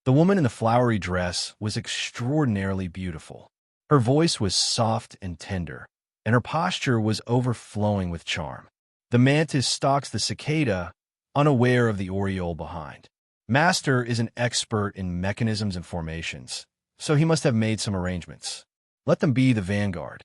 The woman in the flowery dress was extraordinarily beautiful. Her voice was soft and tender, and her posture was overflowing with charm. The mantis stalks the cicada, unaware of the oriole behind. Master is an expert in mechanisms and formations, so he must have made some arrangements. Let them be the vanguard.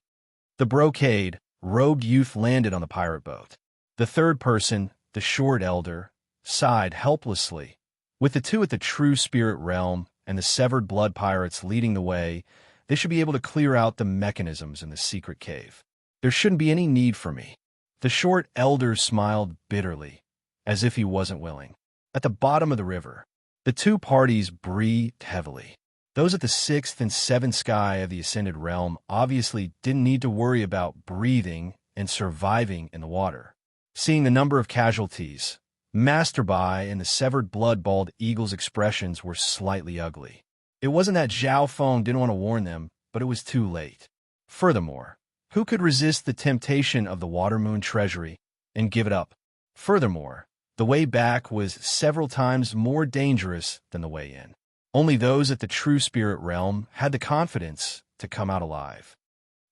The brocade-robed youth landed on the pirate boat. The 3rd person, the short elder, sighed helplessly. With the 2 at the true spirit realm and the severed blood pirates leading the way, they should be able to clear out the mechanisms in the secret cave. There shouldn't be any need for me. The short elder smiled bitterly, as if he wasn't willing. At the bottom of the river, the 2 parties breathed heavily. Those at the 6th and 7th sky of the Ascended Realm obviously didn't need to worry about breathing and surviving in the water. Seeing the number of casualties, Master Bai and the severed blood-bald eagle's expressions were slightly ugly. It wasn't that Zhao Feng didn't want to warn them, but it was too late. Furthermore, who could resist the temptation of the Water Moon Treasury and give it up? Furthermore, the way back was several times more dangerous than the way in. Only those at the true spirit realm had the confidence to come out alive.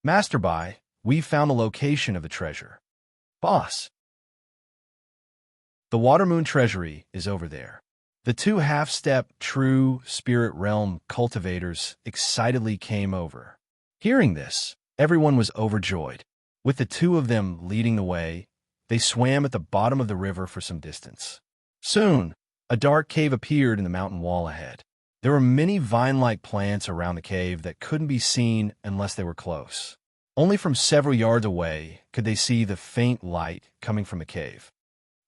"Master Bai, we've found the location of the treasure." "Boss." "The Water Moon Treasury is over there." The 2 half-step true spirit realm cultivators excitedly came over. Hearing this, everyone was overjoyed. With the 2 of them leading the way, they swam at the bottom of the river for some distance. Soon, A dark cave appeared in the mountain wall ahead. There were many vine-like plants around the cave that couldn't be seen unless they were close. Only from several yards away could they see the faint light coming from the cave.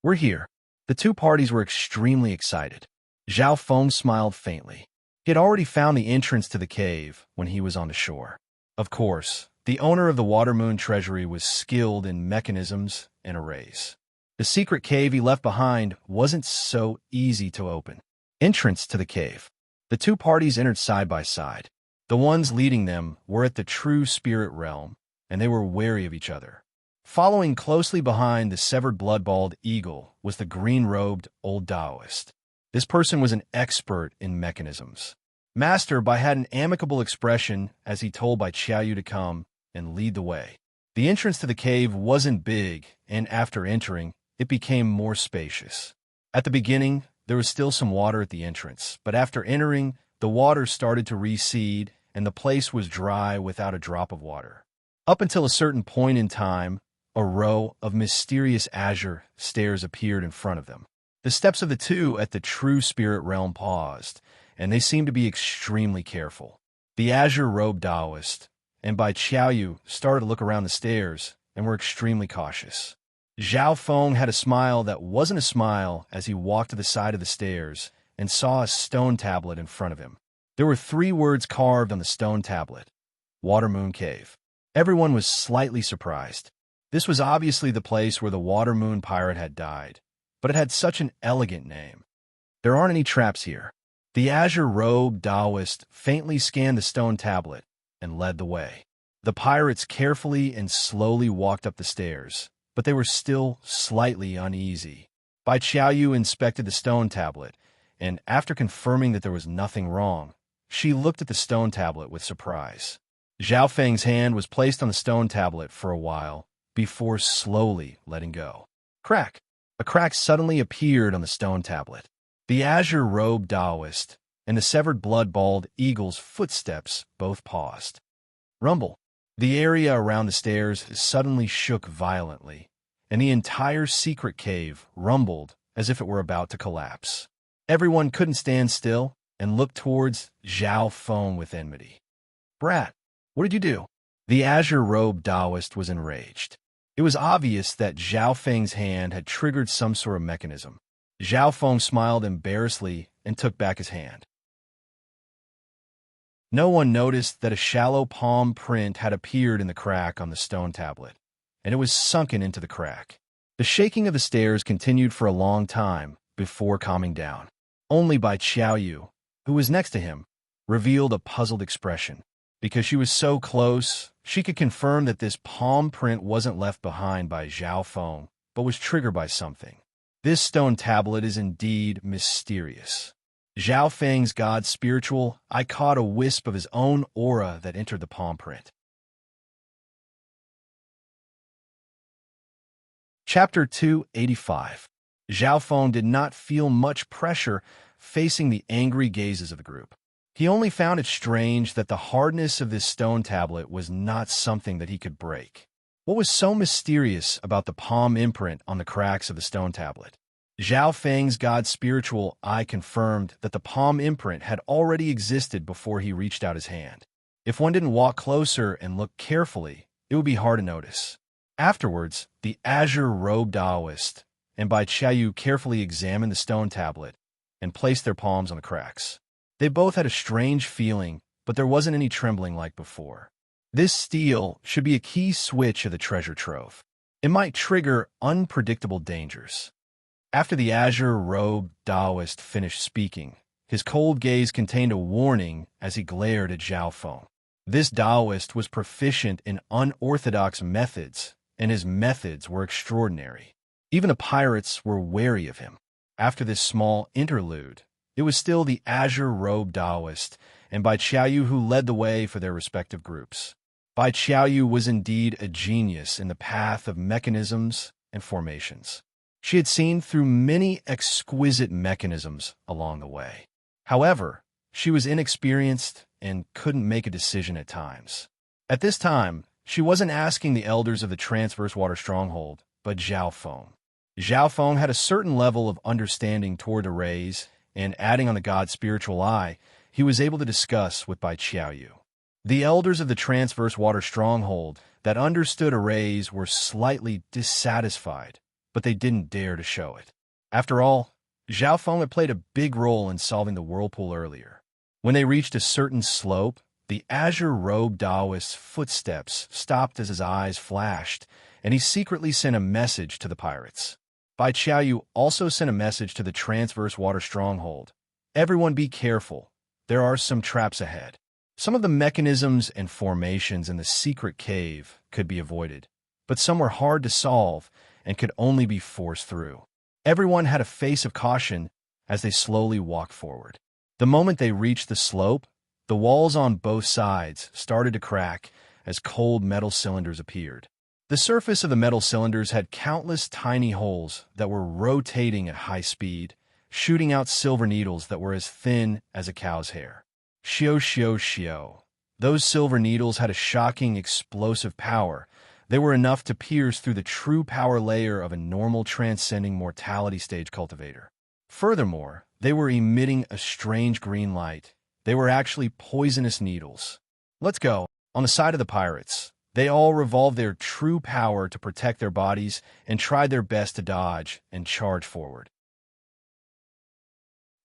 "We're here." The two parties were extremely excited. Zhao Feng smiled faintly. He had already found the entrance to the cave when he was on the shore. Of course, the owner of the Water Moon Treasury was skilled in mechanisms and arrays. The secret cave he left behind wasn't so easy to open. Entrance to the cave. The two parties entered side by side. The ones leading them were at the true spirit realm, and they were wary of each other. Following closely behind the severed blood-balled eagle was the green-robed old Taoist. This person was an expert in mechanisms. Master Bai had an amicable expression as he told Bai Qiaoyu to come and lead the way. The entrance to the cave wasn't big, and after entering, it became more spacious. At the beginning, there was still some water at the entrance, but after entering, the water started to recede, and the place was dry without a drop of water. Up until a certain point in time, a row of mysterious azure stairs appeared in front of them. The steps of the two at the true spirit realm paused, and they seemed to be extremely careful. The azure-robed Taoist and Bai Qiaoyu started to look around the stairs and were extremely cautious. Zhao Feng had a smile that wasn't a smile as he walked to the side of the stairs and saw a stone tablet in front of him. There were 3 words carved on the stone tablet: Water Moon Cave. Everyone was slightly surprised. This was obviously the place where the Water Moon pirate had died, but it had such an elegant name. "There aren't any traps here." The azure-robed Taoist faintly scanned the stone tablet and led the way. The pirates carefully and slowly walked up the stairs, but they were still slightly uneasy. Bai Qiaoyu inspected the stone tablet, and after confirming that there was nothing wrong, she looked at the stone tablet with surprise. Zhao Feng's hand was placed on the stone tablet for a while before slowly letting go. Crack! A crack suddenly appeared on the stone tablet. The azure-robed Taoist and the severed blood-balled eagle's footsteps both paused. Rumble! The area around the stairs suddenly shook violently, and the entire secret cave rumbled as if it were about to collapse. Everyone couldn't stand still and looked towards Zhao Feng with enmity. "Brat, what did you do?" The azure-robed Taoist was enraged. It was obvious that Zhao Feng's hand had triggered some sort of mechanism. Zhao Feng smiled embarrassedly and took back his hand. No one noticed that a shallow palm print had appeared in the crack on the stone tablet, and it was sunken into the crack. The shaking of the stairs continued for a long time before calming down. Only Bai Qiaoyu, who was next to him, revealed a puzzled expression. Because she was so close, she could confirm that this palm print wasn't left behind by Zhao Feng, but was triggered by something. This stone tablet is indeed mysterious. Zhao Feng's god spiritual eye caught a wisp of his own aura that entered the palm print. Chapter 285. Zhao Feng did not feel much pressure facing the angry gazes of the group. He only found it strange that the hardness of this stone tablet was not something that he could break. What was so mysterious about the palm imprint on the cracks of the stone tablet? Zhao Feng's god spiritual eye confirmed that the palm imprint had already existed before he reached out his hand. If one didn't walk closer and look carefully, it would be hard to notice. Afterwards, the azure-robed Taoist and Bai Qiaoyu carefully examined the stone tablet and placed their palms on the cracks. They both had a strange feeling, but there wasn't any trembling like before. This steel should be a key switch of the treasure trove. It might trigger unpredictable dangers. After the azure-robed Taoist finished speaking, his cold gaze contained a warning as he glared at Zhao Feng. This Taoist was proficient in unorthodox methods, and his methods were extraordinary. Even the pirates were wary of him. After this small interlude, it was still the azure-robed Taoist and Bai Qiaoyu who led the way for their respective groups. Bai Qiaoyu was indeed a genius in the path of mechanisms and formations. She had seen through many exquisite mechanisms along the way. However, she was inexperienced and couldn't make a decision at times. At this time, she wasn't asking the elders of the Transverse Water Stronghold, but Zhao Feng. Zhao Feng had a certain level of understanding toward arrays, and adding on the god's spiritual eye, he was able to discuss with Bai Qiaoyu. The elders of the transverse water stronghold that understood arrays were slightly dissatisfied, but they didn't dare to show it. After all, Zhao Feng had played a big role in solving the whirlpool earlier. When they reached a certain slope, the azure-robed Taoist's footsteps stopped as his eyes flashed, and he secretly sent a message to the pirates. Bai Qiaoyu also sent a message to the transverse water stronghold. Everyone be careful. There are some traps ahead. Some of the mechanisms and formations in the secret cave could be avoided, but some were hard to solve and could only be forced through. Everyone had a face of caution as they slowly walked forward. The moment they reached the slope, the walls on both sides started to crack as cold metal cylinders appeared. The surface of the metal cylinders had countless tiny holes that were rotating at high speed, shooting out silver needles that were as thin as a cow's hair. Shio, shio, shio. Those silver needles had a shocking, explosive power. They were enough to pierce through the true power layer of a normal transcending mortality stage cultivator. Furthermore, they were emitting a strange green light. They were actually poisonous needles. Let's go. On the side of the pirates, they all revolved their true power to protect their bodies and tried their best to dodge and charge forward.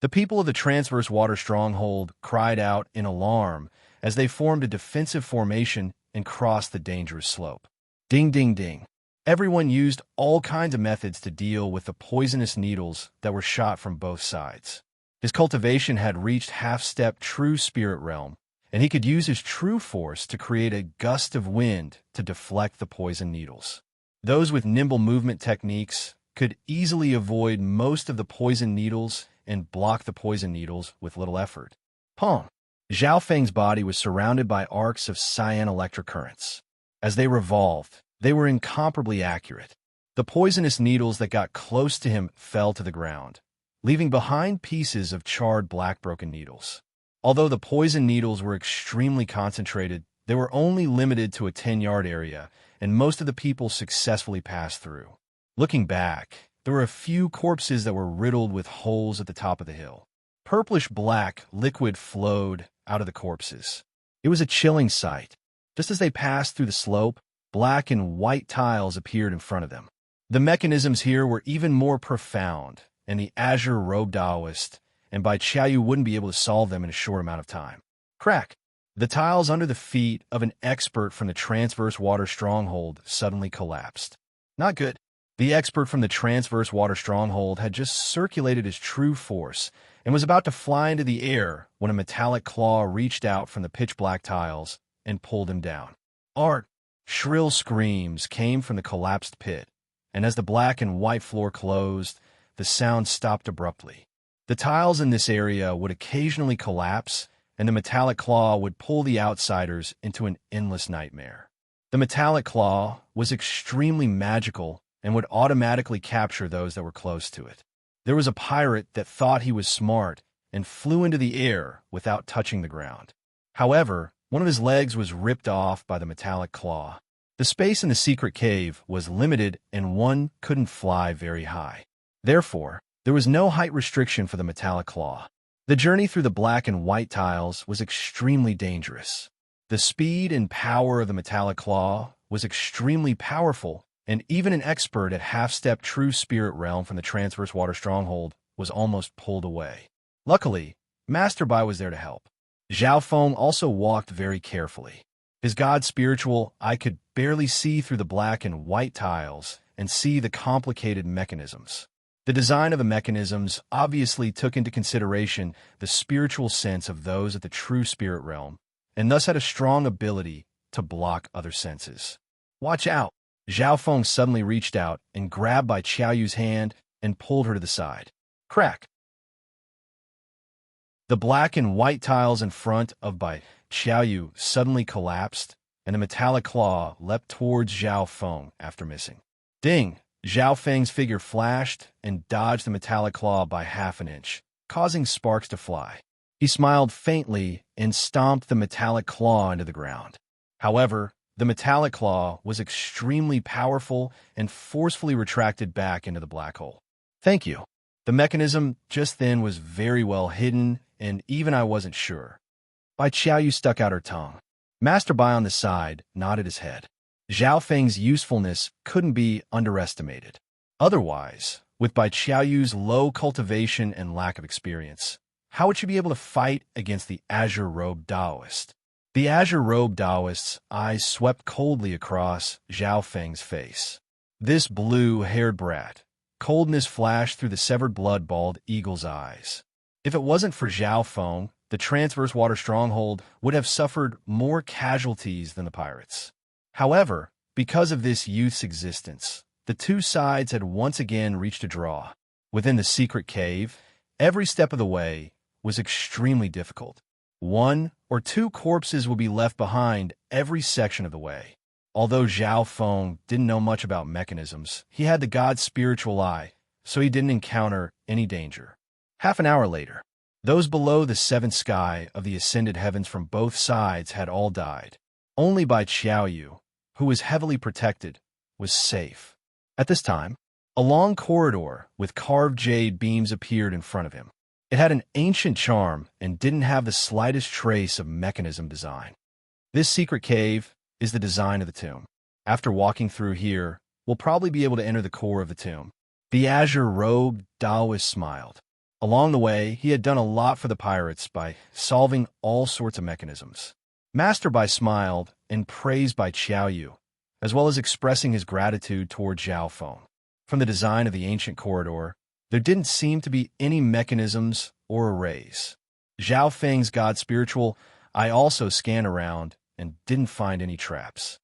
The people of the transverse water stronghold cried out in alarm as they formed a defensive formation and crossed the dangerous slope. Ding, ding, ding. Everyone used all kinds of methods to deal with the poisonous needles that were shot from both sides. His cultivation had reached half-step true spirit realm, and he could use his true force to create a gust of wind to deflect the poison needles. Those with nimble movement techniques could easily avoid most of the poison needles and block the poison needles with little effort. Pong! Zhao Feng's body was surrounded by arcs of cyan electric currents. As they revolved, they were incomparably accurate. The poisonous needles that got close to him fell to the ground, leaving behind pieces of charred black broken needles. Although the poison needles were extremely concentrated, they were only limited to a 10-yard area, and most of the people successfully passed through. Looking back, there were a few corpses that were riddled with holes at the top of the hill. Purplish-black liquid flowed out of the corpses. It was a chilling sight. Just as they passed through the slope, black and white tiles appeared in front of them. The mechanisms here were even more profound, and the azure-robed Taoist and Bai Qiaoyu wouldn't be able to solve them in a short amount of time. Crack! The tiles under the feet of an expert from the transverse water stronghold suddenly collapsed. Not good. The expert from the transverse water stronghold had just circulated his true force and was about to fly into the air when a metallic claw reached out from the pitch-black tiles and pulled him down. Art! Shrill screams came from the collapsed pit, and as the black and white floor closed, the sound stopped abruptly. The tiles in this area would occasionally collapse, and the metallic claw would pull the outsiders into an endless nightmare. The metallic claw was extremely magical and would automatically capture those that were close to it. There was a pirate that thought he was smart and flew into the air without touching the ground. However, one of his legs was ripped off by the metallic claw. The space in the secret cave was limited and one couldn't fly very high. Therefore, there was no height restriction for the metallic claw. The journey through the black and white tiles was extremely dangerous. The speed and power of the metallic claw was extremely powerful, and even an expert at half-step true spirit realm from the transverse water stronghold was almost pulled away. Luckily, Master Bai was there to help. Zhao Feng also walked very carefully. His god spiritual eye could barely see through the black and white tiles and see the complicated mechanisms. The design of the mechanisms obviously took into consideration the spiritual sense of those at the true spirit realm, and thus had a strong ability to block other senses. Watch out! Zhao Feng suddenly reached out and grabbed Bai Qiaoyu's hand and pulled her to the side. Crack! The black and white tiles in front of Bai Qiaoyu suddenly collapsed, and the metallic claw leapt towards Zhao Feng after missing. Ding! Zhao Feng's figure flashed and dodged the metallic claw by half an inch, causing sparks to fly. He smiled faintly and stomped the metallic claw into the ground. However, The metallic claw was extremely powerful and forcefully retracted back into the black hole. Thank you. The mechanism just then was very well hidden, and even I wasn't sure. Bai Qiaoyu stuck out her tongue. Master Bai on the side nodded his head. Zhao Feng's usefulness couldn't be underestimated. Otherwise, with Bai Qiaoyu's low cultivation and lack of experience, how would she be able to fight against the azure-robed Taoist? The azure-robed Taoist's eyes swept coldly across Zhao Feng's face. This blue-haired brat. Coldness flashed through the severed blood-bald eagle's eyes. If it wasn't for Zhao Feng, the transverse water stronghold would have suffered more casualties than the pirates. However, because of this youth's existence, the two sides had once again reached a draw. Within the secret cave, every step of the way was extremely difficult. 1 or 2 corpses would be left behind every section of the way. Although Zhao Feng didn't know much about mechanisms, he had the god's spiritual eye, so he didn't encounter any danger. Half an hour later, those below the seventh sky of the ascended heavens from both sides had all died. Only Bai Qiaoyu, who was heavily protected, was safe. At this time, a long corridor with carved jade beams appeared in front of him. It had an ancient charm and didn't have the slightest trace of mechanism design. This secret cave is the design of the tomb. After walking through here, we'll probably be able to enter the core of the tomb. The azure-robed Taoist smiled. Along the way, he had done a lot for the pirates by solving all sorts of mechanisms. Master Bai smiled and praised Bai Qiaoyu, as well as expressing his gratitude toward Zhao Feng. From the design of the ancient corridor, there didn't seem to be any mechanisms or arrays. Zhao Feng's god spiritual eye also scanned around and didn't find any traps.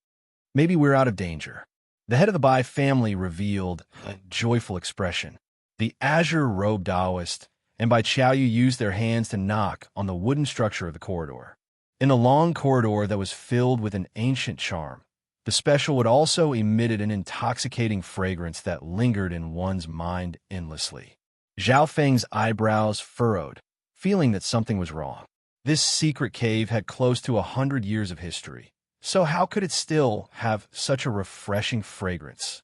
Maybe we're out of danger. The head of the Bai family revealed a joyful expression. The azure-robed Taoist and Bai Qiaoyu used their hands to knock on the wooden structure of the corridor. In the long corridor that was filled with an ancient charm, the special would also emitted an intoxicating fragrance that lingered in one's mind endlessly. Zhao Feng's eyebrows furrowed, feeling that something was wrong. This secret cave had close to 100 years of history, so how could it still have such a refreshing fragrance?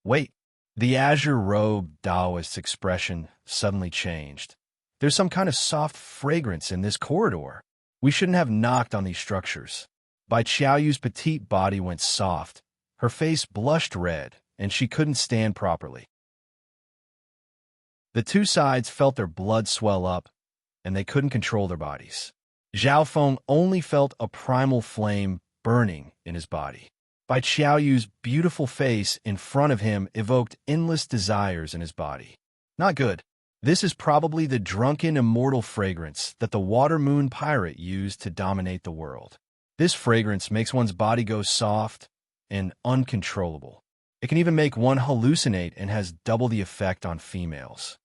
Wait, the azure-robed Taoist's expression suddenly changed. There's some kind of soft fragrance in this corridor. We shouldn't have knocked on these structures. Bai Qiaoyu's petite body went soft. Her face blushed red, and she couldn't stand properly. The two sides felt their blood swell up, and they couldn't control their bodies. Zhao Feng only felt a primal flame burning in his body. Bai Qiaoyu's beautiful face in front of him evoked endless desires in his body. Not good. This is probably the drunken immortal fragrance that the water moon pirate used to dominate the world. This fragrance makes one's body go soft and uncontrollable. It can even make one hallucinate and has double the effect on females.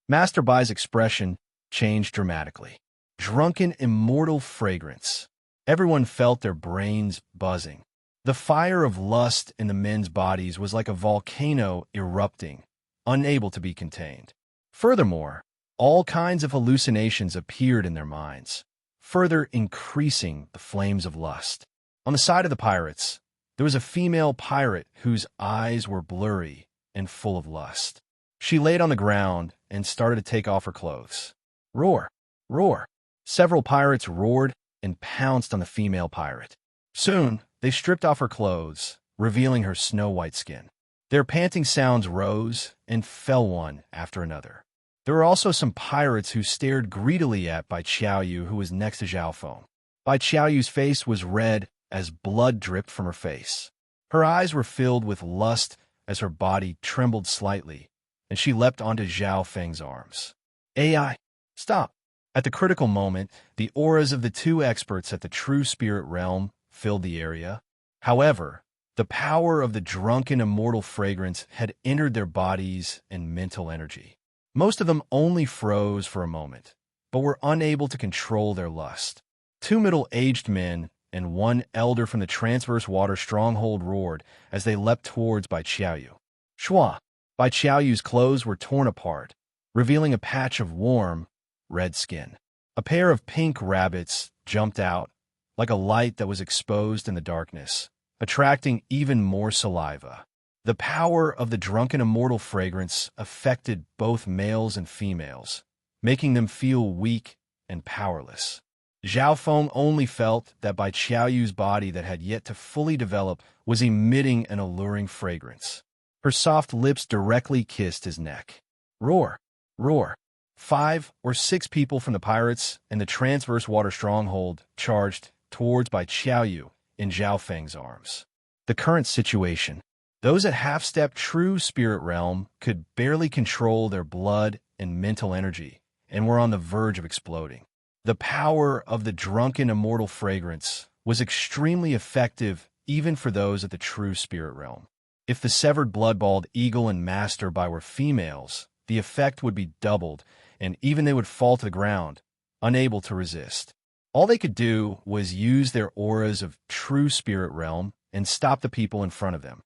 Master Bai's expression changed dramatically. Drunken immortal fragrance. Everyone felt their brains buzzing. The fire of lust in the men's bodies was like a volcano erupting, unable to be contained. Furthermore, all kinds of hallucinations appeared in their minds, further increasing the flames of lust. On the side of the pirates, there was a female pirate whose eyes were blurry and full of lust. She laid on the ground and started to take off her clothes. Roar! Roar! Several pirates roared and pounced on the female pirate. Soon, they stripped off her clothes, revealing her snow-white skin. Their panting sounds rose and fell one after another. There were also some pirates who stared greedily at Bai Qiaoyu, who was next to Zhao Feng. Bai Qiaoyu's face was red as blood dripped from her face. Her eyes were filled with lust as her body trembled slightly, and she leapt onto Zhao Feng's arms. AI, stop! At the critical moment, the auras of the two experts at the true spirit realm filled the area. However, the power of the drunken immortal fragrance had entered their bodies and mental energy. Most of them only froze for a moment, but were unable to control their lust. 2 middle-aged men and 1 elder from the transverse water stronghold roared as they leapt towards Bai Qiaoyu. Shua! Bai Qiaoyu's clothes were torn apart, revealing a patch of warm, red skin. A pair of pink rabbits jumped out, like a light that was exposed in the darkness, attracting even more saliva. The power of the drunken immortal fragrance affected both males and females, making them feel weak and powerless. Zhao Feng only felt that Bai Qiaoyu's body that had yet to fully develop was emitting an alluring fragrance. Her soft lips directly kissed his neck. Roar! Roar! 5 or 6 people from the pirates and the transverse water stronghold charged towards Bai Qiaoyu in Zhao Feng's arms. The current situation. Those at half-step true spirit realm could barely control their blood and mental energy and were on the verge of exploding. The power of the drunken immortal fragrance was extremely effective even for those at the true spirit realm. If the severed blood-balled eagle and Master Bai were females, the effect would be doubled, and even they would fall to the ground, unable to resist. All they could do was use their auras of true spirit realm and stop the people in front of them.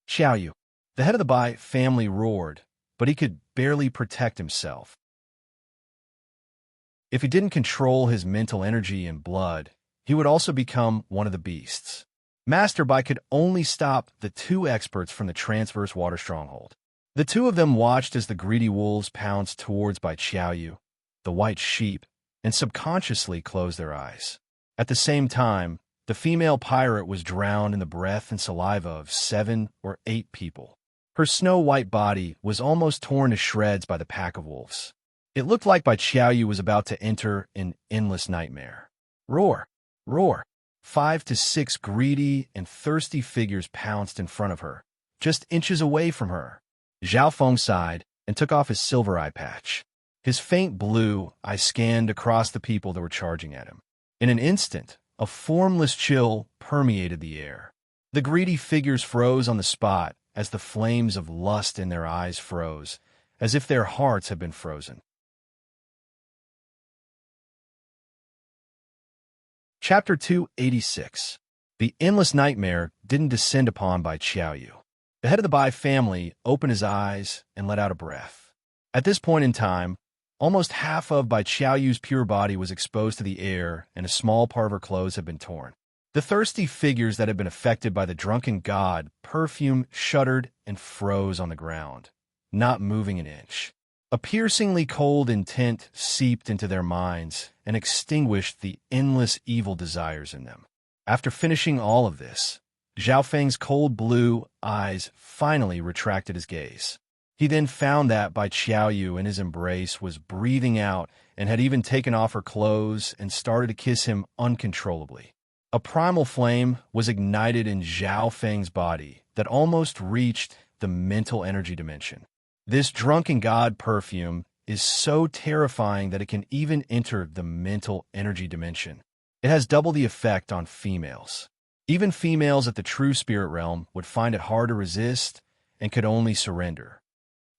Qiaoyu, the head of the Bai family, roared, but he could barely protect himself. If he didn't control his mental energy and blood, he would also become one of the beasts. Master Bai could only stop the 2 experts from the transverse water stronghold. The 2 of them watched as the greedy wolves pounced towards Bai Qiaoyu, the white sheep, and subconsciously closed their eyes. At the same time, the female pirate was drowned in the breath and saliva of 7 or 8 people. Her snow-white body was almost torn to shreds by the pack of wolves. It looked like Bai Qiaoyu was about to enter an endless nightmare. Roar! Roar! 5 to 6 greedy and thirsty figures pounced in front of her, just inches away from her. Zhao Feng sighed and took off his silver eye patch. His faint blue eye scanned across the people that were charging at him. In an instant, a formless chill permeated the air. The greedy figures froze on the spot as the flames of lust in their eyes froze, as if their hearts had been frozen. Chapter 286. The endless nightmare didn't descend upon Bai Qiaoyu. The head of the Bai family opened his eyes and let out a breath. At this point in time, almost half of Bai Qiaoyu's pure body was exposed to the air, and a small part of her clothes had been torn. The thirsty figures that had been affected by the drunken god perfume shuddered and froze on the ground, not moving an inch. A piercingly cold intent seeped into their minds and extinguished the endless evil desires in them. After finishing all of this, Zhao Feng's cold blue eyes finally retracted his gaze. He then found that Bai Qiaoyu in his embrace was breathing out and had even taken off her clothes and started to kiss him uncontrollably. A primal flame was ignited in Zhao Feng's body that almost reached the mental energy dimension. This drunken god perfume is so terrifying that it can even enter the mental energy dimension. It has double the effect on females. Even females at the true spirit realm would find it hard to resist and could only surrender.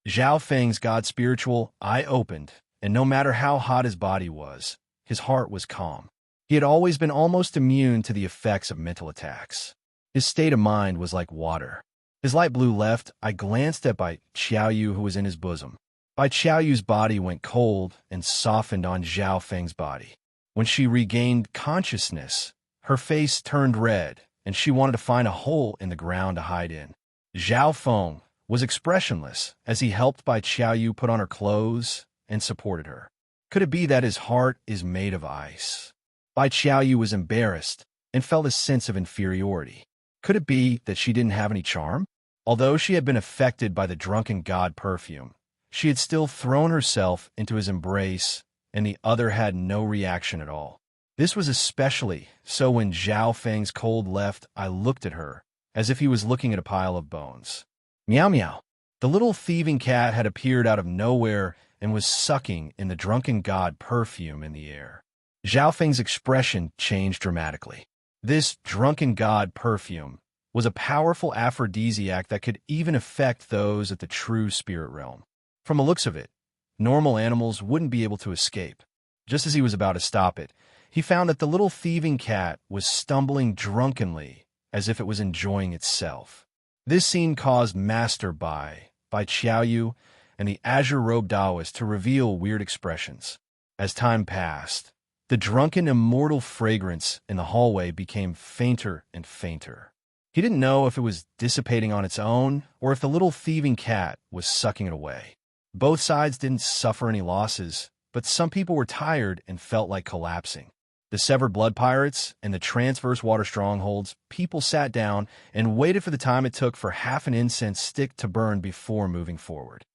Zhao Feng's god spiritual eye opened, and no matter how hot his body was, his heart was calm. He had always been almost immune to the effects of mental attacks. His state of mind was like water. His light blue left eye glanced at Bai Qiaoyu, who was in his bosom. Bai Qiaoyu's body went cold and softened on Zhao Feng's body. When she regained consciousness, her face turned red, and she wanted to find a hole in the ground to hide in. Zhao Feng was expressionless as he helped Bai Qiaoyu put on her clothes and supported her. Could it be that his heart is made of ice? Bai Qiaoyu was embarrassed and felt a sense of inferiority. Could it be that she didn't have any charm? Although she had been affected by the drunken god perfume, she had still thrown herself into his embrace, and the other had no reaction at all. This was especially so when Zhao Feng's cold left eye looked at her, as if he was looking at a pile of bones. Meow meow. The little thieving cat had appeared out of nowhere and was sucking in the drunken god perfume in the air. Zhao Feng's expression changed dramatically. This drunken god perfume was a powerful aphrodisiac that could even affect those at the true spirit realm. From the looks of it, normal animals wouldn't be able to escape. Just as he was about to stop it, he found that the little thieving cat was stumbling drunkenly as if it was enjoying itself. This scene caused Master Bai Qiaoyu, and the azure-robed Taoist to reveal weird expressions. As time passed, the drunken immortal fragrance in the hallway became fainter and fainter. He didn't know if it was dissipating on its own or if the little thieving cat was sucking it away. Both sides didn't suffer any losses, but some people were tired and felt like collapsing. The severed blood pirates and the transverse water strongholds, people sat down and waited for the time it took for half an incense stick to burn before moving forward.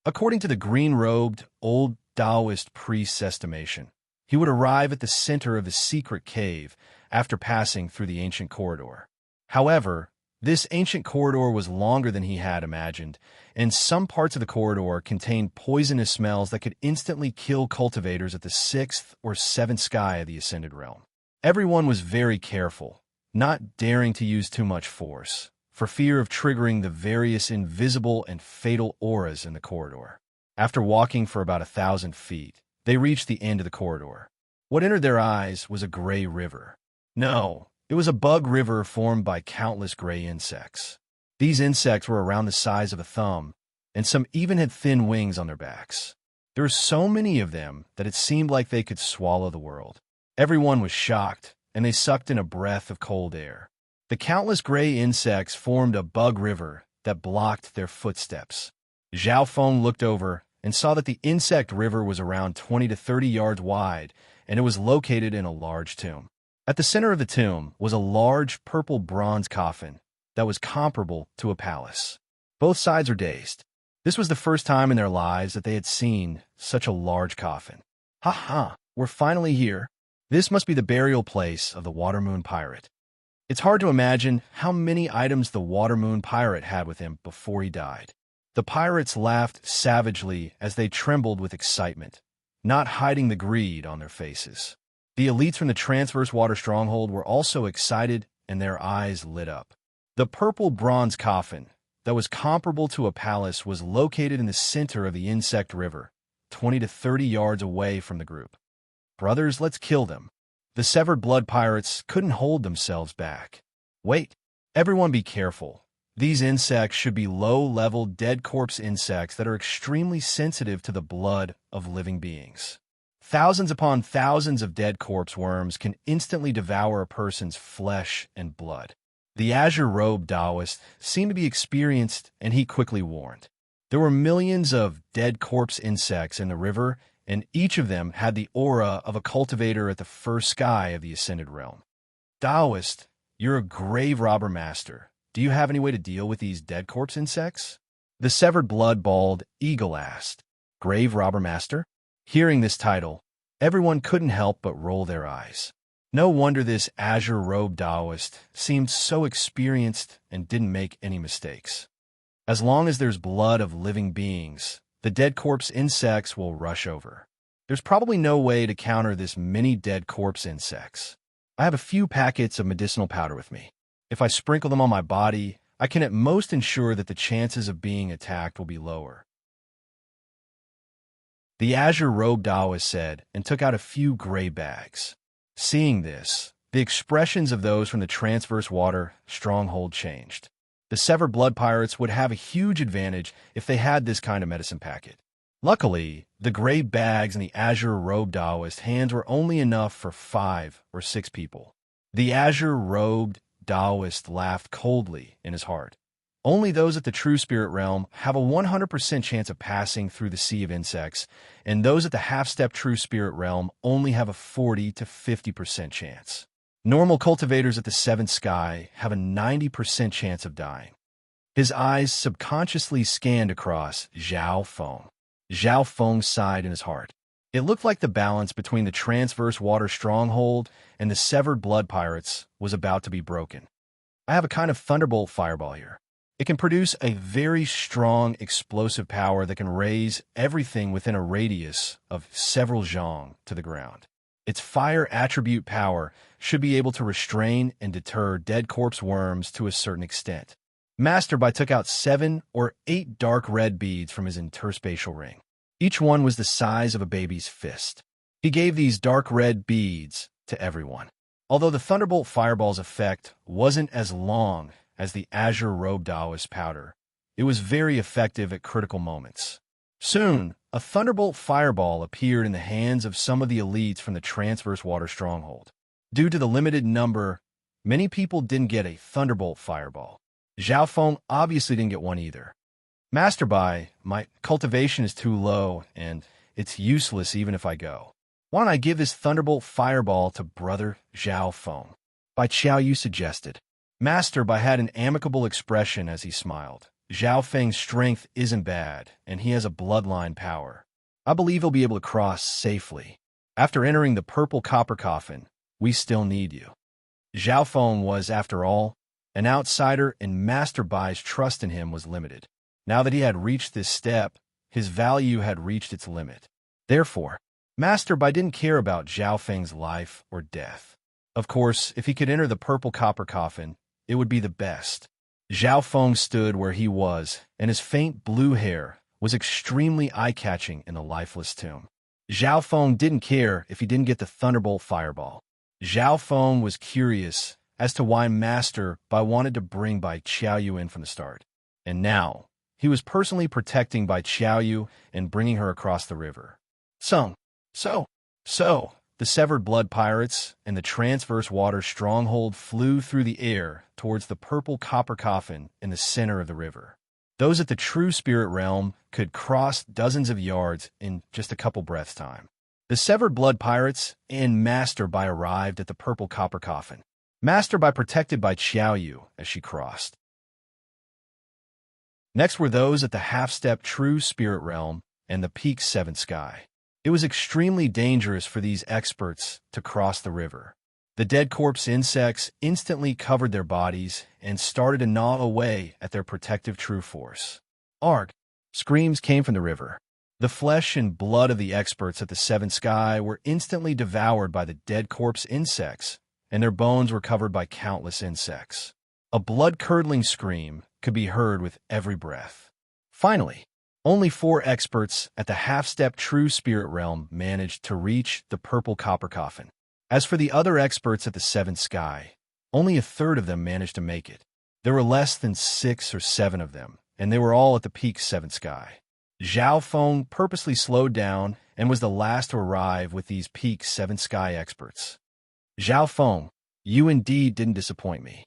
According to the green-robed, old Taoist priest's estimation, he would arrive at the center of the secret cave after passing through the ancient corridor. However, this ancient corridor was longer than he had imagined, and some parts of the corridor contained poisonous smells that could instantly kill cultivators at the 6th or 7th sky of the Ascended Realm. Everyone was very careful, not daring to use too much force, for fear of triggering the various invisible and fatal auras in the corridor. After walking for about 1,000 feet, they reached the end of the corridor. What entered their eyes was a gray river. No, it was a bug river formed by countless gray insects. These insects were around the size of a thumb, and some even had thin wings on their backs. There were so many of them that it seemed like they could swallow the world. Everyone was shocked, and they sucked in a breath of cold air. The countless gray insects formed a bug river that blocked their footsteps. Zhao Feng looked over and saw that the insect river was around 20 to 30 yards wide, and it was located in a large tomb. At the center of the tomb was a large purple bronze coffin that was comparable to a palace. Both sides were dazed. This was the first time in their lives that they had seen such a large coffin. Ha ha, we're finally here. This must be the burial place of the Water Moon Pirate. It's hard to imagine how many items the Water Moon Pirate had with him before he died. The pirates laughed savagely as they trembled with excitement, not hiding the greed on their faces. The elites from the Transverse Water Stronghold were also excited, and their eyes lit up. The purple bronze coffin that was comparable to a palace was located in the center of the insect river, 20 to 30 yards away from the group. Brothers, let's kill them. The severed blood pirates couldn't hold themselves back. Wait, everyone be careful. These insects should be low-level dead corpse insects that are extremely sensitive to the blood of living beings. Thousands upon thousands of dead corpse worms can instantly devour a person's flesh and blood. The azure-robed Taoist seemed to be experienced, and he quickly warned. There were millions of dead corpse insects in the river, and each of them had the aura of a cultivator at the first sky of the Ascended Realm. Taoist, you're a grave robber master. Do you have any way to deal with these dead corpse insects? The severed blood-balled eagle asked. Grave robber master? Hearing this title, everyone couldn't help but roll their eyes. No wonder this azure-robed Taoist seemed so experienced and didn't make any mistakes. As long as there's blood of living beings, the dead corpse insects will rush over. There's probably no way to counter this many dead corpse insects. I have a few packets of medicinal powder with me. If I sprinkle them on my body, I can at most ensure that the chances of being attacked will be lower. The azure-robed Taoist said, and took out a few gray bags. Seeing this, the expressions of those from the Transverse Water Stronghold changed. The severed blood pirates would have a huge advantage if they had this kind of medicine packet. Luckily, the gray bags and the azure-robed Taoist hands were only enough for 5 or 6 people. The azure-robed Taoist laughed coldly in his heart. Only those at the True Spirit Realm have a 100% chance of passing through the Sea of Insects, and those at the Half-Step True Spirit Realm only have a 40 to 50% chance. Normal cultivators at the 7th sky have a 90% chance of dying. His eyes subconsciously scanned across Zhao Feng. Zhao Feng sighed in his heart. It looked like the balance between the Transverse Water Stronghold and the severed blood pirates was about to be broken. I have a kind of thunderbolt fireball here. It can produce a very strong explosive power that can raise everything within a radius of several zhong to the ground. Its fire attribute power should be able to restrain and deter dead corpse worms to a certain extent. Master Bai took out 7 or 8 dark red beads from his interspatial ring. Each one was the size of a baby's fist. He gave these dark red beads to everyone. Although the Thunderbolt Fireball's effect wasn't as long as the azure-robed Taoist powder, it was very effective at critical moments. Soon, a Thunderbolt Fireball appeared in the hands of some of the elites from the Transverse Water Stronghold. Due to the limited number, Many people didn't get a thunderbolt fireball. Zhao Feng obviously didn't get one either. Master Bai, my cultivation is too low, and it's useless even if I go. Why don't I give this thunderbolt fireball to brother Zhao Feng? Bai Qiaoyu suggested. Master Bai had an amicable expression as he smiled. Zhao Feng's strength isn't bad, and he has a bloodline power. I believe he'll be able to cross safely. After entering the purple copper coffin, we still need you. Zhao Feng was, after all, an outsider, and Master Bai's trust in him was limited. Now that he had reached this step, his value had reached its limit. Therefore, Master Bai didn't care about Zhao Feng's life or death. Of course, if he could enter the purple copper coffin, it would be the best. Zhao Feng stood where he was, and his faint blue hair was extremely eye-catching in the lifeless tomb. Zhao Feng didn't care if he didn't get the thunderbolt fireball. Zhao Feng was curious as to why Master Bai wanted to bring Bai Qiaoyu in from the start. And now, he was personally protecting Bai Qiaoyu and bringing her across the river. So, the severed blood pirates and the transverse water stronghold flew through the air towards the purple copper coffin in the center of the river. Those at the true spirit realm could cross dozens of yards in just a couple breaths' time. The severed blood pirates and Master Bai arrived at the purple copper coffin. Master Bai protected Bai Qiaoyu as she crossed. Next were those at the half-step true spirit realm and the peak 7 sky. It was extremely dangerous for these experts to cross the river. The dead corpse insects instantly covered their bodies and started to gnaw away at their protective true force. Arg! Screams came from the river. The flesh and blood of the experts at the 7 sky were instantly devoured by the dead corpse insects, and their bones were covered by countless insects. A blood-curdling scream could be heard with every breath. Finally, only 4 experts at the half-step true spirit realm managed to reach the purple copper coffin. As for the other experts at the 7 sky, only a third of them managed to make it. There were less than 6 or 7 of them, and they were all at the peak 7 sky. Zhao Feng purposely slowed down and was the last to arrive with these peak 7 sky experts. Zhao Feng, you indeed didn't disappoint me.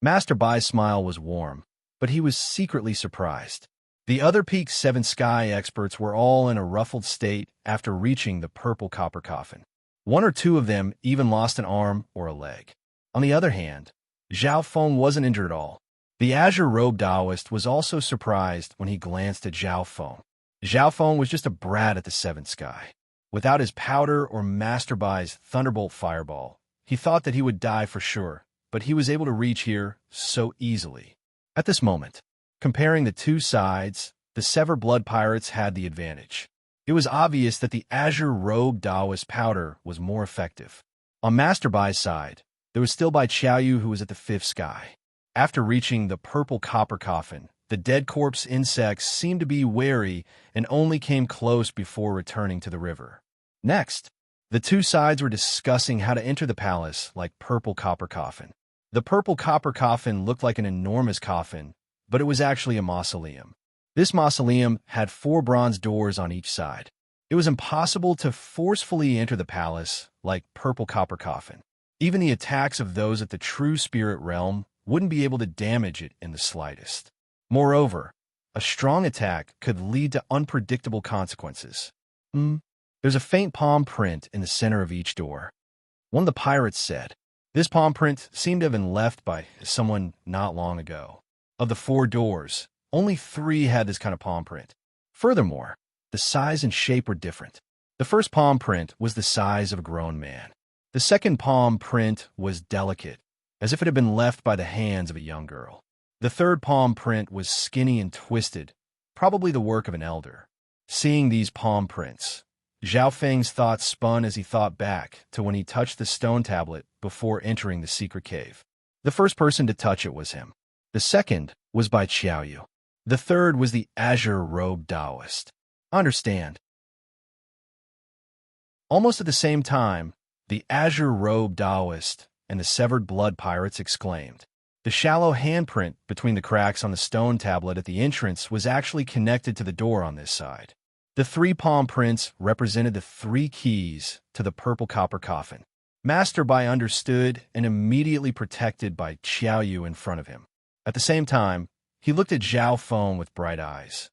Master Bai's smile was warm, but he was secretly surprised. The other peak 7 sky experts were all in a ruffled state after reaching the purple copper coffin. 1 or 2 of them even lost an arm or a leg. On the other hand, Zhao Feng wasn't injured at all. The azure-robed Taoist was also surprised when he glanced at Zhao Feng. Zhao Feng was just a brat at the 7th sky. Without his powder or Master Bai's thunderbolt fireball, he thought that he would die for sure, but he was able to reach here so easily. At this moment, comparing the 2 sides, the severed blood pirates had the advantage. It was obvious that the azure-robed Taoist powder was more effective. On Master Bai's side, there was still Bai Qiaoyu who was at the 5th sky. After reaching the purple copper coffin, the dead corpse insects seemed to be wary and only came close before returning to the river. Next, the 2 sides were discussing how to enter the palace like purple copper coffin. The purple copper coffin looked like an enormous coffin, but it was actually a mausoleum. This mausoleum had 4 bronze doors on each side. It was impossible to forcefully enter the palace like purple copper coffin. Even the attacks of those at the true spirit realm wouldn't be able to damage it in the slightest. Moreover, a strong attack could lead to unpredictable consequences. There's a faint palm print in the center of each door. One of the pirates said. This palm print seemed to have been left by someone not long ago. Of the 4 doors, only 3 had this kind of palm print. Furthermore, the size and shape were different. The first palm print was the size of a grown man. The second palm print was delicate, as if it had been left by the hands of a young girl. The third palm print was skinny and twisted, probably the work of an elder. Seeing these palm prints, Zhao Feng's thoughts spun as he thought back to when he touched the stone tablet before entering the secret cave. The first person to touch it was him. The second was Bai Qiaoyu. The third was the azure-robed Taoist. Understand. Almost at the same time, the azure-robed Taoist and the severed blood pirates exclaimed. The shallow handprint between the cracks on the stone tablet at the entrance was actually connected to the door on this side. The 3 palm prints represented the 3 keys to the purple copper coffin. Master Bai understood and immediately protected by Xiao Yu in front of him. At the same time, he looked at Zhao Feng with bright eyes.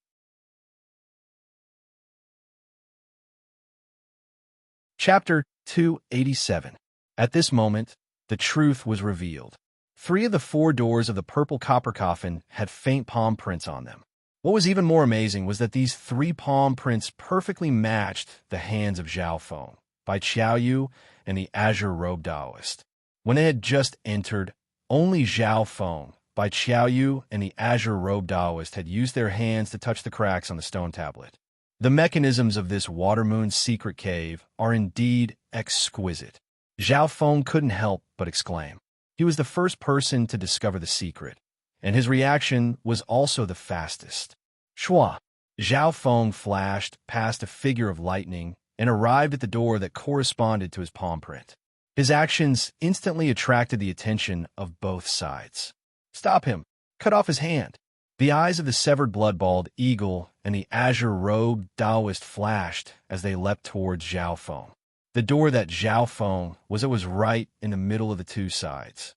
Chapter 287. At this moment, the truth was revealed. 3 of the 4 doors of the purple copper coffin had faint palm prints on them. What was even more amazing was that these 3 palm prints perfectly matched the hands of Zhao Feng, by Xiao Yu and the azure-robed Taoist. When they had just entered, only Zhao Feng, by Xiao Yu and the azure-robed Taoist had used their hands to touch the cracks on the stone tablet. The mechanisms of this water-moon secret cave are indeed exquisite. Zhao Feng couldn't help but exclaim. He was the first person to discover the secret, and his reaction was also the fastest. Shua! Zhao Feng flashed past a figure of lightning and arrived at the door that corresponded to his palm print. His actions instantly attracted the attention of both sides. Stop him! Cut off his hand! The eyes of the severed blood-balled eagle and the azure-robed Taoist flashed as they leapt towards Zhao Feng. The door that Zhao Feng was right in the middle of the 2 sides.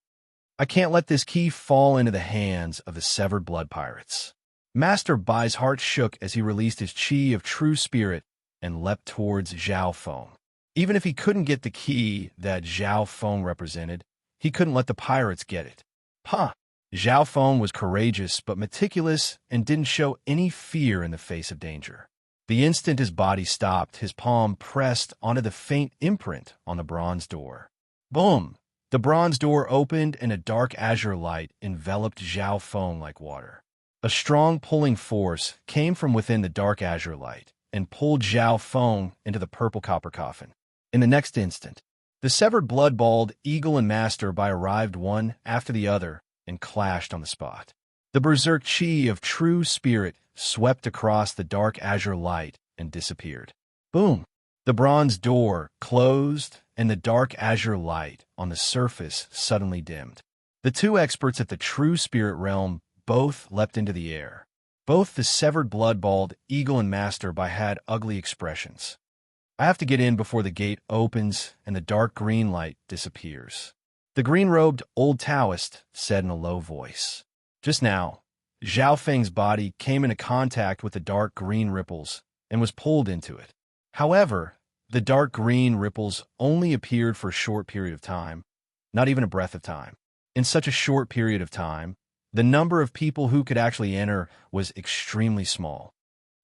I can't let this key fall into the hands of the severed blood pirates. Master Bai's heart shook as he released his chi of true spirit and leapt towards Zhao Feng. Even if he couldn't get the key that Zhao Feng represented, he couldn't let the pirates get it. Huh! Zhao Feng was courageous but meticulous and didn't show any fear in the face of danger. The instant his body stopped, his palm pressed onto the faint imprint on the bronze door. Boom! The bronze door opened and a dark azure light enveloped Zhao Feng like water. A strong pulling force came from within the dark azure light and pulled Zhao Feng into the purple copper coffin. In the next instant, the severed blood-balled eagle and Master Bai arrived one after the other and clashed on the spot. The berserk chi of true spirit swept across the dark azure light and disappeared. Boom! The bronze door closed and the dark azure light on the surface suddenly dimmed. The 2 experts at the true spirit realm both leapt into the air. Both the severed blood-balled eagle and Master Bai had ugly expressions. I have to get in before the gate opens and the dark green light disappears. The green-robed old Taoist said in a low voice. Just now, Zhao Feng's body came into contact with the dark green ripples and was pulled into it. However, the dark green ripples only appeared for a short period of time, not even a breath of time. In such a short period of time, the number of people who could actually enter was extremely small.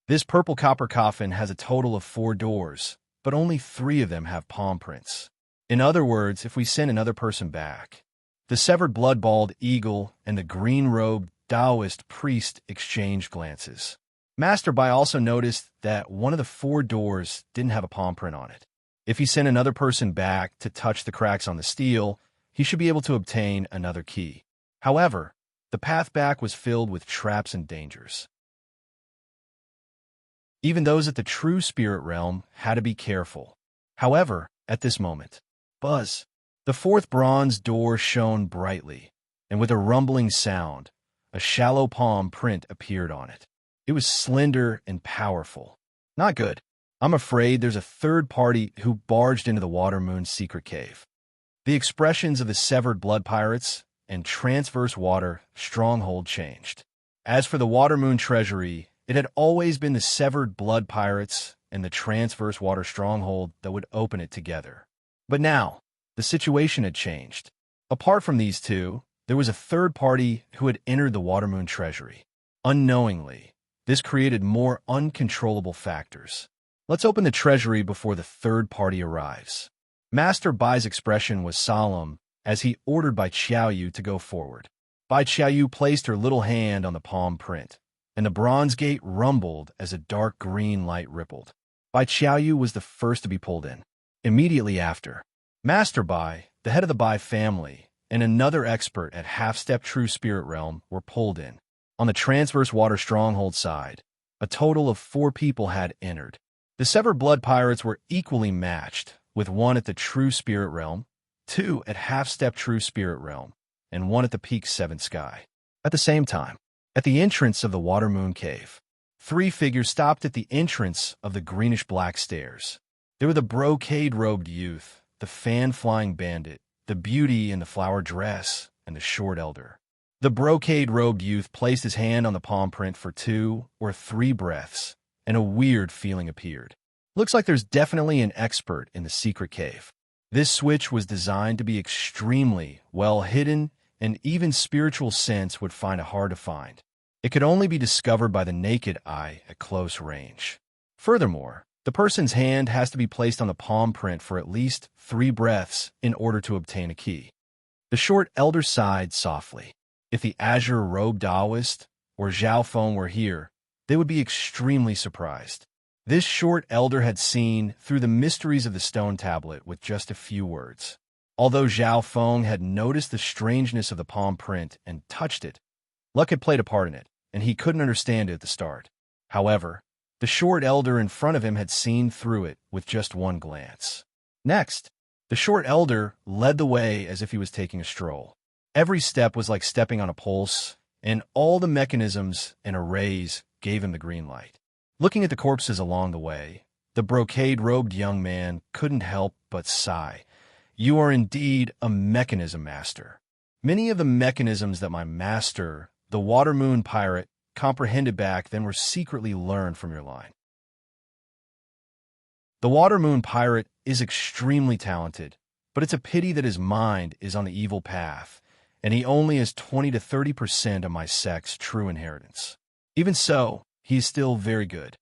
This purple copper coffin has a total of 4 doors, but only 3 of them have palm prints. In other words, if we send another person back, the severed blood-balled eagle and the green-robed Taoist priest exchanged glances. Master Bai also noticed that one of the 4 doors didn't have a palm print on it. If he sent another person back to touch the cracks on the steel, he should be able to obtain another key. However, the path back was filled with traps and dangers. Even those at the true spirit realm had to be careful. However, at this moment, buzz! The 4th bronze door shone brightly, and with a rumbling sound, a shallow palm print appeared on it. It was slender and powerful. Not good. I'm afraid there's a 3rd party who barged into the Water Moon's secret cave. The expressions of the severed blood pirates and transverse water stronghold changed. As for the Water Moon treasury, it had always been the severed blood pirates and the transverse water stronghold that would open it together. But now, the situation had changed. Apart from these 2, there was a 3rd party who had entered the Water Moon treasury. Unknowingly, this created more uncontrollable factors. Let's open the treasury before the 3rd party arrives. Master Bai's expression was solemn as he ordered Bai Xiao Yu to go forward. Bai Xiao Yu placed her little hand on the palm print, and the bronze gate rumbled as a dark green light rippled. Bai Xiao Yu was the first to be pulled in. Immediately after, Master Bai, the head of the Bai family, and another expert at half-step true spirit realm were pulled in. On the transverse water stronghold side, a total of 4 people had entered. The severed blood pirates were equally matched, with 1 at the true spirit realm, 2 at half-step true spirit realm, and 1 at the peak 7 sky. At the same time, at the entrance of the Water Moon cave, 3 figures stopped at the entrance of the greenish-black stairs. They were the brocade-robed youth, the fan-flying bandit, the beauty in the flower dress, and the short elder. The brocade-robed youth placed his hand on the palm print for 2 or 3 breaths, and a weird feeling appeared. Looks like there's definitely an expert in the secret cave. This switch was designed to be extremely well hidden, and even spiritual sense would find it hard to find. It could only be discovered by the naked eye at close range. Furthermore, the person's hand has to be placed on the palm print for at least 3 breaths in order to obtain a key. The short elder sighed softly. If the azure-robed Taoist or Zhao Feng were here, they would be extremely surprised. This short elder had seen through the mysteries of the stone tablet with just a few words. Although Zhao Feng had noticed the strangeness of the palm print and touched it, luck had played a part in it, and he couldn't understand it at the start. However, the short elder in front of him had seen through it with just one glance. Next, the short elder led the way as if he was taking a stroll. Every step was like stepping on a pulse, and all the mechanisms and arrays gave him the green light. Looking at the corpses along the way, the brocade-robed young man couldn't help but sigh. You are indeed a mechanism master. Many of the mechanisms that my master, the Water Moon Pirate, comprehended back then were secretly learned from your line. The Water Moon Pirate is extremely talented, but it's a pity that his mind is on the evil path, and he only has 20 to 30% of my sect's true inheritance. Even so, he is still very good.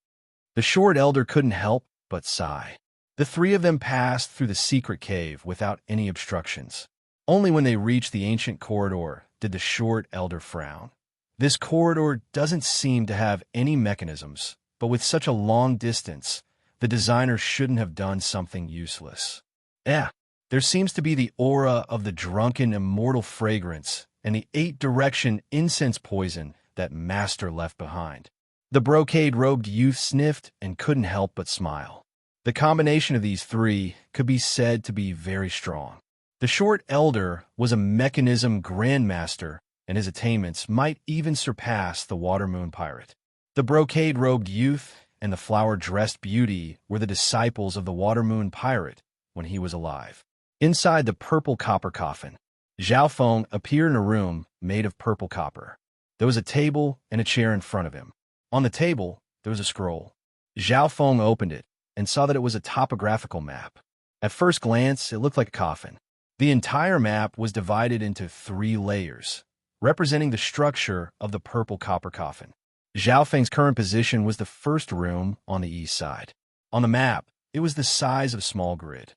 The short elder couldn't help but sigh. The 3 of them passed through the secret cave without any obstructions. Only when they reached the ancient corridor did the short elder frown. This corridor doesn't seem to have any mechanisms, but with such a long distance, the designer shouldn't have done something useless. There seems to be the aura of the drunken immortal fragrance and the 8-direction incense poison that Master left behind. The brocade-robed youth sniffed and couldn't help but smile. The combination of these 3 could be said to be very strong. The short elder was a mechanism grandmaster, and his attainments might even surpass the Water Moon Pirate. The brocade-robed youth and the flower-dressed beauty were the disciples of the Water Moon Pirate when he was alive. Inside the purple copper coffin, Zhao Feng appeared in a room made of purple copper. There was a table and a chair in front of him. On the table, there was a scroll. Zhao Feng opened it and saw that it was a topographical map. At first glance, it looked like a coffin. The entire map was divided into 3 layers, representing the structure of the purple copper coffin. Zhao Feng's current position was the first room on the east side. On the map, it was the size of a small grid.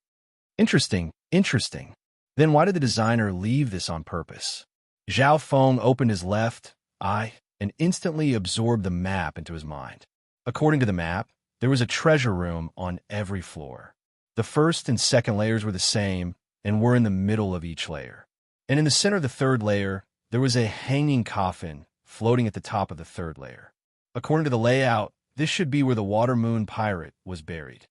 Interesting. Then why did the designer leave this on purpose? Zhao Feng opened his left eye and instantly absorbed the map into his mind. According to the map, there was a treasure room on every floor. The first and second layers were the same and were in the middle of each layer. And in the center of the 3rd layer, there was a hanging coffin floating at the top of the 3rd layer. According to the layout, this should be where the Water Moon Pirate was buried.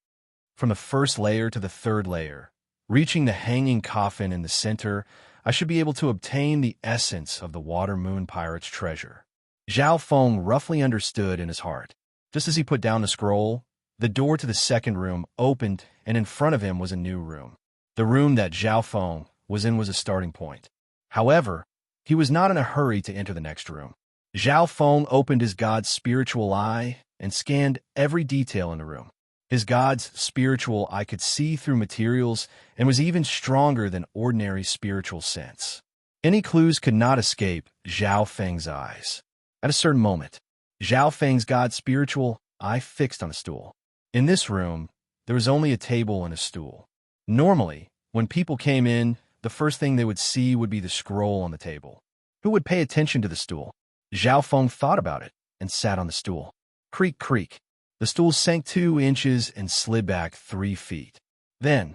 From the 1st layer to the 3rd layer, reaching the hanging coffin in the center, I should be able to obtain the essence of the Water Moon Pirate's treasure. Zhao Feng roughly understood in his heart. Just as he put down the scroll, the door to the 2nd room opened, and in front of him was a new room. The room that Zhao Feng was in was a starting point. However, he was not in a hurry to enter the next room. Zhao Feng opened his god's spiritual eye and scanned every detail in the room. His god's spiritual eye could see through materials and was even stronger than ordinary spiritual sense. Any clues could not escape Zhao Feng's eyes. At a certain moment, Zhao Feng's god's spiritual eye fixed on a stool. In this room, there was only a table and a stool. Normally, when people came in, the first thing they would see would be the scroll on the table. Who would pay attention to the stool? Zhao Feng thought about it and sat on the stool. Creak, creak. The stool sank 2 inches and slid back 3 feet. Then,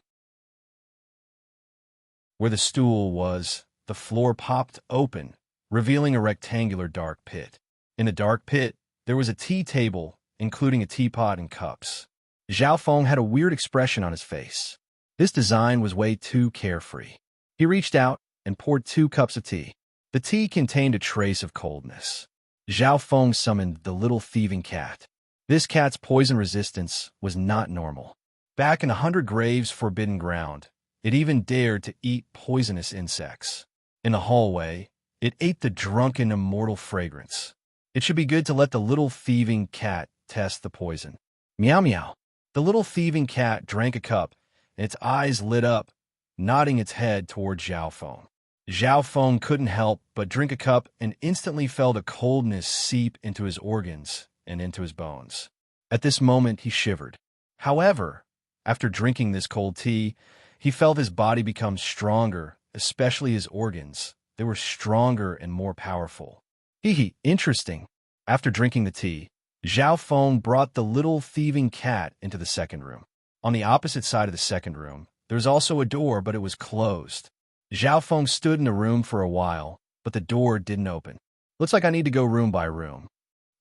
where the stool was, the floor popped open, revealing a rectangular dark pit. In the dark pit, there was a tea table, including a teapot and cups. Zhao Feng had a weird expression on his face. This design was way too carefree. He reached out and poured 2 cups of tea. The tea contained a trace of coldness. Zhao Feng summoned the little thieving cat. This cat's poison resistance was not normal. Back in 100 Graves Forbidden Ground, It even dared to eat poisonous insects. In the hallway, it ate the drunken immortal fragrance. It should be good to let the little thieving cat test the poison. Meow meow. The little thieving cat drank a cup, and its eyes lit up, nodding its head toward Zhao Feng. Zhao Feng couldn't help but drink a cup and instantly felt a coldness seep into his organs and into his bones. At this moment, he shivered. However, after drinking this cold tea, he felt his body become stronger, especially his organs. They were stronger and more powerful. Hee, interesting. After drinking the tea, Zhao Feng brought the little thieving cat into the second room. On the opposite side of the second room, there was also a door, but it was closed. Zhao Feng stood in the room for a while, but the door didn't open. Looks like I need to go room by room.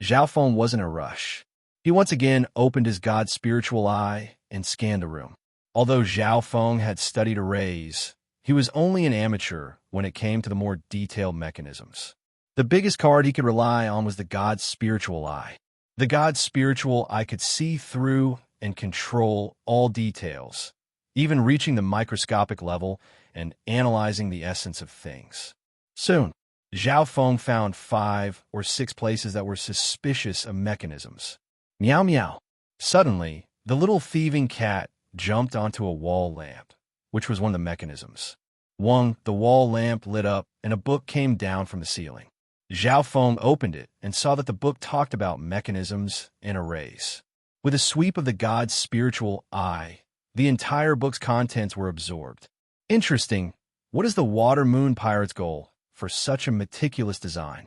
Zhao Feng wasn't in a rush. He once again opened his god's spiritual eye and scanned the room. Although Zhao Feng had studied arrays, he was only an amateur when it came to the more detailed mechanisms. The biggest card he could rely on was the god's spiritual eye. The god's spiritual eye could see through and control all details, even reaching the microscopic level and analyzing the essence of things. Soon, Zhao Feng found 5 or 6 places that were suspicious of mechanisms. Meow meow. Suddenly, the little thieving cat jumped onto a wall lamp, which was one of the mechanisms. The wall lamp lit up and a book came down from the ceiling. Zhao Feng opened it and saw that the book talked about mechanisms and arrays. With a sweep of the god's spiritual eye, the entire book's contents were absorbed. Interesting. What is the Water Moon Pirate's goal for such a meticulous design?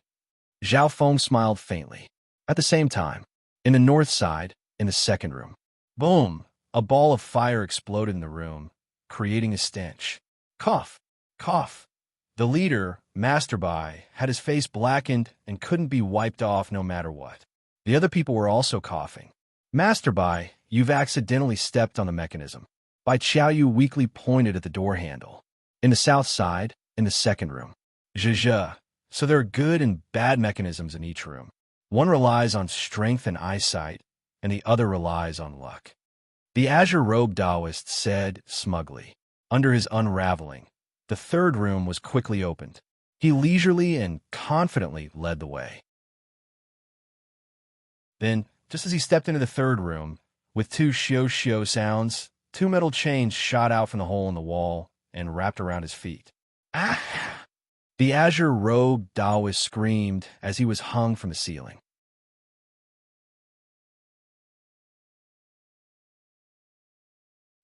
Zhao Feng smiled faintly. At the same time, in the north side, in the second room, boom, a ball of fire exploded in the room, creating a stench. Cough, cough. The leader, Masterby, had his face blackened and couldn't be wiped off no matter what. The other people were also coughing. Masterby, you've accidentally stepped on the mechanism. Bai Qiaoyu weakly pointed at the door handle. In the south side, in the second room. Zhe. So there are good and bad mechanisms in each room. One relies on strength and eyesight, and the other relies on luck. The azure-robed Taoist said smugly. Under his unraveling, the third room was quickly opened. He leisurely and confidently led the way. Then, just as he stepped into the third room, with 2 shio-shio sounds, 2 metal chains shot out from the hole in the wall and wrapped around his feet. Ah! The azure-robed Taoist screamed as he was hung from the ceiling.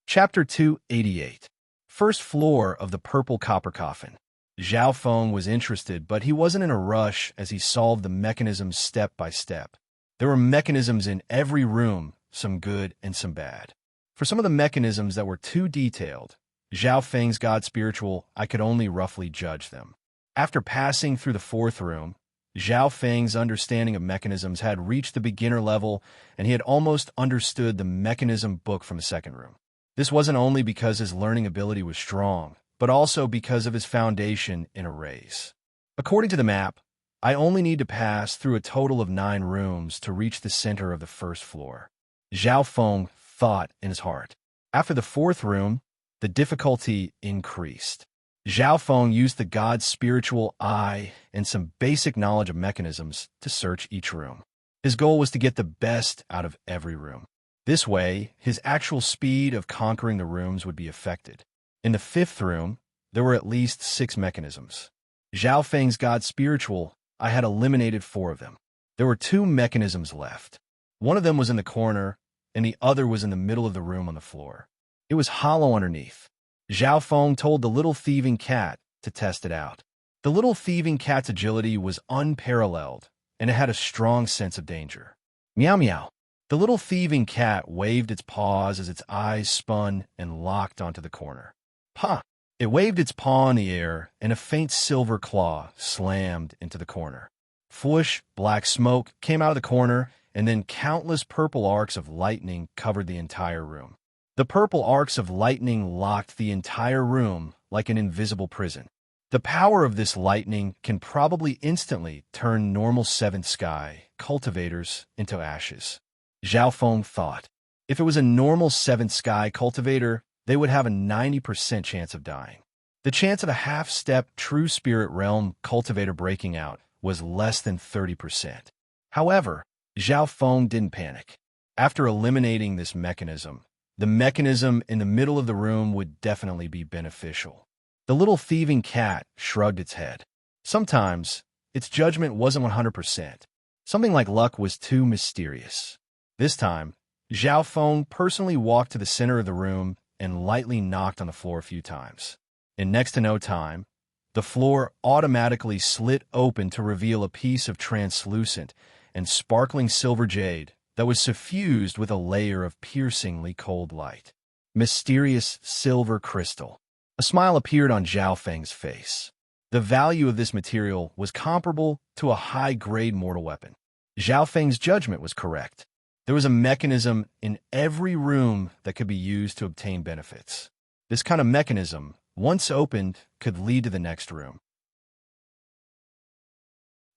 Chapter 288. First floor of the purple copper coffin. Zhao Feng was interested, but he wasn't in a rush as he solved the mechanisms step by step. There were mechanisms in every room, some good and some bad. For some of the mechanisms that were too detailed, Zhao Feng's god spiritual, I could only roughly judge them. After passing through the fourth room, Zhao Feng's understanding of mechanisms had reached the beginner level, and he had almost understood the mechanism book from the second room. This wasn't only because his learning ability was strong, but also because of his foundation in arrays. According to the map, I only need to pass through a total of 9 rooms to reach the center of the first floor. Zhao Feng thought in his heart. After the fourth room, the difficulty increased. Zhao Feng used the god's spiritual eye and some basic knowledge of mechanisms to search each room. His goal was to get the best out of every room. This way, his actual speed of conquering the rooms would be affected. In the fifth room, there were at least 6 mechanisms. Zhao Feng's god spiritual, I had eliminated 4 of them. There were 2 mechanisms left. One of them was in the corner, and the other was in the middle of the room on the floor. It was hollow underneath. Zhao Feng told the little thieving cat to test it out. The little thieving cat's agility was unparalleled, and it had a strong sense of danger. Meow meow. The little thieving cat waved its paws as its eyes spun and locked onto the corner. Pa! It waved its paw in the air, and a faint silver claw slammed into the corner. Fwoosh, black smoke came out of the corner, and then countless purple arcs of lightning covered the entire room. The purple arcs of lightning locked the entire room like an invisible prison. The power of this lightning can probably instantly turn normal 7th sky cultivators into ashes. Zhao Feng thought. If it was a normal 7th sky cultivator, they would have a 90% chance of dying. The chance of a half-step true spirit realm cultivator breaking out was less than 30%. However, Zhao Feng didn't panic. After eliminating this mechanism, the mechanism in the middle of the room would definitely be beneficial. The little thieving cat shrugged its head. Sometimes, its judgment wasn't 100%. Something like luck was too mysterious. This time, Zhao Feng personally walked to the center of the room and lightly knocked on the floor a few times. In next to no time, the floor automatically slit open to reveal a piece of translucent and sparkling silver jade that was suffused with a layer of piercingly cold light. Mysterious silver crystal. A smile appeared on Zhao Feng's face. The value of this material was comparable to a high-grade mortal weapon. Zhao Feng's judgment was correct. There was a mechanism in every room that could be used to obtain benefits. This kind of mechanism, once opened, could lead to the next room.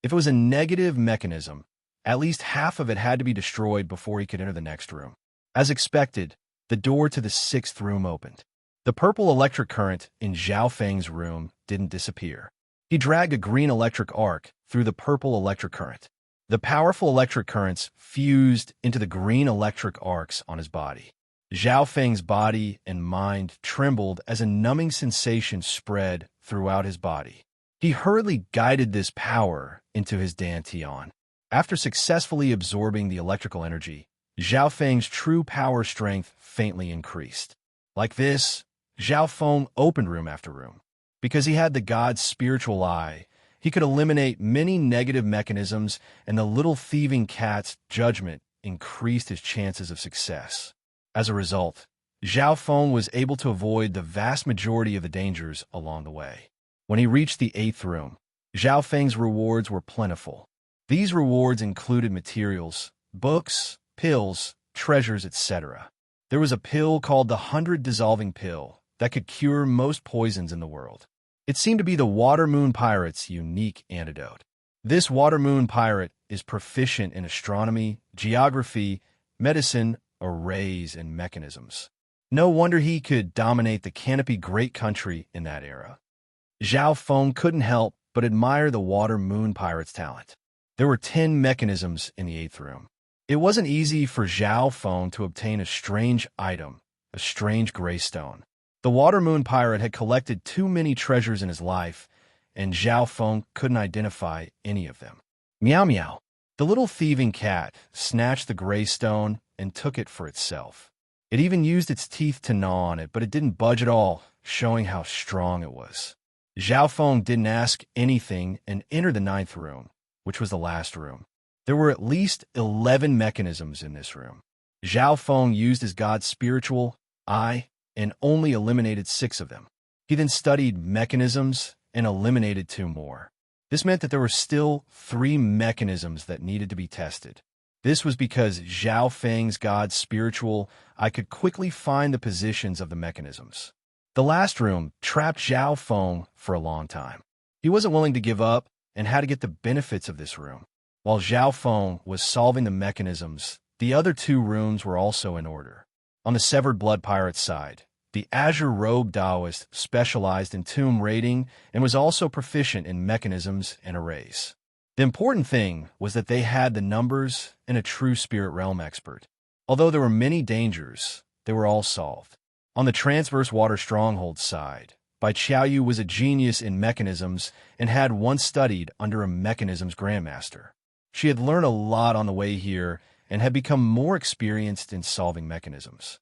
If it was a negative mechanism, at least half of it had to be destroyed before he could enter the next room. As expected, the door to the sixth room opened. The purple electric current in Zhao Feng's room didn't disappear. He dragged a green electric arc through the purple electric current. The powerful electric currents fused into the green electric arcs on his body. Zhao Feng's body and mind trembled as a numbing sensation spread throughout his body. He hurriedly guided this power into his dantian. After successfully absorbing the electrical energy, Zhao Feng's true power strength faintly increased. Like this, Zhao Feng opened room after room. Because he had the god's spiritual eye, he could eliminate many negative mechanisms, and the little thieving cat's judgment increased his chances of success. As a result, Zhao Feng was able to avoid the vast majority of the dangers along the way. When he reached the eighth room, Zhao Feng's rewards were plentiful. These rewards included materials, books, pills, treasures, etc. There was a pill called the 100 Dissolving Pill that could cure most poisons in the world. It seemed to be the Water Moon Pirate's unique antidote. This Water Moon Pirate is proficient in astronomy, geography, medicine, arrays, and mechanisms. No wonder he could dominate the Canopy Great Country in that era. Zhao Feng couldn't help but admire the Water Moon Pirate's talent. There were 10 mechanisms in the eighth room. It wasn't easy for Zhao Feng to obtain a strange item, a strange gray stone. The Water Moon Pirate had collected too many treasures in his life, and Zhao Feng couldn't identify any of them. Meow meow. The little thieving cat snatched the gray stone and took it for itself. It even used its teeth to gnaw on it, but it didn't budge at all, showing how strong it was. Zhao Feng didn't ask anything and entered the ninth room, which was the last room. There were at least 11 mechanisms in this room. Zhao Feng used his god's spiritual eye and only eliminated 6 of them. He then studied mechanisms and eliminated 2 more. This meant that there were still 3 mechanisms that needed to be tested. This was because Zhao Feng's god's spiritual eye could quickly find the positions of the mechanisms. The last room trapped Zhao Feng for a long time. He wasn't willing to give up and had to get the benefits of this room. While Zhao Feng was solving the mechanisms, the other 2 rooms were also in order. On the Severed Blood Pirate's side, the Azure-robed Taoist specialized in tomb raiding and was also proficient in mechanisms and arrays. The important thing was that they had the numbers and a true spirit realm expert. Although there were many dangers, they were all solved. On the Transverse Water Stronghold side, Bai Qiaoyu was a genius in mechanisms and had once studied under a mechanisms grandmaster. She had learned a lot on the way here and had become more experienced in solving mechanisms.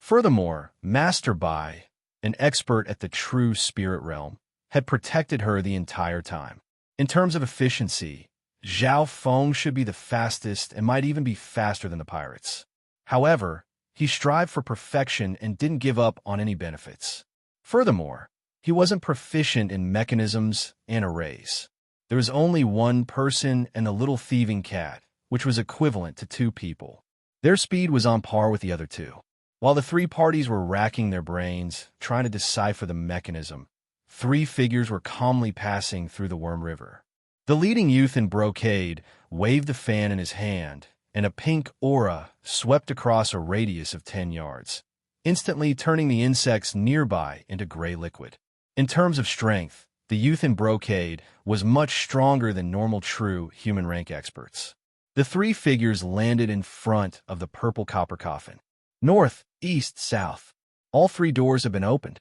Furthermore, Master Bai, an expert at the true spirit realm, had protected her the entire time. In terms of efficiency, Zhao Feng should be the fastest and might even be faster than the pirates. However, he strived for perfection and didn't give up on any benefits. Furthermore, he wasn't proficient in mechanisms and arrays. There was only one person and the little thieving cat, which was equivalent to 2 people. Their speed was on par with the other 2. While the 3 parties were racking their brains, trying to decipher the mechanism, 3 figures were calmly passing through the Worm River. The leading youth in brocade waved the fan in his hand, and a pink aura swept across a radius of 10 yards, instantly turning the insects nearby into gray liquid. In terms of strength, the youth in brocade was much stronger than normal true human rank experts. The three figures landed in front of the purple copper coffin. North, east, south. All three doors had been opened.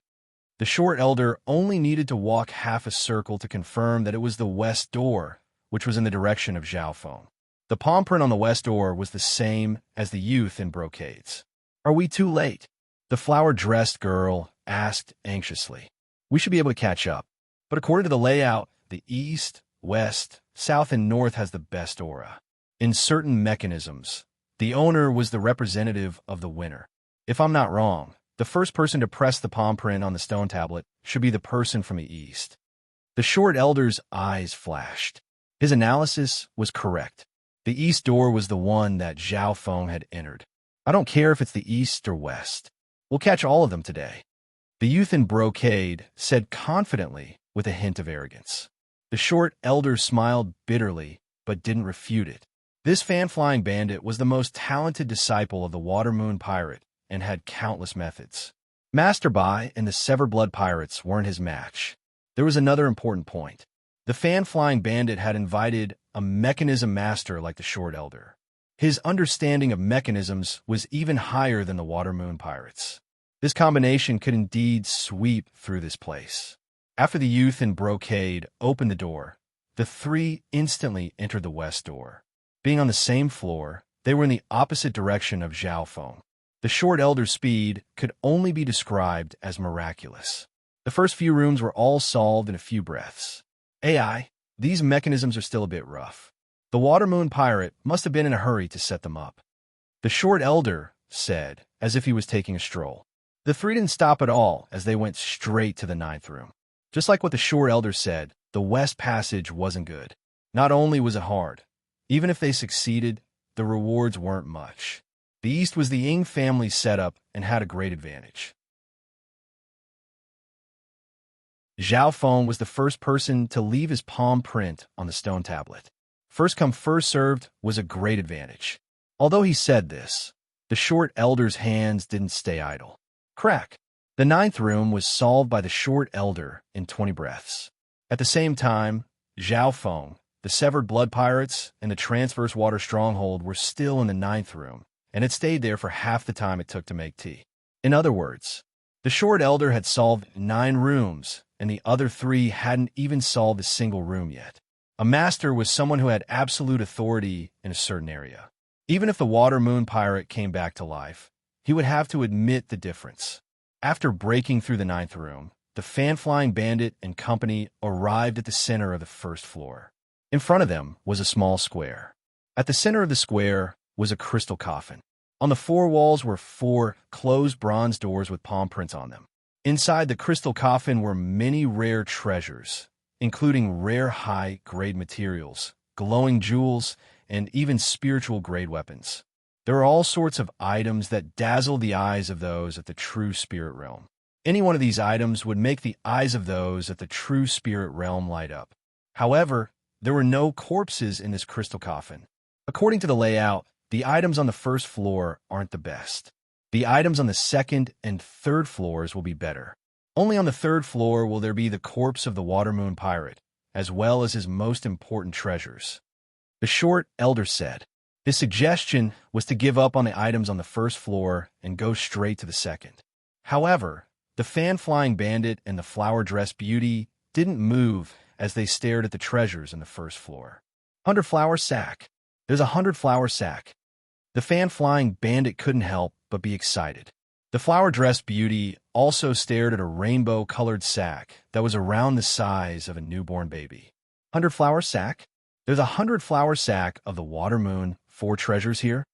The short elder only needed to walk half a circle to confirm that it was the west door, which was in the direction of Zhao Feng. The palm print on the west door was the same as the youth in brocades. "Are we too late?" the flower-dressed girl asked anxiously. "We should be able to catch up. But according to the layout, the east, west, south, and north has the best aura. In certain mechanisms, the owner was the representative of the winner. If I'm not wrong, the first person to press the palm print on the stone tablet should be the person from the east." The short elder's eyes flashed. His analysis was correct. The east door was the one that Zhao Feng had entered. "I don't care if it's the east or west. We'll catch all of them today," the youth in brocade said confidently with a hint of arrogance. The short elder smiled bitterly but didn't refute it. This fan-flying bandit was the most talented disciple of the Water Moon Pirate and had countless methods. Master Bai and the Severed Blood Pirates weren't his match. There was another important point. The fan-flying bandit had invited a mechanism master like the short elder. His understanding of mechanisms was even higher than the Water Moon Pirates. This combination could indeed sweep through this place. After the youth in brocade opened the door, the three instantly entered the west door. Being on the same floor, they were in the opposite direction of Zhao Feng. The short elder's speed could only be described as miraculous. The first few rooms were all solved in a few breaths. "AI, these mechanisms are still a bit rough. The Water Moon Pirate must have been in a hurry to set them up," the short elder said, as if he was taking a stroll. The three didn't stop at all as they went straight to the ninth room. Just like what the short elder said, the west passage wasn't good. Not only was it hard, even if they succeeded, the rewards weren't much. The east was the Ying family's setup and had a great advantage. Zhao Feng was the first person to leave his palm print on the stone tablet. First come, first served was a great advantage. Although he said this, the short elder's hands didn't stay idle. Crack! The ninth room was solved by the short elder in 20 breaths. At the same time, Zhao Feng, the Severed Blood Pirates, and the Transverse Water Stronghold were still in the ninth room, and had stayed there for half the time it took to make tea. In other words, the short elder had solved 9 rooms, and the other 3 hadn't even solved a single room yet. A master was someone who had absolute authority in a certain area. Even if the Water Moon Pirate came back to life, he would have to admit the difference. After breaking through the ninth room, the fan-flying bandit and company arrived at the center of the first floor. In front of them was a small square. At the center of the square was a crystal coffin. On the 4 walls were 4 closed bronze doors with palm prints on them. Inside the crystal coffin were many rare treasures, including rare high-grade materials, glowing jewels, and even spiritual-grade weapons. There are all sorts of items that dazzle the eyes of those at the true spirit realm. Any one of these items would make the eyes of those at the true spirit realm light up. However, there were no corpses in this crystal coffin. According to the layout, the items on the first floor aren't the best. The items on the second and third floors will be better. Only on the third floor will there be the corpse of the Water Moon Pirate, as well as his most important treasures. The short elder said. His suggestion was to give up on the items on the first floor and go straight to the second. However, the fan-flying bandit and the flower-dressed beauty didn't move as they stared at the treasures on the first floor. 100 flower sack. There's a 100 flower sack. The fan-flying bandit couldn't help but be excited. The flower-dressed beauty also stared at a rainbow-colored sack that was around the size of a newborn baby. 100 flower sack? There's a 100 flower sack of the Water Moon 4 treasures here?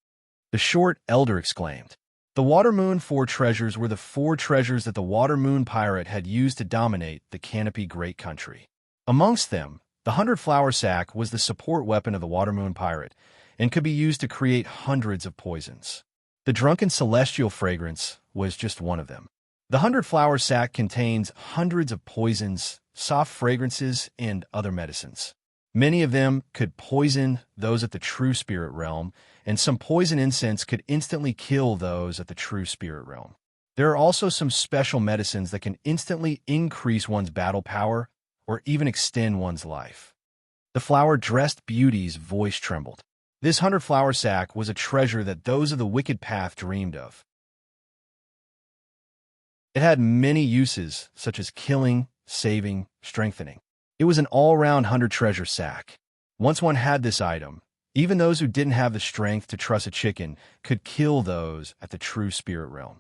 The short elder exclaimed. The Water Moon 4 treasures were the 4 treasures that the Water Moon Pirate had used to dominate the Canopy Great Country. Amongst them, the 100 flower sack was the support weapon of the Water Moon Pirate and could be used to create hundreds of poisons. The drunken celestial fragrance was just one of them. The 100 flower sack contains hundreds of poisons, soft fragrances, and other medicines. Many of them could poison those at the true spirit realm, and some poison incense could instantly kill those at the true spirit realm. There are also some special medicines that can instantly increase one's battle power or even extend one's life. The flower-dressed beauty's voice trembled. This 100-flower sack was a treasure that those of the wicked path dreamed of. It had many uses, such as killing, saving, strengthening. It was an all-round 100-treasure sack. Once one had this item, even those who didn't have the strength to truss a chicken could kill those at the true spirit realm.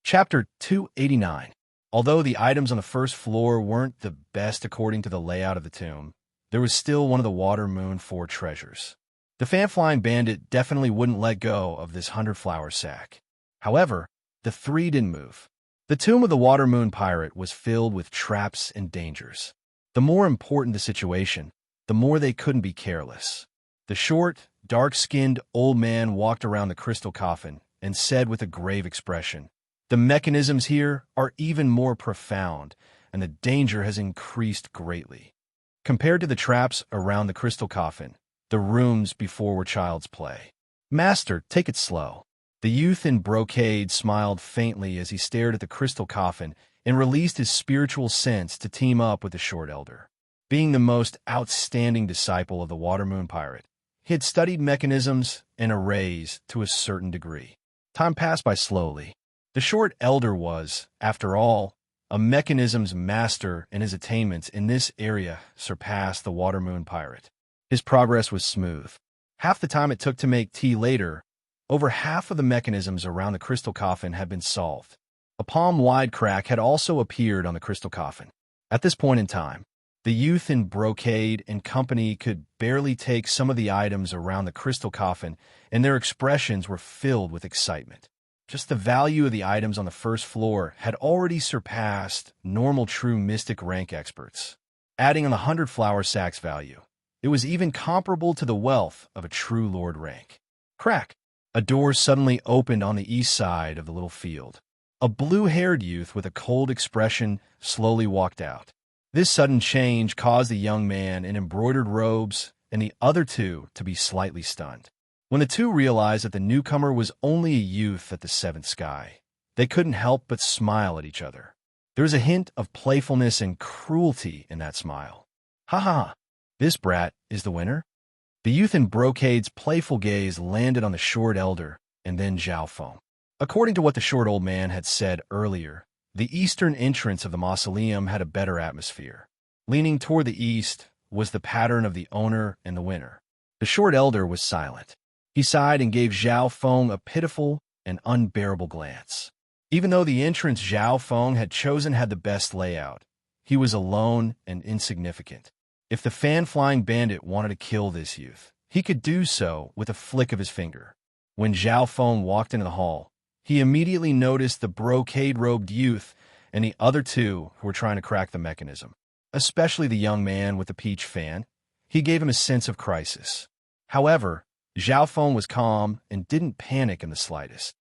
Chapter 289. Although the items on the first floor weren't the best according to the layout of the tomb, there was still one of the Water Moon 4 treasures. The fan-flying bandit definitely wouldn't let go of this 100-flower sack. However, the three didn't move. The tomb of the Water Moon pirate was filled with traps and dangers. The more important the situation, the more they couldn't be careless. The short, dark-skinned old man walked around the crystal coffin and said with a grave expression, "The mechanisms here are even more profound, and the danger has increased greatly. Compared to the traps around the crystal coffin, the rooms before were child's play. Master, take it slow." The youth in brocade smiled faintly as he stared at the crystal coffin and released his spiritual sense to team up with the short elder. Being the most outstanding disciple of the Water Moon pirate, he had studied mechanisms and arrays to a certain degree. Time passed by slowly. The short elder was, after all, a mechanisms master, and his attainments in this area surpassed the Water Moon pirate. His progress was smooth. Half the time it took to make tea later, over half of the mechanisms around the crystal coffin had been solved. A palm-wide crack had also appeared on the crystal coffin. At this point in time, the youth in brocade and company could barely take some of the items around the crystal coffin, and their expressions were filled with excitement. Just the value of the items on the first floor had already surpassed normal true mystic rank experts. Adding on the 100-flower sack's value, it was even comparable to the wealth of a true lord rank. Crack! A door suddenly opened on the east side of the little field. A blue-haired youth with a cold expression slowly walked out. This sudden change caused the young man in embroidered robes and the other two to be slightly stunned. When the two realized that the newcomer was only a youth at the seventh sky, they couldn't help but smile at each other. There was a hint of playfulness and cruelty in that smile. "Ha ha! This brat is the winner?" The youth in brocade's playful gaze landed on the short elder and then Zhao Feng. According to what the short old man had said earlier, the eastern entrance of the mausoleum had a better atmosphere. Leaning toward the east was the pattern of the owner and the winner. The short elder was silent. He sighed and gave Zhao Feng a pitiful and unbearable glance. Even though the entrance Zhao Feng had chosen had the best layout, he was alone and insignificant. If the fan-flying bandit wanted to kill this youth, he could do so with a flick of his finger. When Zhao Feng walked into the hall, he immediately noticed the brocade-robed youth and the other two who were trying to crack the mechanism. Especially the young man with the peach fan. He gave him a sense of crisis. However, Zhao Feng was calm and didn't panic in the slightest.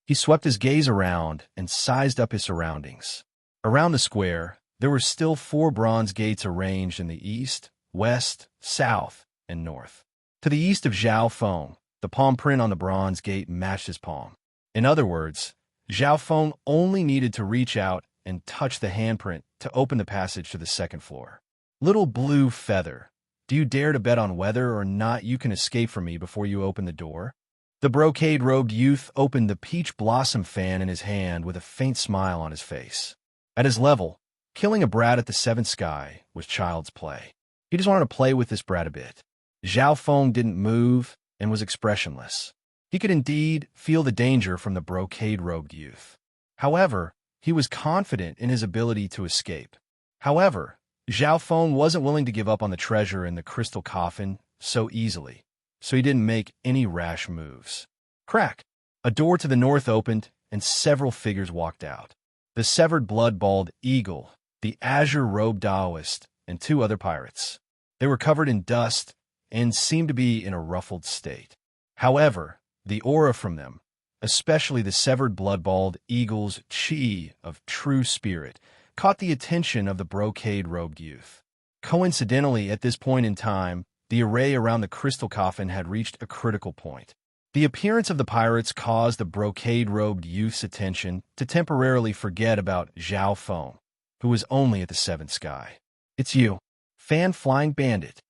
He swept his gaze around and sized up his surroundings. Around the square, there were still 4 bronze gates arranged in the east, west, south, and north. To the east of Zhao Feng, the palm print on the bronze gate matched his palm. In other words, Zhao Feng only needed to reach out and touch the handprint to open the passage to the second floor. "Little blue feather, do you dare to bet on whether or not you can escape from me before you open the door?" The brocade-robed youth opened the peach blossom fan in his hand with a faint smile on his face. At his level, killing a brat at the seventh sky was child's play. He just wanted to play with this brat a bit. Zhao Feng didn't move and was expressionless. He could indeed feel the danger from the brocade-robed youth. However, he was confident in his ability to escape. However, Zhao Feng wasn't willing to give up on the treasure in the crystal coffin so easily, so he didn't make any rash moves. Crack! A door to the north opened, and several figures walked out. The severed blood-balled eagle, the azure-robed Taoist, and 2 other pirates. They were covered in dust and seemed to be in a ruffled state. However, the aura from them, especially the severed blood-balled eagle's chi of true spirit, caught the attention of the brocade-robed youth. Coincidentally, at this point in time, the array around the crystal coffin had reached a critical point. The appearance of the pirates caused the brocade-robed youth's attention to temporarily forget about Zhao Feng, who was only at the seventh sky. "It's you, fan-flying bandit."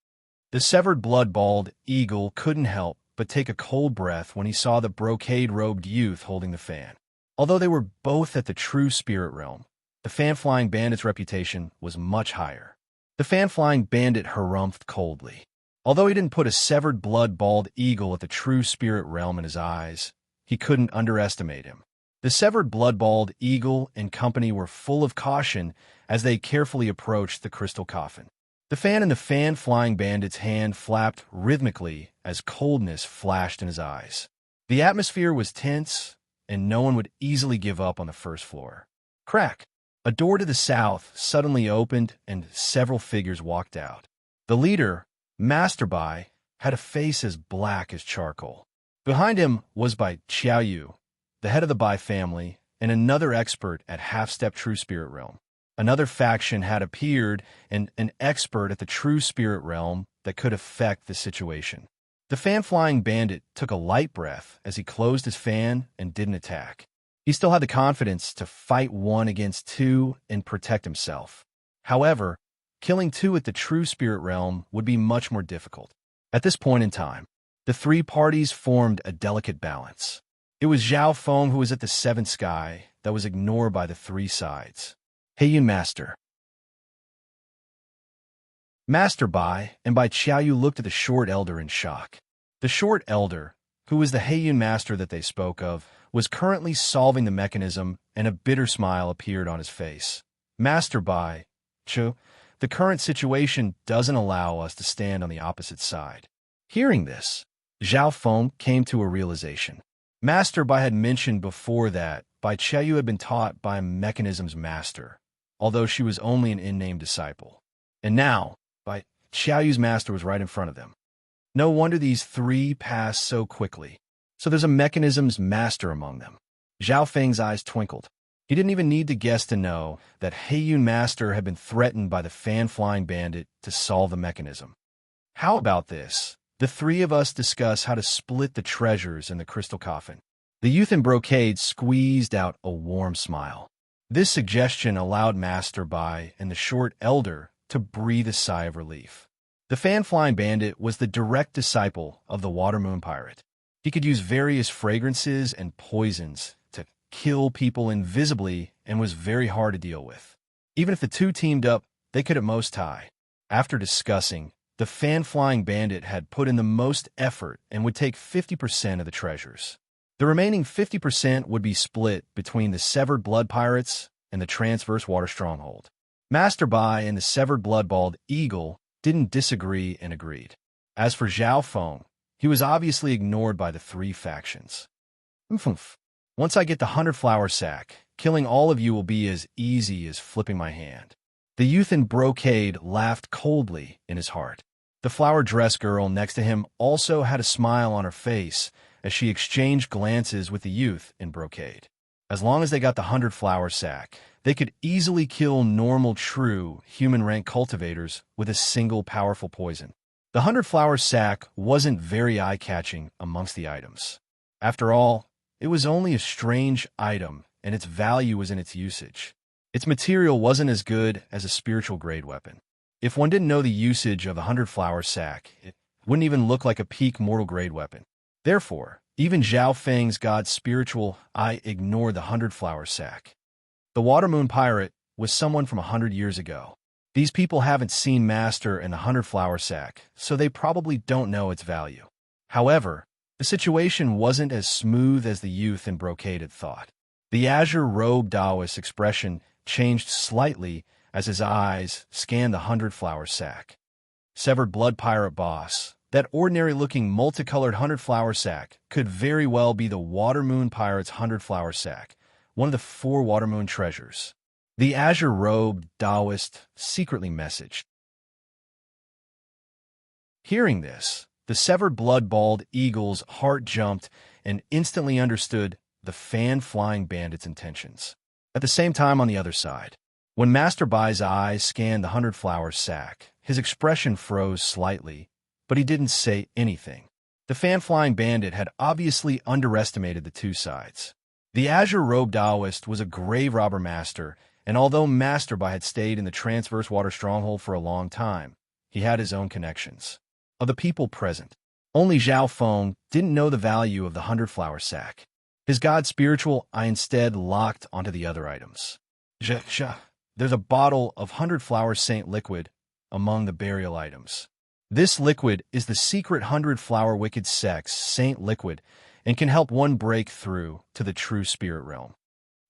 The severed blood-balled eagle couldn't help but take a cold breath when he saw the brocade-robed youth holding the fan. Although they were both at the true spirit realm, the fan-flying bandit's reputation was much higher. The fan-flying bandit harumphed coldly. Although he didn't put a severed blood-balled eagle at the true spirit realm in his eyes, he couldn't underestimate him. The severed blood-balled eagle and company were full of caution as they carefully approached the crystal coffin. The fan in the fan-flying bandit's hand flapped rhythmically as coldness flashed in his eyes. The atmosphere was tense, and no one would easily give up on the first floor. Crack! A door to the south suddenly opened, and several figures walked out. The leader, Master Bai, had a face as black as charcoal. Behind him was Bai Qiaoyu, the head of the Bai family, and another expert at half-step true spirit realm. Another faction had appeared, and an expert at the true spirit realm that could affect the situation. The fan-flying bandit took a light breath as he closed his fan and didn't attack. He still had the confidence to fight one against two and protect himself. However, killing two at the true spirit realm would be much more difficult. At this point in time, the three parties formed a delicate balance. It was Zhao Feng who was at the seventh sky that was ignored by the three sides. Heiyun Master. Master Bai and Bai Qiaoyu looked at the short elder in shock. The short elder, who was the Heiyun Master that they spoke of, was currently solving the mechanism, and a bitter smile appeared on his face. Master Bai, the current situation doesn't allow us to stand on the opposite side. Hearing this, Zhao Feng came to a realization. Master Bai had mentioned before that Bai Qiaoyu had been taught by a mechanism's master, although she was only an in-name disciple. And now, Bai Qiaoyu's master was right in front of them. No wonder these three passed so quickly. So there's a mechanism's master among them. Zhao Feng's eyes twinkled. He didn't even need to guess to know that Heiyun Master had been threatened by the fan-flying bandit to solve the mechanism. How about this? The three of us discuss how to split the treasures in the crystal coffin. The youth in brocade squeezed out a warm smile. This suggestion allowed Master Bai and the short elder to breathe a sigh of relief. The fan-flying bandit was the direct disciple of the water moon pirate. He could use various fragrances and poisons to kill people invisibly and was very hard to deal with. Even if the two teamed up, they could at most tie. After discussing, the fan-flying bandit had put in the most effort and would take 50% of the treasures. The remaining 50% would be split between the severed blood pirates and the transverse water stronghold. Master Bai and the severed blood-balled eagle didn't disagree and agreed. As for Zhao Feng, he was obviously ignored by the three factions. Once I get the 100-flower sack, killing all of you will be as easy as flipping my hand. The youth in brocade laughed coldly in his heart. The flower dress girl next to him also had a smile on her face as she exchanged glances with the youth in brocade. As long as they got the 100-flower sack, they could easily kill normal, true, human-rank cultivators with a single powerful poison. The 100-flower sack wasn't very eye-catching amongst the items. After all, it was only a strange item, and its value was in its usage. Its material wasn't as good as a spiritual-grade weapon. If one didn't know the usage of the 100-flower sack, it wouldn't even look like a peak mortal-grade weapon. Therefore, even Zhao Feng's god's spiritual eye ignored the 100-flower sack. The Water Moon Pirate was someone from 100 years ago. These people haven't seen Master and the 100-flower sack, so they probably don't know its value. However, the situation wasn't as smooth as the youth in brocade had thought. The azure-robed Taoist expression changed slightly as his eyes scanned the 100-flower sack. Severed blood pirate boss, that ordinary-looking multicolored 100-flower sack could very well be the Water Moon Pirate's 100-flower sack, one of the 4 Water Moon treasures. The azure-robed Taoist secretly messaged. Hearing this, the severed blood-balled eagle's heart jumped and instantly understood the fan-flying bandit's intentions. At the same time on the other side, when Master Bai's eyes scanned the 100-flower sack, his expression froze slightly, but he didn't say anything. The fan-flying bandit had obviously underestimated the two sides. The azure-robed Taoist was a grave robber master, and although Master Bai had stayed in the Transverse Water Stronghold for a long time, he had his own connections. Of the people present, only Zhao Feng didn't know the value of the 100-flower sack. His god spiritual eye instead locked onto the other items. There's a bottle of 100-flower saint liquid among the burial items. This liquid is the secret 100-flower wicked sex saint liquid and can help one break through to the true spirit realm.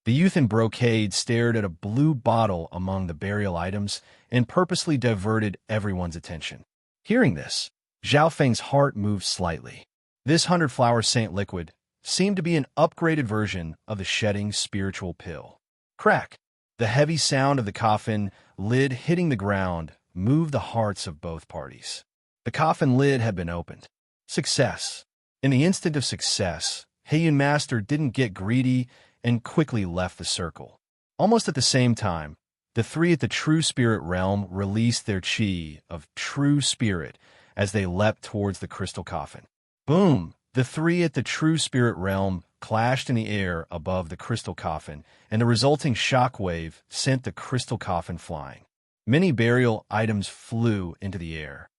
The youth in brocade stared at a blue bottle among the burial items and purposely diverted everyone's attention. Hearing this, Zhao Feng's heart moved slightly. This 100-flower saint liquid seemed to be an upgraded version of the shedding spiritual pill. Crack! The heavy sound of the coffin lid hitting the ground moved the hearts of both parties. The coffin lid had been opened. Success. In the instant of success, Heiyun Master didn't get greedy and quickly left the circle. Almost at the same time, the three at the True Spirit realm released their chi of True Spirit as they leapt towards the crystal coffin. Boom! The three at the True Spirit realm clashed in the air above the crystal coffin, and the resulting shockwave sent the crystal coffin flying. Many burial items flew into the air.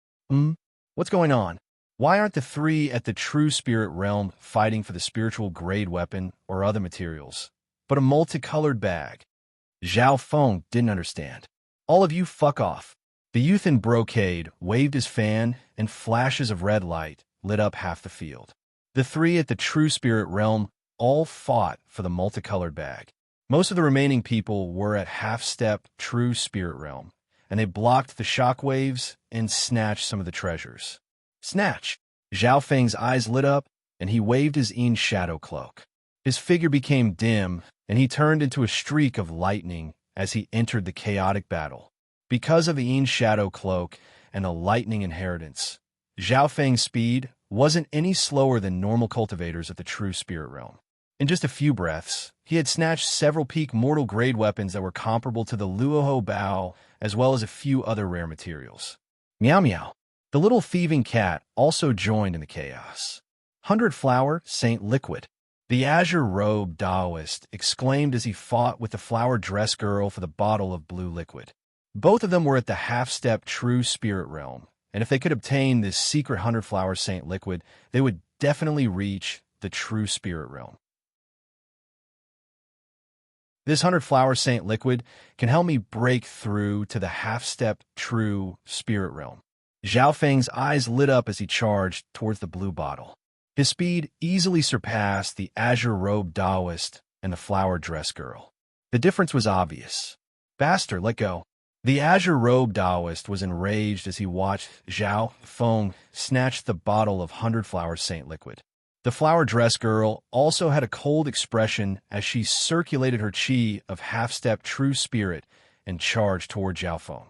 What's going on? Why aren't the three at the True Spirit realm fighting for the spiritual grade weapon or other materials, but a multicolored bag? Zhao Feng didn't understand. All of you fuck off. The youth in brocade waved his fan, and flashes of red light lit up half the field. The three at the True Spirit realm all fought for the multicolored bag. Most of the remaining people were at half-step True Spirit realm, and they blocked the shockwaves and snatched some of the treasures. Snatch! Zhao Feng's eyes lit up, and he waved his Yin shadow cloak. His figure became dim, and he turned into a streak of lightning as he entered the chaotic battle. Because of the Yin shadow cloak and the lightning inheritance, Zhao Feng's speed wasn't any slower than normal cultivators of the True Spirit realm. In just a few breaths, he had snatched several peak mortal grade weapons that were comparable to the Luoho Bao, as well as a few other rare materials. Meow meow. The little thieving cat also joined in the chaos. 100-flower saint liquid. The azure-robed Taoist exclaimed as he fought with the flower dress girl for the bottle of blue liquid. Both of them were at the half-step True Spirit realm, and if they could obtain this secret 100-flower saint liquid, they would definitely reach the True Spirit realm. This 100-flower saint liquid can help me break through to the half-step True Spirit realm. Zhao Feng's eyes lit up as he charged towards the blue bottle. His speed easily surpassed the azure-robed Taoist and the flower dress girl. The difference was obvious. Bastard, let go. The azure-robed Taoist was enraged as he watched Zhao Feng snatch the bottle of 100-flower saint liquid. The flower dress girl also had a cold expression as she circulated her chi of half-step True Spirit and charged toward Zhao Feng.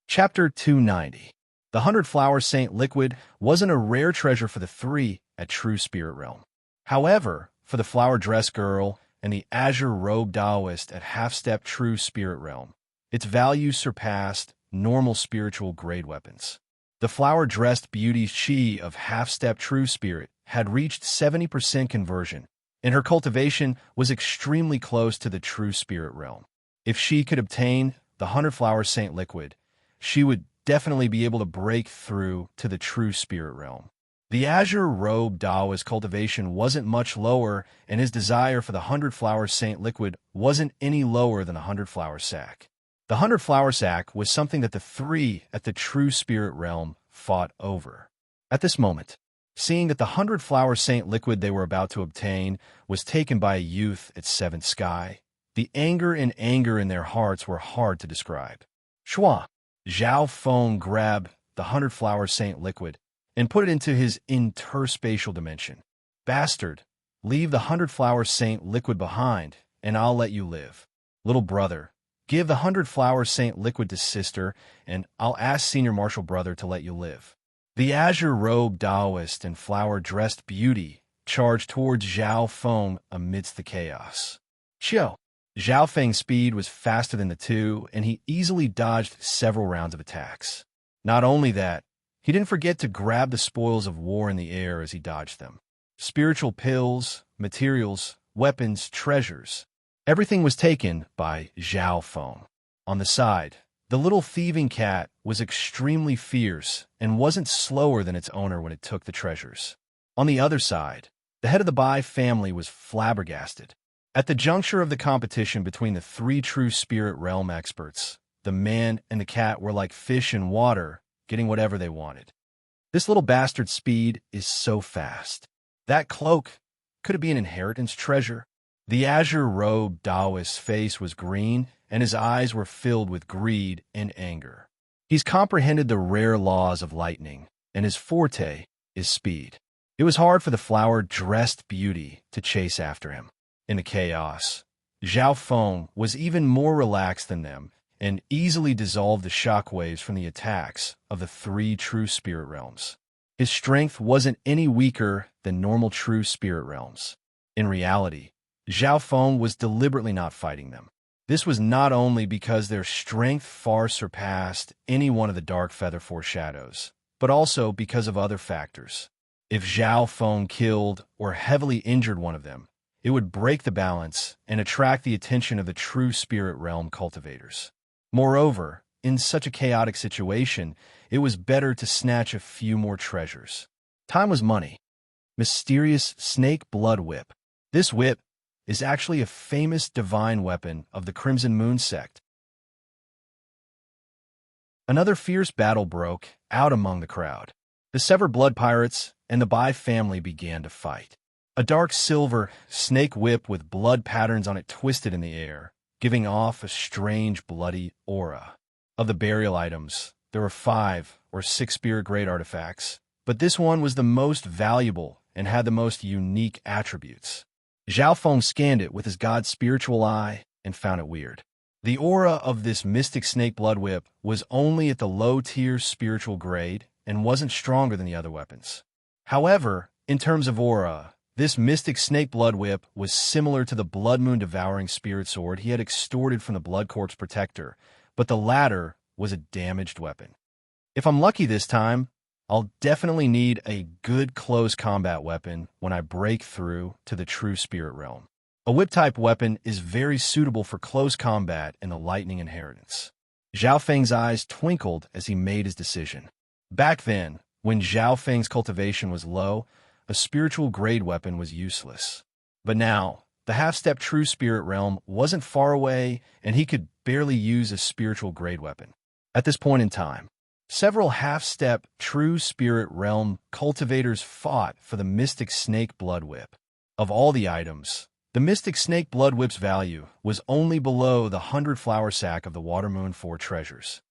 Chapter 290. The 100-flower saint liquid wasn't a rare treasure for the three at True Spirit realm. However, for the flower dress girl and the azure-robed Taoist at half-step True Spirit realm, its value surpassed normal spiritual grade weapons. The flower-dressed beauty's chi of half-step True Spirit had reached 70% conversion, and her cultivation was extremely close to the True Spirit realm. If she could obtain the 100-flower saint liquid, she would definitely be able to break through to the True Spirit realm. The azure-robed Taoist cultivation wasn't much lower, and his desire for the 100-flower saint liquid wasn't any lower than the 100-flower sack. The 100-flower sack was something that the three at the True Spirit realm fought over. At this moment, seeing that the 100-flower saint liquid they were about to obtain was taken by a youth at Seventh Sky, the anger and anger in their hearts were hard to describe. Shua! Zhao Feng grabbed the 100-flower saint liquid and put it into his interspatial dimension. Bastard, leave the 100-flower saint liquid behind, and I'll let you live. Little brother, give the 100-flower saint liquid to sister, and I'll ask senior marshal brother to let you live. The azure-robed Taoist and flower-dressed beauty charged towards Zhao Feng amidst the chaos. Chill. Zhao Feng's speed was faster than the two, and he easily dodged several rounds of attacks. Not only that, he didn't forget to grab the spoils of war in the air as he dodged them. Spiritual pills, materials, weapons, treasures. Everything was taken by Zhao Feng. On the side, the little thieving cat was extremely fierce and wasn't slower than its owner when it took the treasures. On the other side, the head of the Bai family was flabbergasted. At the juncture of the competition between the three true spirit realm experts, the man and the cat were like fish in water, getting whatever they wanted. This little bastard's speed is so fast. That cloak, could it be an inheritance treasure? The azure-robed Taoist's face was green, and his eyes were filled with greed and anger. He's comprehended the rare laws of lightning, and his forte is speed. It was hard for the flower-dressed beauty to chase after him. In the chaos, Zhao Feng was even more relaxed than them and easily dissolved the shockwaves from the attacks of the three true spirit realms. His strength wasn't any weaker than normal true spirit realms. In reality, Zhao Feng was deliberately not fighting them. This was not only because their strength far surpassed any one of the dark feather foreshadows, but also because of other factors. If Zhao Feng killed or heavily injured one of them, it would break the balance and attract the attention of the true spirit realm cultivators. Moreover, in such a chaotic situation, it was better to snatch a few more treasures. Time was money. Mysterious snake blood whip. This whip is actually a famous divine weapon of the Crimson Moon sect. Another fierce battle broke out among the crowd. The Severed Blood Pirates and the Bai family began to fight. A dark silver snake whip with blood patterns on it twisted in the air, giving off a strange bloody aura. Of the burial items, there were 5 or 6 spirit-grade artifacts, but this one was the most valuable and had the most unique attributes. Zhao Feng scanned it with his god's spiritual eye and found it weird. The aura of this mystic snake blood whip was only at the low-tier spiritual grade and wasn't stronger than the other weapons. However, in terms of aura, this mystic snake blood whip was similar to the Blood Moon devouring spirit sword he had extorted from the Blood Corpse protector, but the latter was a damaged weapon. If I'm lucky this time, I'll definitely need a good close combat weapon when I break through to the true spirit realm. A whip-type weapon is very suitable for close combat in the lightning inheritance. Zhao Feng's eyes twinkled as he made his decision. Back then, when Zhao Feng's cultivation was low, a spiritual grade weapon was useless. But now, the half-step true spirit realm wasn't far away, and he could barely use a spiritual grade weapon. At this point in time, several half-step true spirit realm cultivators fought for the mystic snake blood whip. Of all the items, the mystic snake blood whip's value was only below the 100-flower sack of the Watermoon 4 treasures.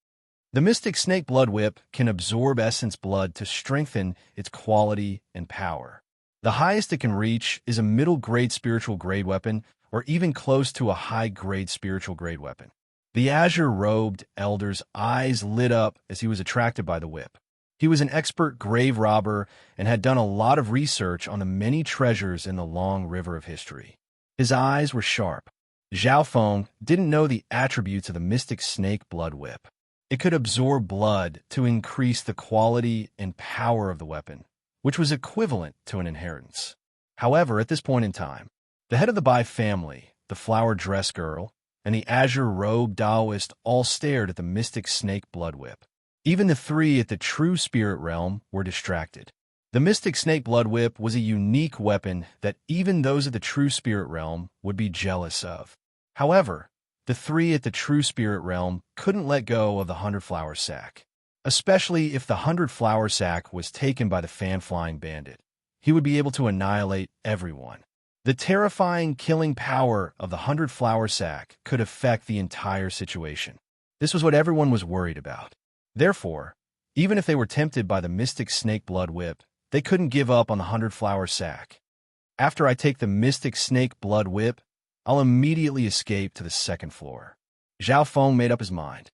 The mystic snake blood whip can absorb essence blood to strengthen its quality and power. The highest it can reach is a middle-grade spiritual grade weapon or even close to a high-grade spiritual grade weapon. The azure-robed elder's eyes lit up as he was attracted by the whip. He was an expert grave robber and had done a lot of research on the many treasures in the long river of history. His eyes were sharp. Zhao Feng didn't know the attributes of the mystic snake blood whip. It could absorb blood to increase the quality and power of the weapon, which was equivalent to an inheritance. However, at this point in time, the head of the Bai family, the flower dress girl, and the azure-robed Taoist all stared at the mystic snake blood whip. Even the 3 at the true spirit realm were distracted. The mystic snake blood whip was a unique weapon that even those of the true spirit realm would be jealous of. However, the 3 at the true spirit realm couldn't let go of the 100-flower sack, especially if the 100-flower sack was taken by the fan-flying bandit. He would be able to annihilate everyone. The terrifying killing power of the 100-flower sack could affect the entire situation. This was what everyone was worried about. Therefore, even if they were tempted by the mystic snake blood whip, they couldn't give up on the 100-flower sack. After I take the mystic snake blood whip, I'll immediately escape to the 2nd floor. Zhao Feng made up his mind.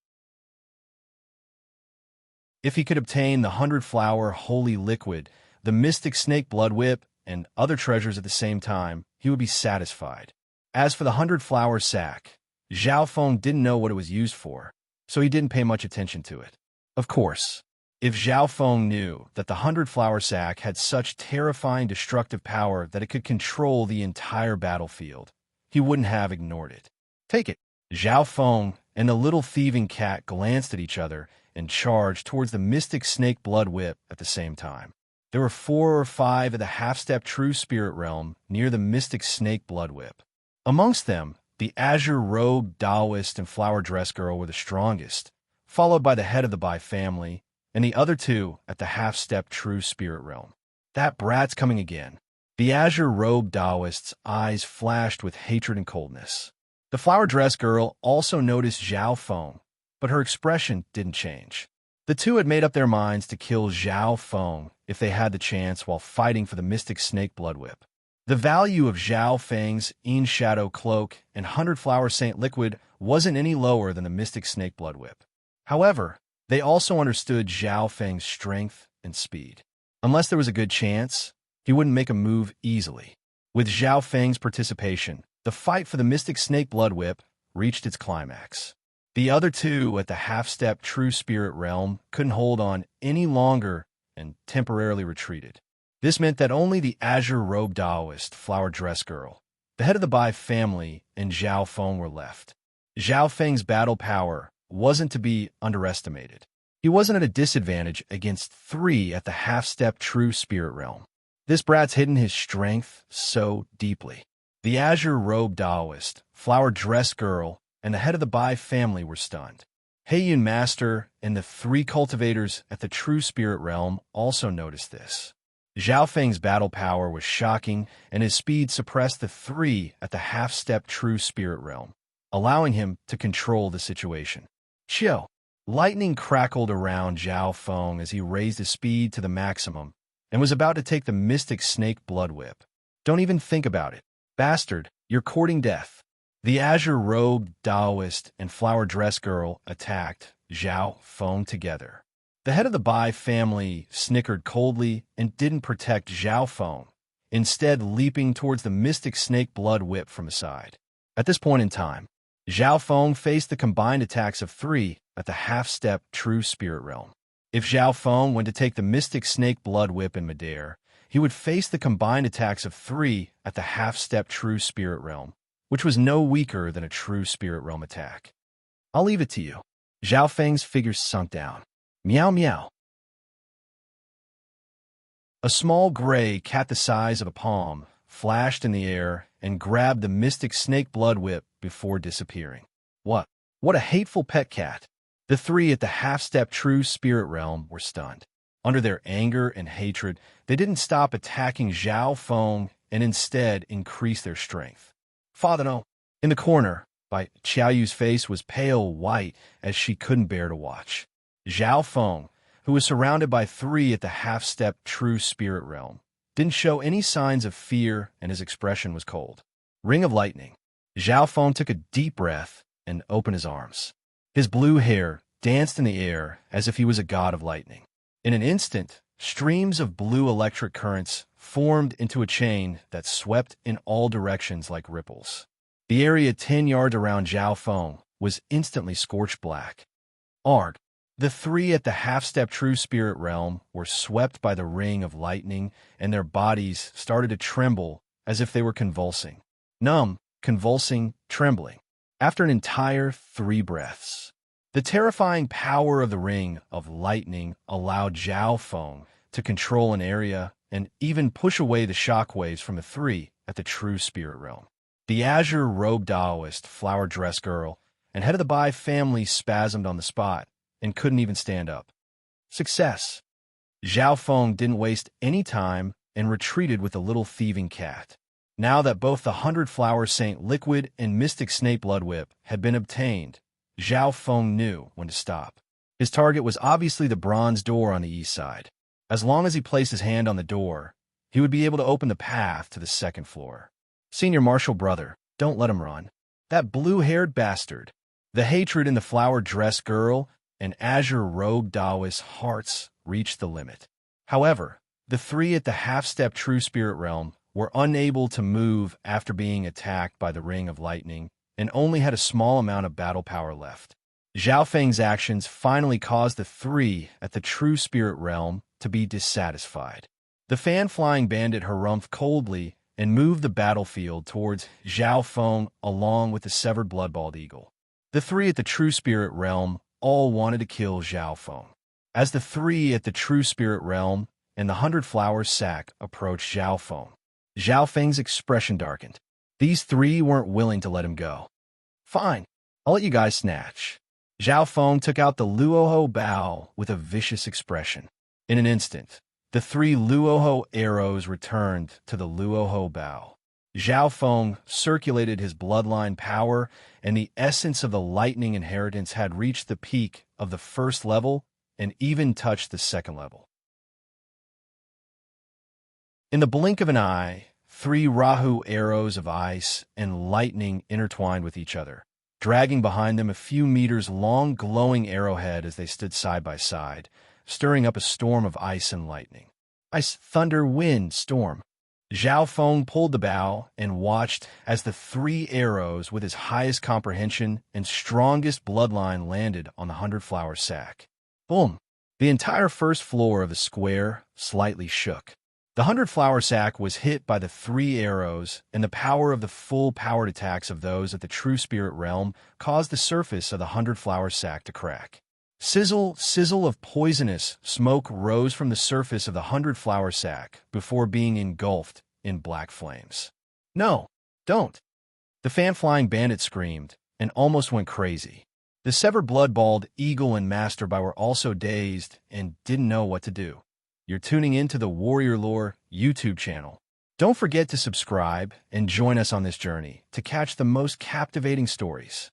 If he could obtain the 100-flower holy liquid, the mystic snake blood whip, and other treasures at the same time, he would be satisfied. As for the 100-flower sack, Zhao Feng didn't know what it was used for, so he didn't pay much attention to it. Of course, if Zhao Feng knew that the 100-flower sack had such terrifying destructive power that it could control the entire battlefield, he wouldn't have ignored it. Take it. Zhao Feng and the little thieving cat glanced at each other and charged towards the mystic snake blood whip at the same time. There were 4 or 5 of the half-step true spirit realm near the mystic snake blood whip. Amongst them, the azure-robed Taoist and flower dress girl were the strongest, followed by the head of the Bai family, and the other 2 at the half-step true spirit realm. That brat's coming again. The azure-robed Taoist's eyes flashed with hatred and coldness. The flower dress girl also noticed Zhao Feng, but her expression didn't change. The 2 had made up their minds to kill Zhao Feng if they had the chance while fighting for the mystic snake blood whip. The value of Zhao Feng's Yin Shadow Cloak and 100-flower Saint Liquid wasn't any lower than the mystic snake blood whip. However, they also understood Zhao Feng's strength and speed. Unless there was a good chance, he wouldn't make a move easily. With Zhao Feng's participation, the fight for the mystic snake blood whip reached its climax. The other 2 at the half-step true spirit realm couldn't hold on any longer and temporarily retreated. This meant that only the azure-robed Taoist flower dress girl, the head of the Bai family, and Zhao Feng were left. Zhao Feng's battle power wasn't to be underestimated. He wasn't at a disadvantage against 3 at the half-step true spirit realm. This brat's hidden his strength so deeply. The azure-robed Taoist, flower dress girl, and the head of the Bai family were stunned. Heiyun Master and the 3 cultivators at the true spirit realm also noticed this. Zhao Feng's battle power was shocking, and his speed suppressed the 3 at the half-step true spirit realm, allowing him to control the situation. Chill. Lightning crackled around Zhao Feng as he raised his speed to the maximum and was about to take the mystic snake blood whip. Don't even think about it. Bastard, you're courting death. The azure-robed Taoist and flower dress girl attacked Zhao Feng together. The head of the Bai family snickered coldly and didn't protect Zhao Feng, instead leaping towards the mystic snake blood whip from the side. At this point in time, Zhao Feng faced the combined attacks of 3 at the half-step true spirit realm. If Zhao Feng went to take the mystic snake blood whip in midair, he would face the combined attacks of 3 at the half-step true spirit realm, which was no weaker than a true spirit realm attack. I'll leave it to you. Zhao Feng's figure sunk down. Meow meow. A small gray cat the size of a palm flashed in the air and grabbed the mystic snake blood whip before disappearing. What a hateful pet cat. The 3 at the half-step true spirit realm were stunned. Under their anger and hatred, they didn't stop attacking Zhao Feng and instead increased their strength. Father no. In the corner, Qiao Yu's face was pale white as she couldn't bear to watch. Zhao Feng, who was surrounded by 3 at the half-step true spirit realm, didn't show any signs of fear and his expression was cold. Ring of lightning. Zhao Feng took a deep breath and opened his arms. His blue hair danced in the air as if he was a god of lightning. In an instant, streams of blue electric currents formed into a chain that swept in all directions like ripples. The area 10 yards around Zhao Feng was instantly scorched black. Arg. The 3 at the half-step true spirit realm were swept by the ring of lightning, and their bodies started to tremble as if they were convulsing. Numb, convulsing, trembling. After an entire 3 breaths, the terrifying power of the ring of lightning allowed Zhao Feng to control an area and even push away the shockwaves from the 3 at the true spirit realm. The azure-robed Taoist, flower dress girl, and head of the Bai family spasmed on the spot and couldn't even stand up. Success. Zhao Feng didn't waste any time and retreated with the little thieving cat. Now that both the 100-flower Saint Liquid and mystic snake blood whip had been obtained, Zhao Feng knew when to stop. His target was obviously the bronze door on the east side. As long as he placed his hand on the door, he would be able to open the path to the 2nd floor. Senior Marshal brother, don't let him run. That blue-haired bastard. The hatred in the flower dress girl and azure robe Daoist hearts reached the limit. However, the three at the half-step true spirit realm were unable to move after being attacked by the ring of lightning and only had a small amount of battle power left. Zhao Feng's actions finally caused the three at the true spirit realm to be dissatisfied. The fan-flying bandit harumphed coldly and moved the battlefield towards Zhao Feng along with the severed blood-balled eagle. The three at the true spirit realm all wanted to kill Zhao Feng. As the three at the true spirit realm and the 100-flower sack approached Zhao Feng, Zhao Feng's expression darkened. These three weren't willing to let him go. Fine, I'll let you guys snatch. Zhao Feng took out the Luoho bow with a vicious expression. In an instant, the three Luoho arrows returned to the Luoho bow. Zhao Feng circulated his bloodline power, and the essence of the lightning inheritance had reached the peak of the first level and even touched the second level. In the blink of an eye, three Rahu arrows of ice and lightning intertwined with each other, dragging behind them a few meters long glowing arrowhead as they stood side by side, stirring up a storm of ice and lightning. Ice, thunder, wind, storm. Zhao Feng pulled the bow and watched as the three arrows with his highest comprehension and strongest bloodline landed on the 100-flower sack. Boom! The entire first floor of the square slightly shook. The 100-flower sack was hit by the three arrows, and the power of the full-powered attacks of those at the true spirit realm caused the surface of the 100-flower sack to crack. Sizzle, sizzle of poisonous smoke rose from the surface of the 100-flower sack before being engulfed in black flames. No, don't! The fan-flying bandit screamed and almost went crazy. The severed blood-balled eagle and masturby were also dazed and didn't know what to do. You're tuning into the Warrior Lore YouTube channel. Don't forget to subscribe and join us on this journey to catch the most captivating stories.